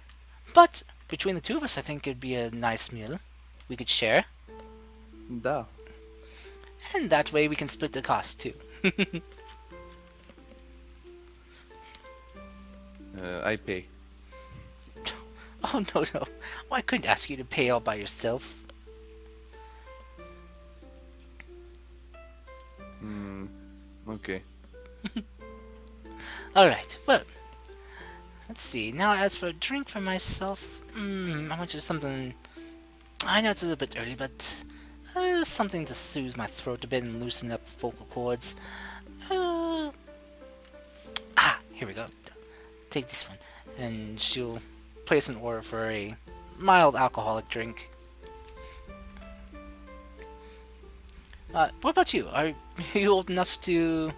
But between the two of us, I think it'd be a nice meal. We could share, Da. and that way we can split the cost too. I pay. Oh no no! Well, I couldn't ask you to pay all by yourself. Hmm. Okay. All right. Well, let's see. Now, as for a drink for myself, I want just something. I know it's a little bit early, but something to soothe my throat a bit and loosen up the vocal cords. Here we go. Take this one, and she'll place an order for a mild alcoholic drink. What about you? Are you old enough to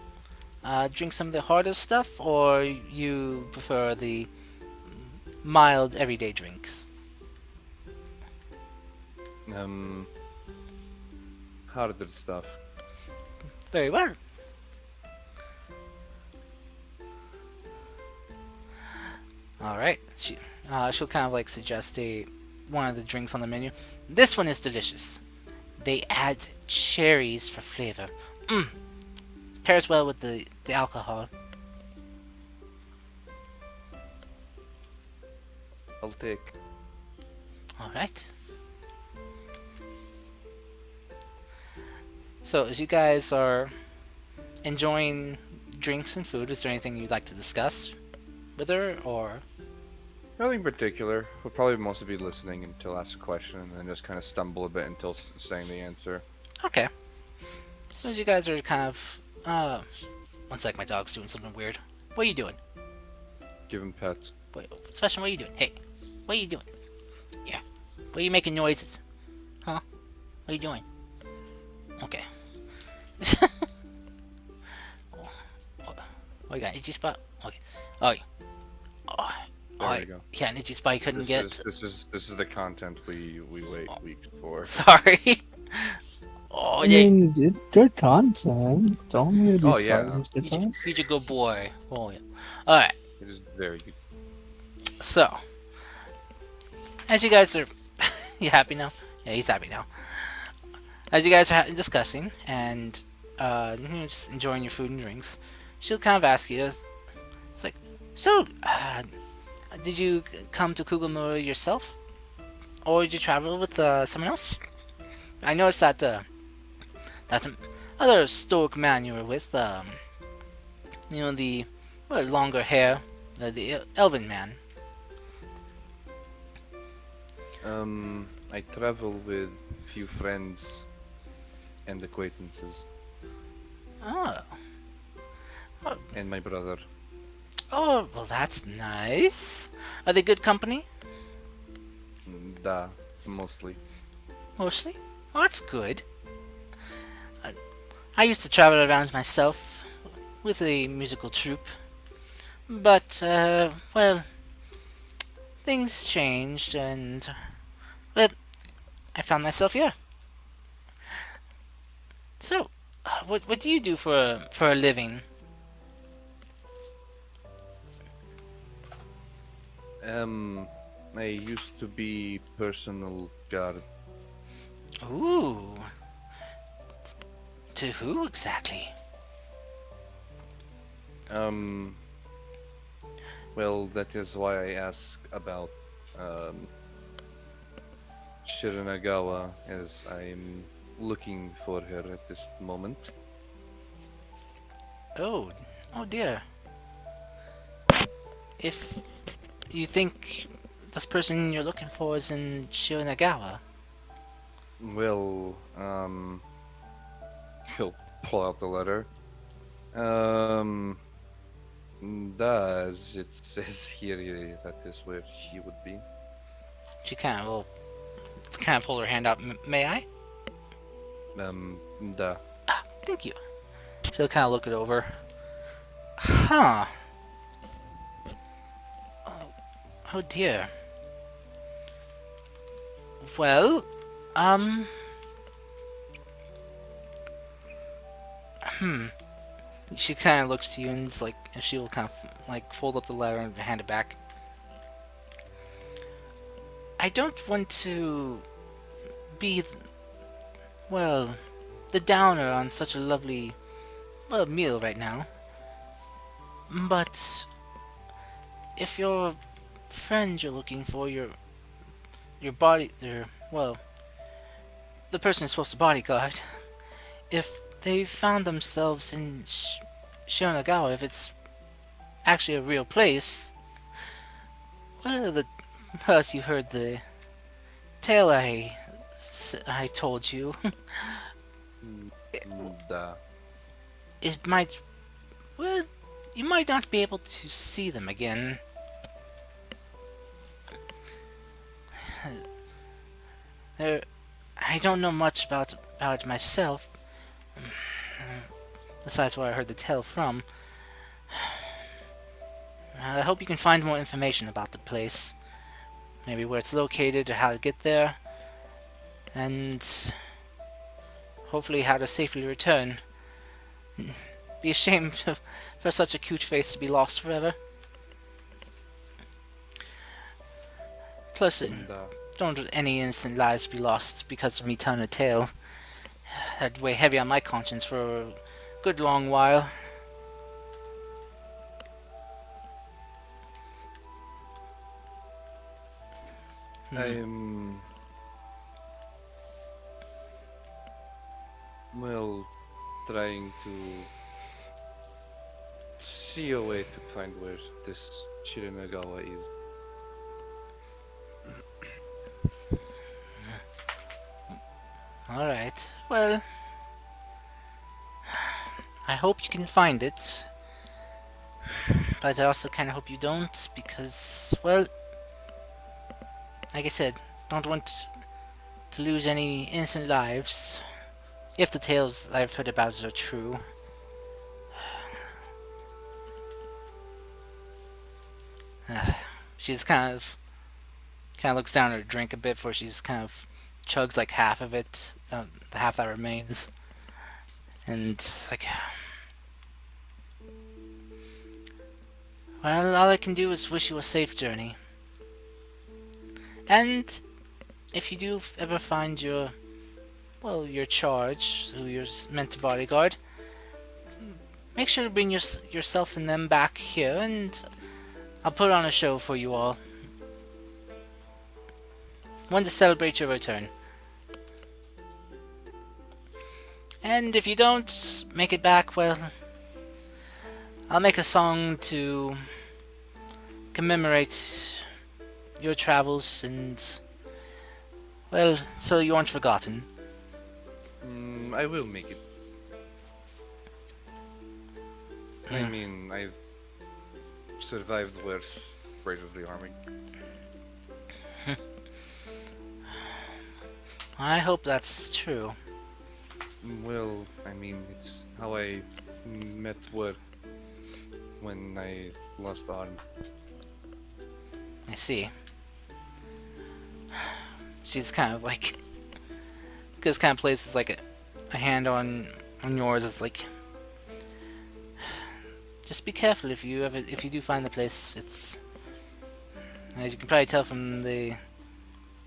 drink some of the harder stuff, or you prefer the mild everyday drinks? Harder stuff. Very well. All right. She'll kind of like suggest one of the drinks on the menu. This one is delicious. They add cherries for flavor. Pairs well with the alcohol. I'll take. All right. So, as you guys are enjoying drinks and food, is there anything you'd like to discuss with her, or? Nothing particular. We'll probably mostly be listening until ask a question and then just kind of stumble a bit until saying the answer. Okay. So as you guys are kind of, one sec, my dog's doing something weird. What are you doing? Give him pets. Wait, Sebastian, what are you doing? Hey, what are you doing? Yeah. What are you making noises? Huh? What are you doing? Okay. Oh, you got an itchy spot? Okay. Oh, There we go. yeah, an itchy spot you couldn't get. This is the content we wait weeks for. Sorry. Oh, I mean, good content. Don't really be Oh, sorry, yeah. Mr. Toast. he's a good boy. Oh yeah. All right. It is very good. So, as you guys are, you happy now? Yeah, he's happy now. As you guys are discussing and just enjoying your food and drinks, she'll kind of ask you, it's like, so, did you come to Kugamura yourself, or did you travel with someone else? I noticed that that other stoic man you were with, the longer hair, the elven man. I travel with few friends and acquaintances Oh. and my brother. Oh, well, that's nice. Are they good company? Da, mostly. Mostly? Oh, that's good. I used to travel around myself with a musical troupe. But, well, things changed and, well, I found myself here. So, what do you do for a living? I used to be personal guard. Ooh. To who exactly? Well, that is why I ask about, Shiranagawa, as I'm looking for her at this moment. Oh dear. If you think this person you're looking for is in Shiranagawa, Well, he'll pull out the letter. Um, does it says here that is where she would be? She kind of pull her hand out. May I? Da. Thank you. She'll kind of look it over. Huh. Oh dear. Well, um, she kind of looks to you and it's like, and she'll kind of like fold up the letter and hand it back. I don't want to be, well, the downer on such a lovely, well, meal right now. But if your friend you're looking for, your body, well, the person who's supposed to bodyguard, if they found themselves in Shionagawa, if it's actually a real place, well, as you heard the tale I told you, Da. it might, well, you might not be able to see them again. I don't know much about it myself, besides where I heard the tale from. I hope you can find more information about the place. Maybe where it's located or how to get there. And hopefully how to safely return. Be ashamed for such a cute face to be lost forever. Plus, Da. don't want any innocent lives be lost because of me telling a tale. That'd weigh heavy on my conscience for a good long while. I'm well trying to see a way to find where this Shirinagawa is. Alright, well, I hope you can find it. But I also kind of hope you don't, because, well, like I said, don't want to lose any innocent lives. If the tales I've heard about it are true. She's kind of looks down at her drink a bit before she's kind of chugs like half of it, the half that remains, and it's like, well, all I can do is wish you a safe journey. And if you do ever find your charge, who you're meant to bodyguard, make sure to bring yourself and them back here, and I'll put on a show for you all. One to celebrate your return. And if you don't make it back, well, I'll make a song to commemorate your travels and, well, so you aren't forgotten. I will make it. I mean, I've survived worse phrases of the army. I hope that's true. Well, I mean, it's how I met work when I lost the arm. I see. She's kind of like, because kind of places like a hand on yours. It's like, just be careful if you do find the place. It's, as you can probably tell from the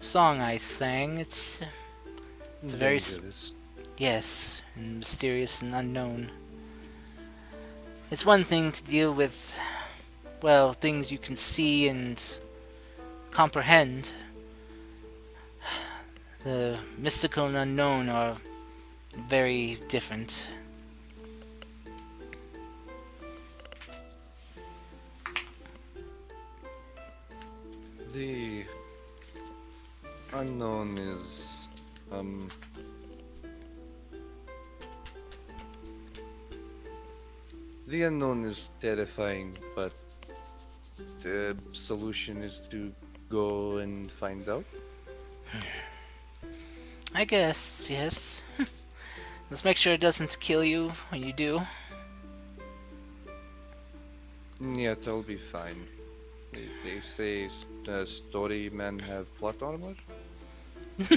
song I sang, it's a very Dangerous. yes, and mysterious and unknown. It's one thing to deal with, well, things you can see and comprehend. The mystical and unknown are very different. The unknown is Um, the unknown is terrifying, but the solution is to go and find out. I guess, yes. Let's make sure it doesn't kill you when you do. Yeah, it'll be fine. They say story men have plot armor.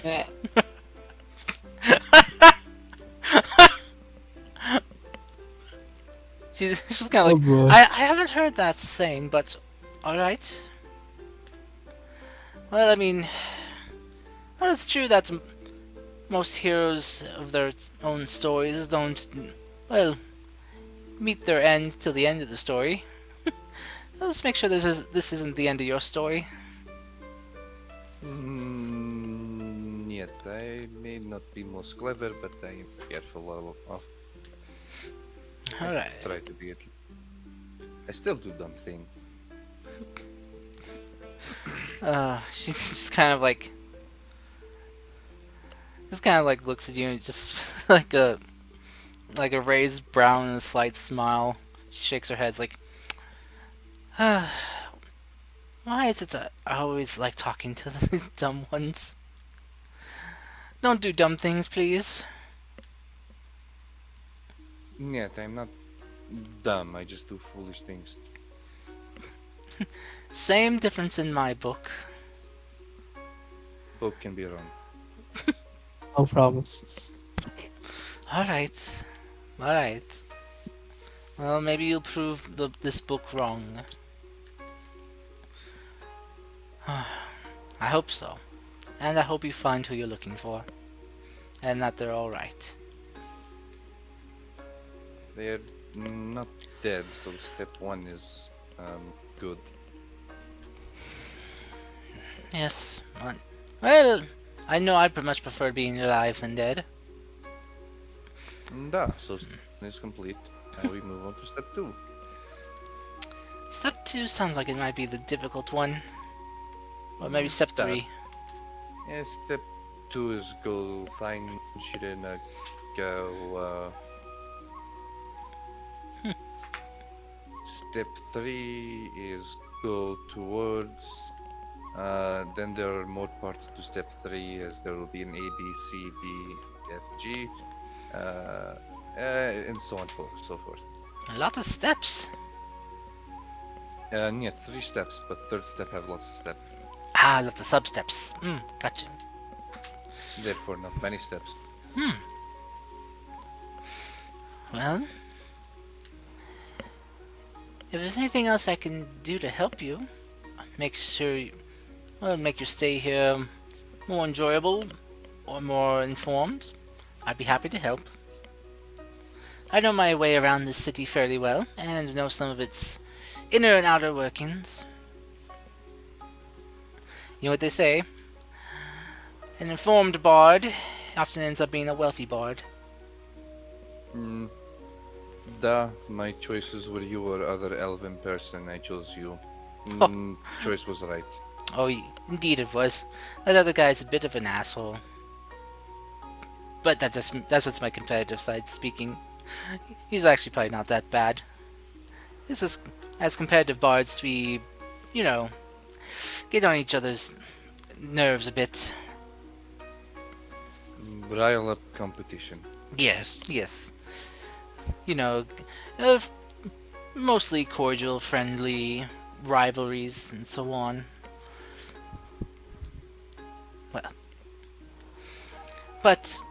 Eh, She's kind oh of like, boy. I haven't heard that saying, but alright. Well, I mean, well, it's true that most heroes of their own stories don't, well, meet their end till the end of the story. Let's make sure this isn't the end of your story. Yet I may not be most clever, but I am careful of Alright. try to be. I still do dumb thing. She's just kind of like looks at you and just like a raised brow and a slight smile. She shakes her head, it's like, why is it that I always like talking to these dumb ones? Don't do dumb things, please. Yet I'm not dumb. I just do foolish things. Same difference in my book. Both can be wrong. No promises. Alright. Alright. Well, maybe you'll prove this book wrong. I hope so. And I hope you find who you're looking for. And that they're alright. They're not dead, so step one is good. Yes. Well, I know I much prefer being alive than dead. So step one is complete. Now we move on to step two. Step 2 sounds like it might be the difficult one. Or maybe step 3. Yeah, step two is go find Shirin, go. Step three is go towards. Then there are more parts to step three, as there will be an A, B, C, D, F, G, and so on so forth. A lot of steps. Yeah, 3 steps, but third step have lots of steps. Ah, lots of sub-steps. Gotcha. Therefore, not many steps. Well, if there's anything else I can do to help you, make your stay here more enjoyable or more informed, I'd be happy to help. I know my way around this city fairly well, and know some of its inner and outer workings. You know what they say? An informed bard often ends up being a wealthy bard. My choices were you or other elven person. I chose you. Choice was right. Oh, indeed it was. That other guy's a bit of an asshole. But that's just my competitive side speaking. He's actually probably not that bad. This is, as competitive bards, we, get on each other's nerves a bit. Rile up competition. Yes. Mostly cordial, friendly rivalries and so on. Well, but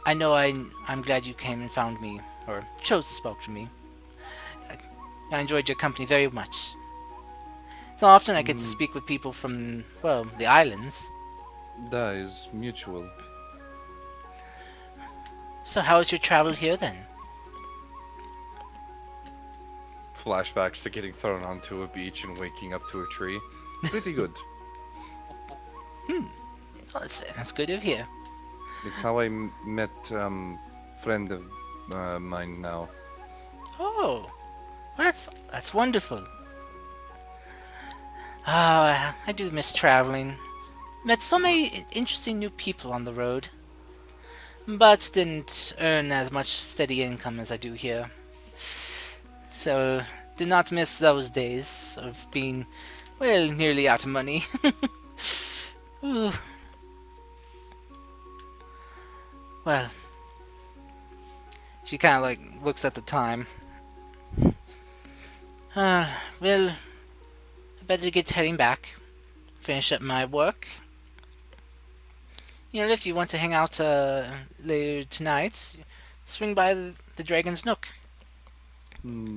I know I'm glad you came and found me, or chose to spoke to me. I enjoyed your company very much. It's not often I get to speak with people from, well, the islands. That is mutual. So how was your travel here then? Flashbacks to getting thrown onto a beach and waking up to a tree. Pretty good. Oh, that's good to hear. It's how I met friend of mine now. Oh, that's wonderful. I do miss traveling. Met so many interesting new people on the road. but didn't earn as much steady income as I do here. So, do not miss those days of being, well, nearly out of money. Ooh. Well, she kind of like looks at the time. Well, I better get heading back. Finish up my work. You know, if you want to hang out later tonight, swing by the Dragon's Nook.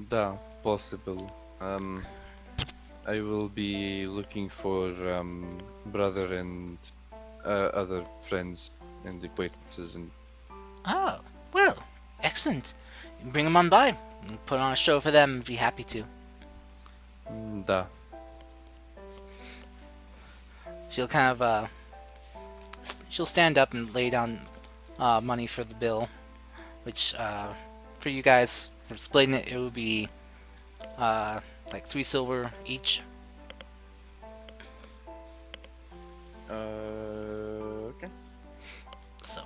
Da, possible. I will be looking for brother and other friends and acquaintances and Oh, well, excellent. Bring them on by. Put on a show for them. Be happy to. da. She'll kind of she'll stand up and lay down money for the bill, which for you guys for splitting it, it would be like 3 silver each. Okay. So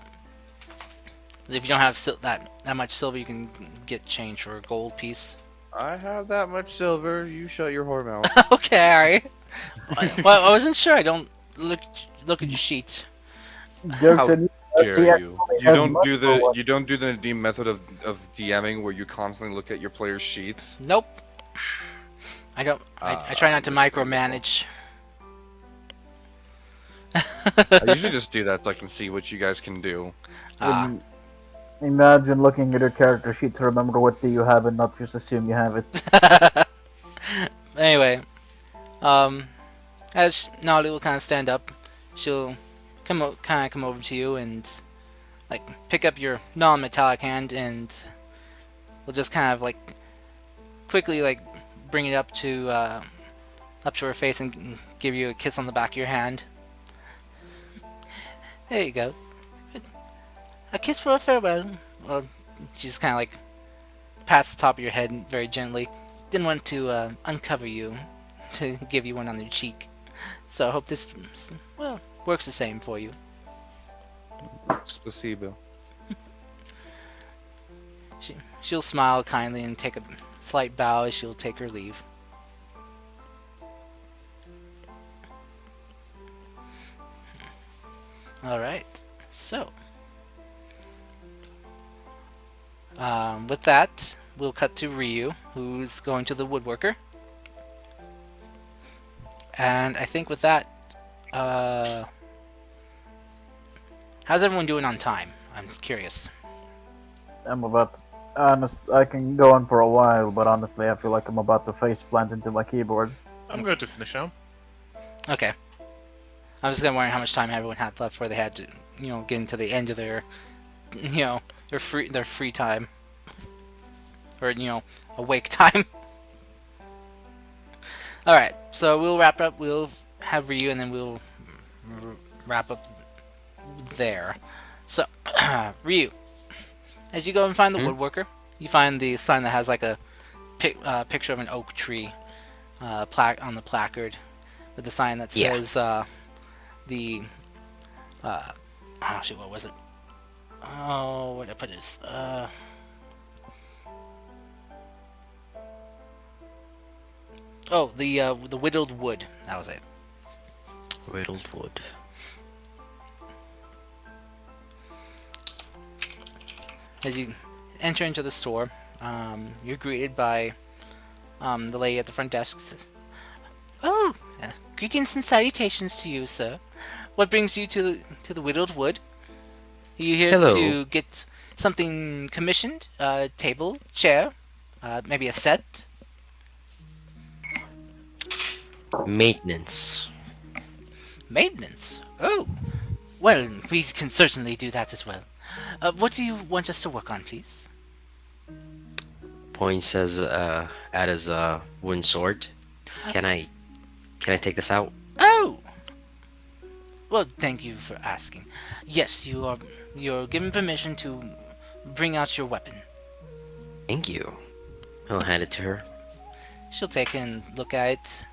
if you don't have that much silver, you can get change for a gold piece. I have that much silver. You shut your whore mouth. Okay, alright. Well, I wasn't sure. I don't look at your sheets. How Jokes on you. She dare actually you? You has don't money do for the once. you don't do the Nadim method of DMing where you constantly look at your players' sheets. Nope. I don't. I try not to micromanage. I usually just do that so I can see what you guys can do. When- Imagine looking at your character sheet to remember what do you have and not just assume you have it. Anyway, as Nolly will kind of stand up, she'll come over to you and like pick up your non-metallic hand and will just kind of like quickly like bring it up to her face and give you a kiss on the back of your hand. There you go. A kiss for a farewell. Well, she just kind of like pats the top of your head very gently. Didn't want to uncover you to give you one on your cheek. So I hope this, well, works the same for you. Spasibo. She'll smile kindly and take a slight bow as she'll take her leave. Alright, so with that, we'll cut to Ryu, who's going to the woodworker. And I think with that, how's everyone doing on time? I'm curious. I'm about. I can go on for a while, but honestly, I feel like I'm about to face plant into my keyboard. I'm going to finish now. Okay. I was just wondering how much time everyone had left before they had to, get into the end of their, their free time. Or, awake time. Alright, so we'll wrap up. We'll have Ryu and then we'll wrap up there. So, Ryu, as you go and find the woodworker, you find the sign that has like a picture of an oak tree plaque on the placard with the sign that says the oh shit, what was it? Oh, where did I put this? Oh, the whittled wood. That was it. Riddled wood. As you enter into the store, you're greeted by the lady at the front desk. Says, "Oh, greetings and salutations to you, sir. What brings you to the whittled wood? Are you here Hello. to get something commissioned? Table, chair, maybe a set?" Maintenance. Maintenance. Oh, well, we can certainly do that as well. What do you want us to work on, please? Points as at his wooden sword. Can I take this out? Oh! Well, thank you for asking. Yes, you're given permission to bring out your weapon. Thank you. I'll hand it to her. She'll take and look at it.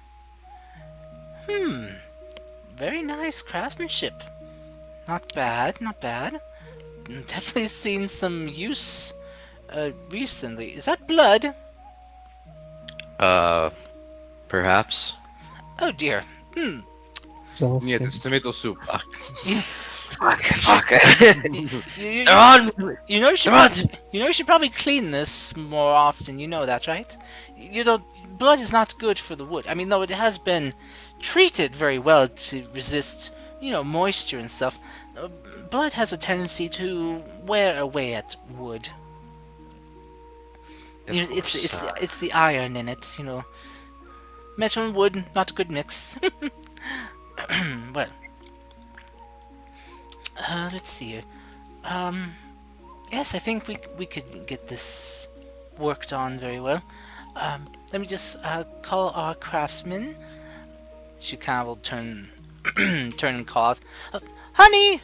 Very nice craftsmanship. Not bad, not bad. definitely seen some use recently. Is that blood? Uh, perhaps. Oh dear. So Yeah, it's tomato soup. Fuck. You, Fuck. you, Come on! you know you should Come on! you know you should probably clean this more often. You know that, right? You don't. Blood is not good for the wood. I mean, though it has been treated very well to resist, moisture and stuff. Blood has a tendency to wear away at wood. Of It's the iron in it. Metal and wood, not a good mix. Well, let's see here. Yes, I think we could get this worked on very well. Let me just call our craftsman. She kind of will turn and call out, "Honey,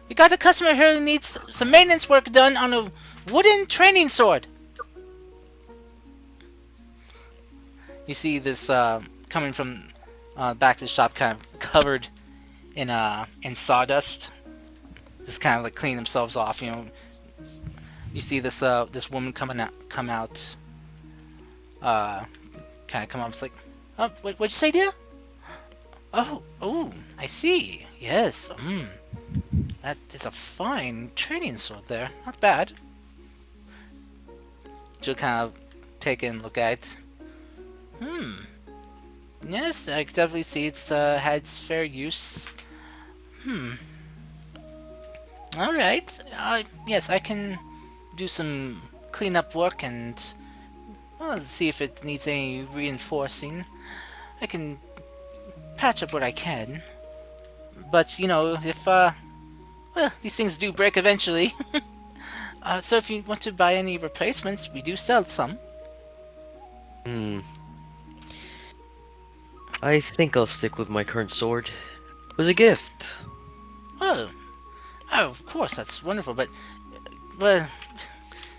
we got a customer here who needs some maintenance work done on a wooden training sword." You see this coming from back to the shop, kind of covered in sawdust. Just kind of like clean themselves off. You see this woman come out. Kind of come up. It's like, oh, what'd you say, dear? Oh, I see. Yes. That is a fine training sword there. Not bad. She'll kind of take it and look at it. Yes, I can definitely see it's had its fair use. Alright. Yes, I can do some cleanup work and see if it needs any reinforcing. I can patch up what I can. But, if, these things do break eventually. So if you want to buy any replacements, we do sell some. I think I'll stick with my current sword. It was a gift. Oh, of course, that's wonderful, but, well,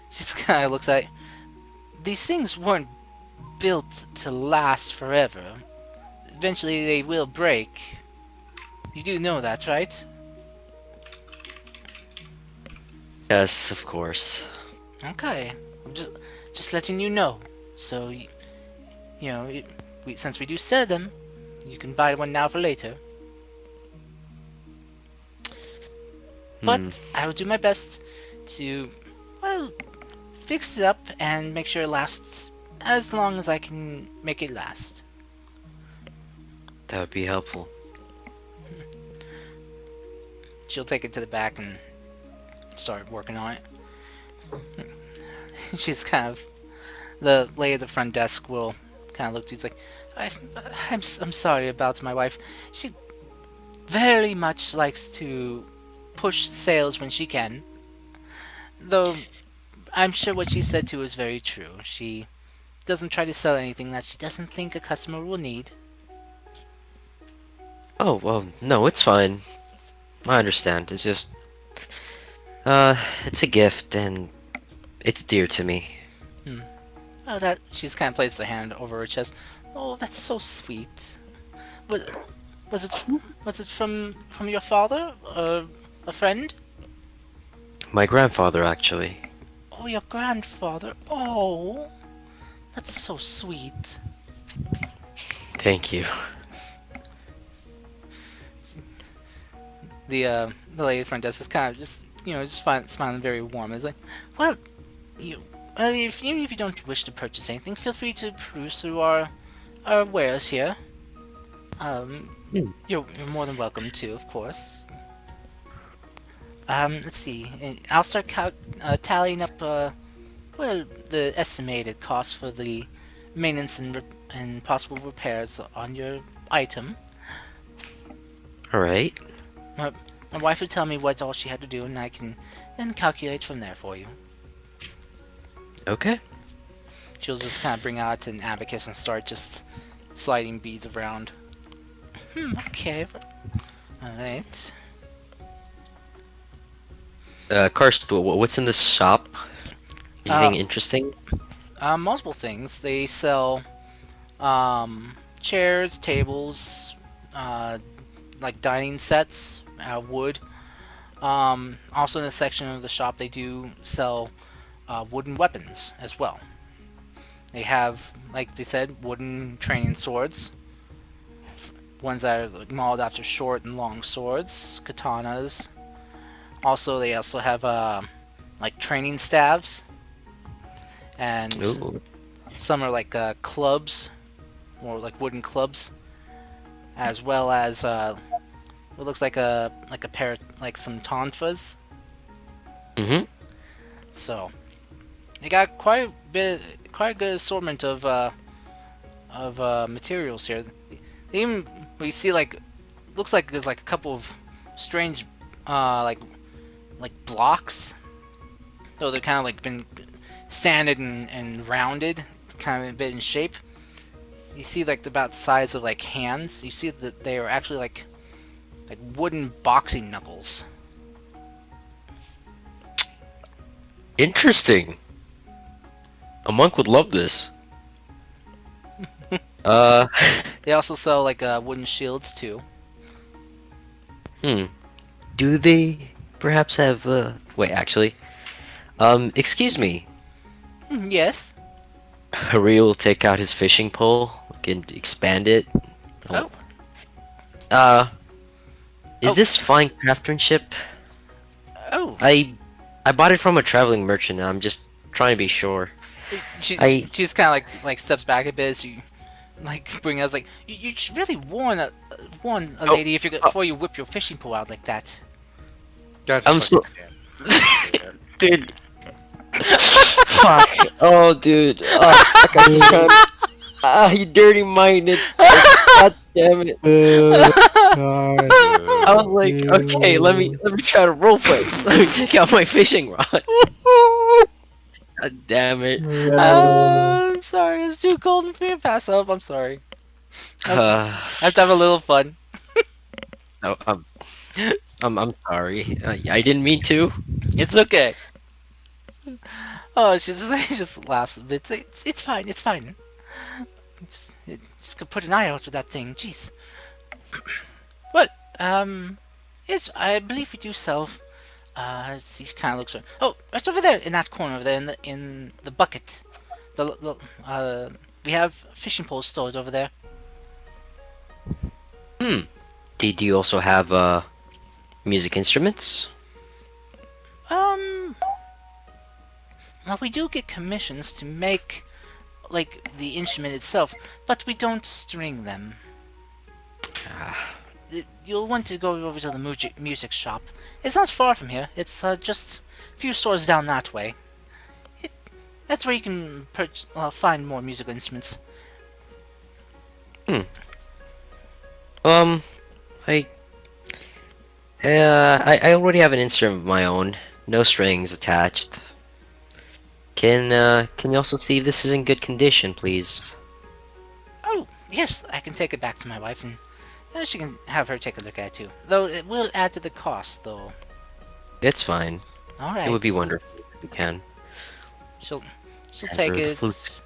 she just kind of looks like, these things weren't built to last forever. Eventually they will break. You do know that, right? Yes, of course. Okay, I'm just letting you know. So, since we do sell them, you can buy one now for later. But I will do my best to, fix it up and make sure it lasts as long as I can make it last. That would be helpful. She'll take it to the back and start working on it. She's kind of, the lady at the front desk will kind of look to you. It's like, I'm sorry about my wife. She very much likes to push sales when she can. Though, I'm sure what she said too is very true. She doesn't try to sell anything that she doesn't think a customer will need. Oh, well, no, it's fine. I understand. It's just... it's a gift, and it's dear to me. Oh, that she's kind of placed her hand over her chest. Oh, that's so sweet. Was it from your father? A friend? My grandfather, actually. Oh, your grandfather. Oh, that's so sweet. Thank you. The lady front desk is kind of just smiling very warm. It's like, well, even if you don't wish to purchase anything, feel free to peruse through our wares here. You're more than welcome to, of course. Let's see. I'll start tallying up the estimated cost for the maintenance and possible repairs on your item. All right. My wife would tell me what all she had to do, and I can then calculate from there for you. Okay. She'll just kind of bring out an abacus and start just sliding beads around. Okay. Alright. Karst, what's in this shop? Anything interesting? Multiple things. They sell chairs, tables, like dining sets, wood. Also in this section of the shop, they do sell wooden weapons as well. They have, like they said, wooden training swords. Ones that are modeled after short and long swords, katanas. Also, they also have like training staves, and Ooh. some are like clubs, or like wooden clubs, as well as what looks like a pair like some tonfas. Mm-hmm. So they got quite a good assortment of materials here. They even we see like looks like there's like a couple of strange like blocks, though they're kind of like been sanded and rounded, kind of a bit in shape. You see like about the size of like hands. You see that they are actually like wooden boxing knuckles. Interesting. A monk would love this. They also sell like wooden shields too. Do they perhaps have, wait, actually, excuse me. Yes. Harry will take out his fishing pole and expand it. Oh. Is Oh. this fine craftsmanship? Oh. I bought it from a traveling merchant, and I'm just trying to be sure. She's kind of like steps back a bit. So you like bring us like you should really warn a lady if you before you whip your fishing pole out like that. Gotcha. I'm so... fucking Dude. Fuck. Oh, dude. Oh, fuck, I'm just trying to... you dirty minded. God damn it. God. I was like, okay, let me try to roleplay. Let me take out my fishing rod. God damn it. I'm sorry, it's too cold for me to pass up. I'm sorry. I Uh, have to have a little fun. no, I'm sorry. I didn't mean to. It's okay. Oh, she just laughs a bit. It's fine. It's fine. Just could put an eye out for that thing. Jeez. But yes, I believe we do sell. Let's see. Kind of looks. Oh, right over there in that corner over there in the bucket. We have fishing poles stored over there. Did you also have music instruments? Well, we do get commissions to make like the instrument itself, but we don't string them. You'll want to go over to the music shop. It's not far from here. It's just a few stores down that way. That's where you can find more musical instruments. I I already have an instrument of my own, no strings attached. Can you also see if this is in good condition, please? Oh, yes, I can take it back to my wife, and she can have her take a look at it too. Though it will add to the cost, though. It's fine. All right. It would be wonderful if you can. She'll And take for the it. flute.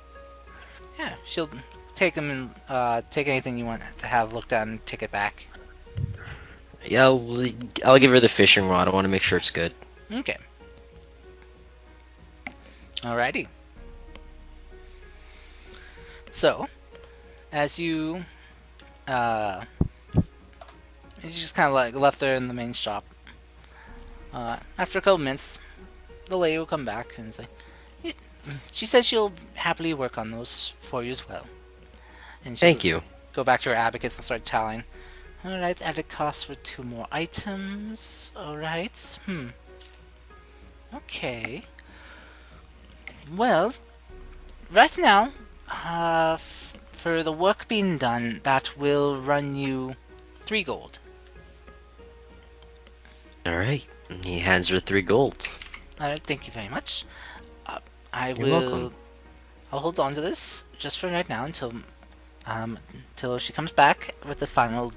Yeah, she'll take them and take anything you want to have looked at and take it back. Yeah, I'll give her the fishing rod. I want to make sure it's good. Okay. Alrighty. So, as you just kind of like left there in the main shop. After a couple minutes, the lady will come back and say, "Yeah," she says she'll happily work on those for you as well. And she'll Thank you. go back to her abacus and start tallying. Alright, added cost for 2 more items. Alright, Okay. Well, right now, for the work being done, that will run you 3 gold. Alright. He hands her 3 gold. Alright, thank you very much. I You're will. welcome. I'll hold on to this just for right now until she comes back with the final,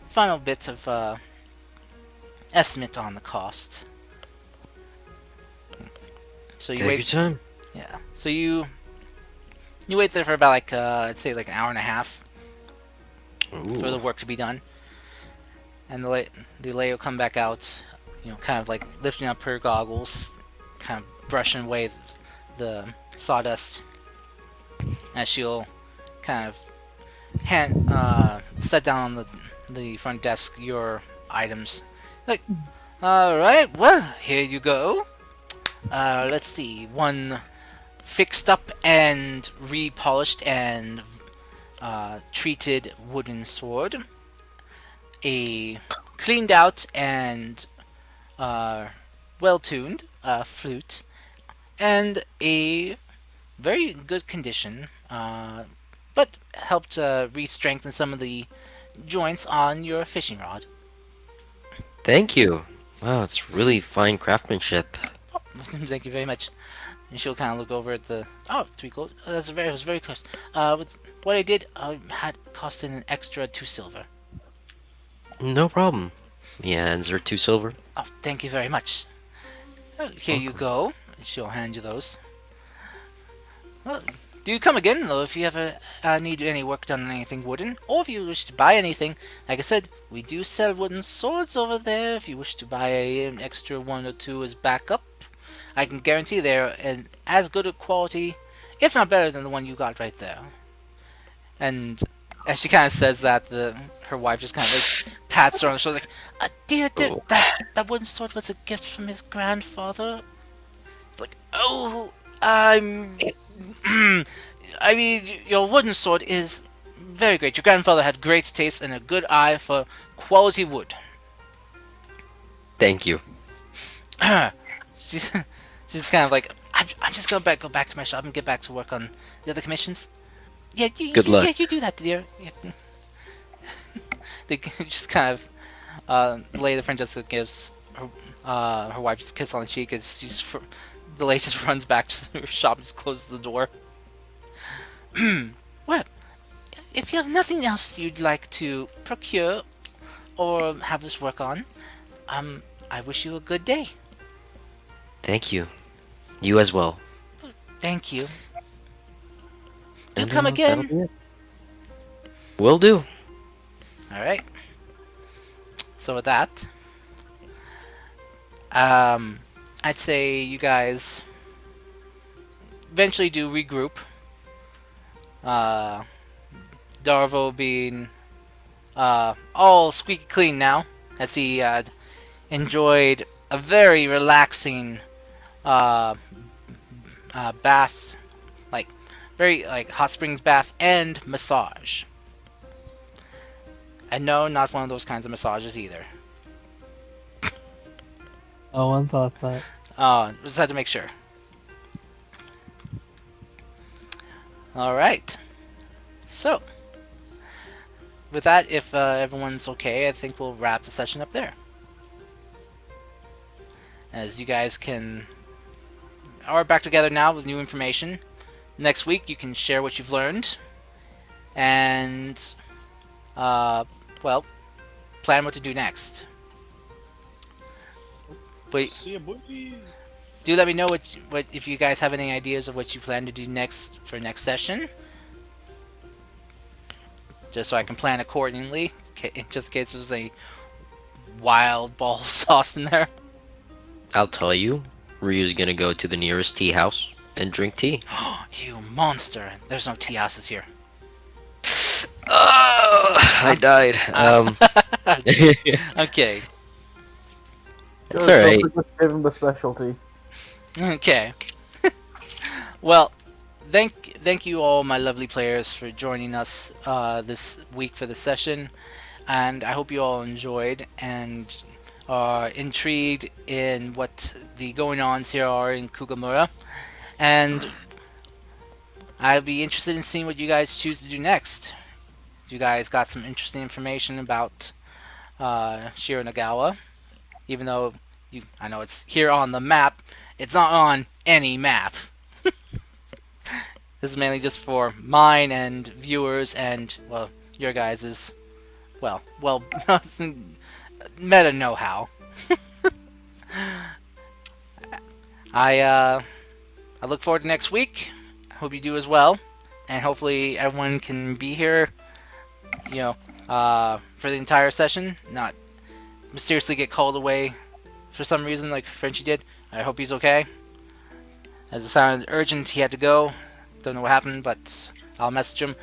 final bits of estimate on the cost. So you Take wait. your time. Yeah. So you wait there for about like I'd say like an hour and a half for the Ooh. work to be done. And the lady will come back out, kind of like lifting up her goggles, kind of brushing away the sawdust, and she'll kind of set down on the front desk your items. Like, all right, well, here you go. Let's see, one fixed up and repolished and treated wooden sword, a cleaned out and well tuned flute, and a very good condition, but helped re-strengthen some of the joints on your fishing rod. Thank you. Wow, it's really fine craftsmanship. Oh, thank you very much. And she'll kind of look over at the 3 gold. That was very close. With what I did, had costed an extra 2 silver. No problem. Yeah, hands are 2 silver. Oh, thank you very much. Here you go. She'll hand you those. Well, do you come again, though, if you ever need any work done on anything wooden, or if you wish to buy anything. Like I said, we do sell wooden swords over there. If you wish to buy an extra 1 or 2 as backup, I can guarantee they're as good a quality, if not better than the one you got right there. And as she kind of says that, her wife just kind of like pats her on the shoulder, like, dear, Oh. that wooden sword was a gift from his grandfather. It's like, oh, I'm. I mean, your wooden sword is very great. Your grandfather had great taste and a good eye for quality wood. Thank you. she's kind of like, I'm just gonna go back to my shop and get back to work on the other commissions. Yeah, Good luck. Yeah, you do that, dear. Yeah. They just kind of the lady, the Francesca, gives her wife just a kiss on the cheek as the lady just runs back to her shop and just closes the door. Well, if you have nothing else you'd like to procure or have us work on, I wish you a good day. Thank you. You as well. Thank you. Do And, come that'll again. be it. Will do. Alright. So with that, I'd say you guys eventually do regroup. Darvo being all squeaky clean now, as he had enjoyed a very relaxing bath, like very like hot springs bath and massage. And no, not one of those kinds of massages either. No one thought that. Just had to make sure. Alright. So, with that, if everyone's okay, I think we'll wrap the session up there. As you guys are back together now with new information. Next week, you can share what you've learned. And, well, plan what to do next. But See ya, boys. do let me know what if you guys have any ideas of what you plan to do next for next session, just so I can plan accordingly, just in case there's a wild ball of sauce in there. I'll tell you. Ryu's gonna go to the nearest tea house and drink tea. You monster! There's no tea houses here. I died. Okay. It's alright. Just give him the specialty. Okay. Well, thank you all, my lovely players, for joining us this week for the session, and I hope you all enjoyed and are intrigued in what the going-ons here are in Kugamura, and I'd be interested in seeing what you guys choose to do next. You guys got some interesting information about Shiranagawa, even though I know it's here on the map. It's not on any map. This is mainly just for mine and viewers and, well, your guys's, well, meta know-how. I look forward to next week. I hope you do as well. And hopefully everyone can be here, for the entire session. Not mysteriously get called away for some reason, like Frenchie did. I hope he's okay. As it sounded urgent, he had to go. Don't know what happened, but I'll message him.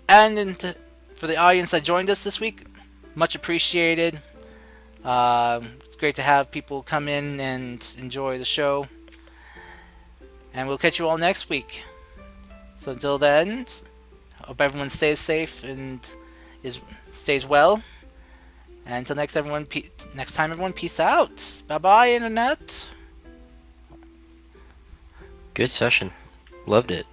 For the audience that joined us this week, much appreciated. It's great to have people come in and enjoy the show. And we'll catch you all next week. So until then, hope everyone stays safe and stays well. And until next time, everyone, peace out. Bye bye, internet. Good session. Loved it.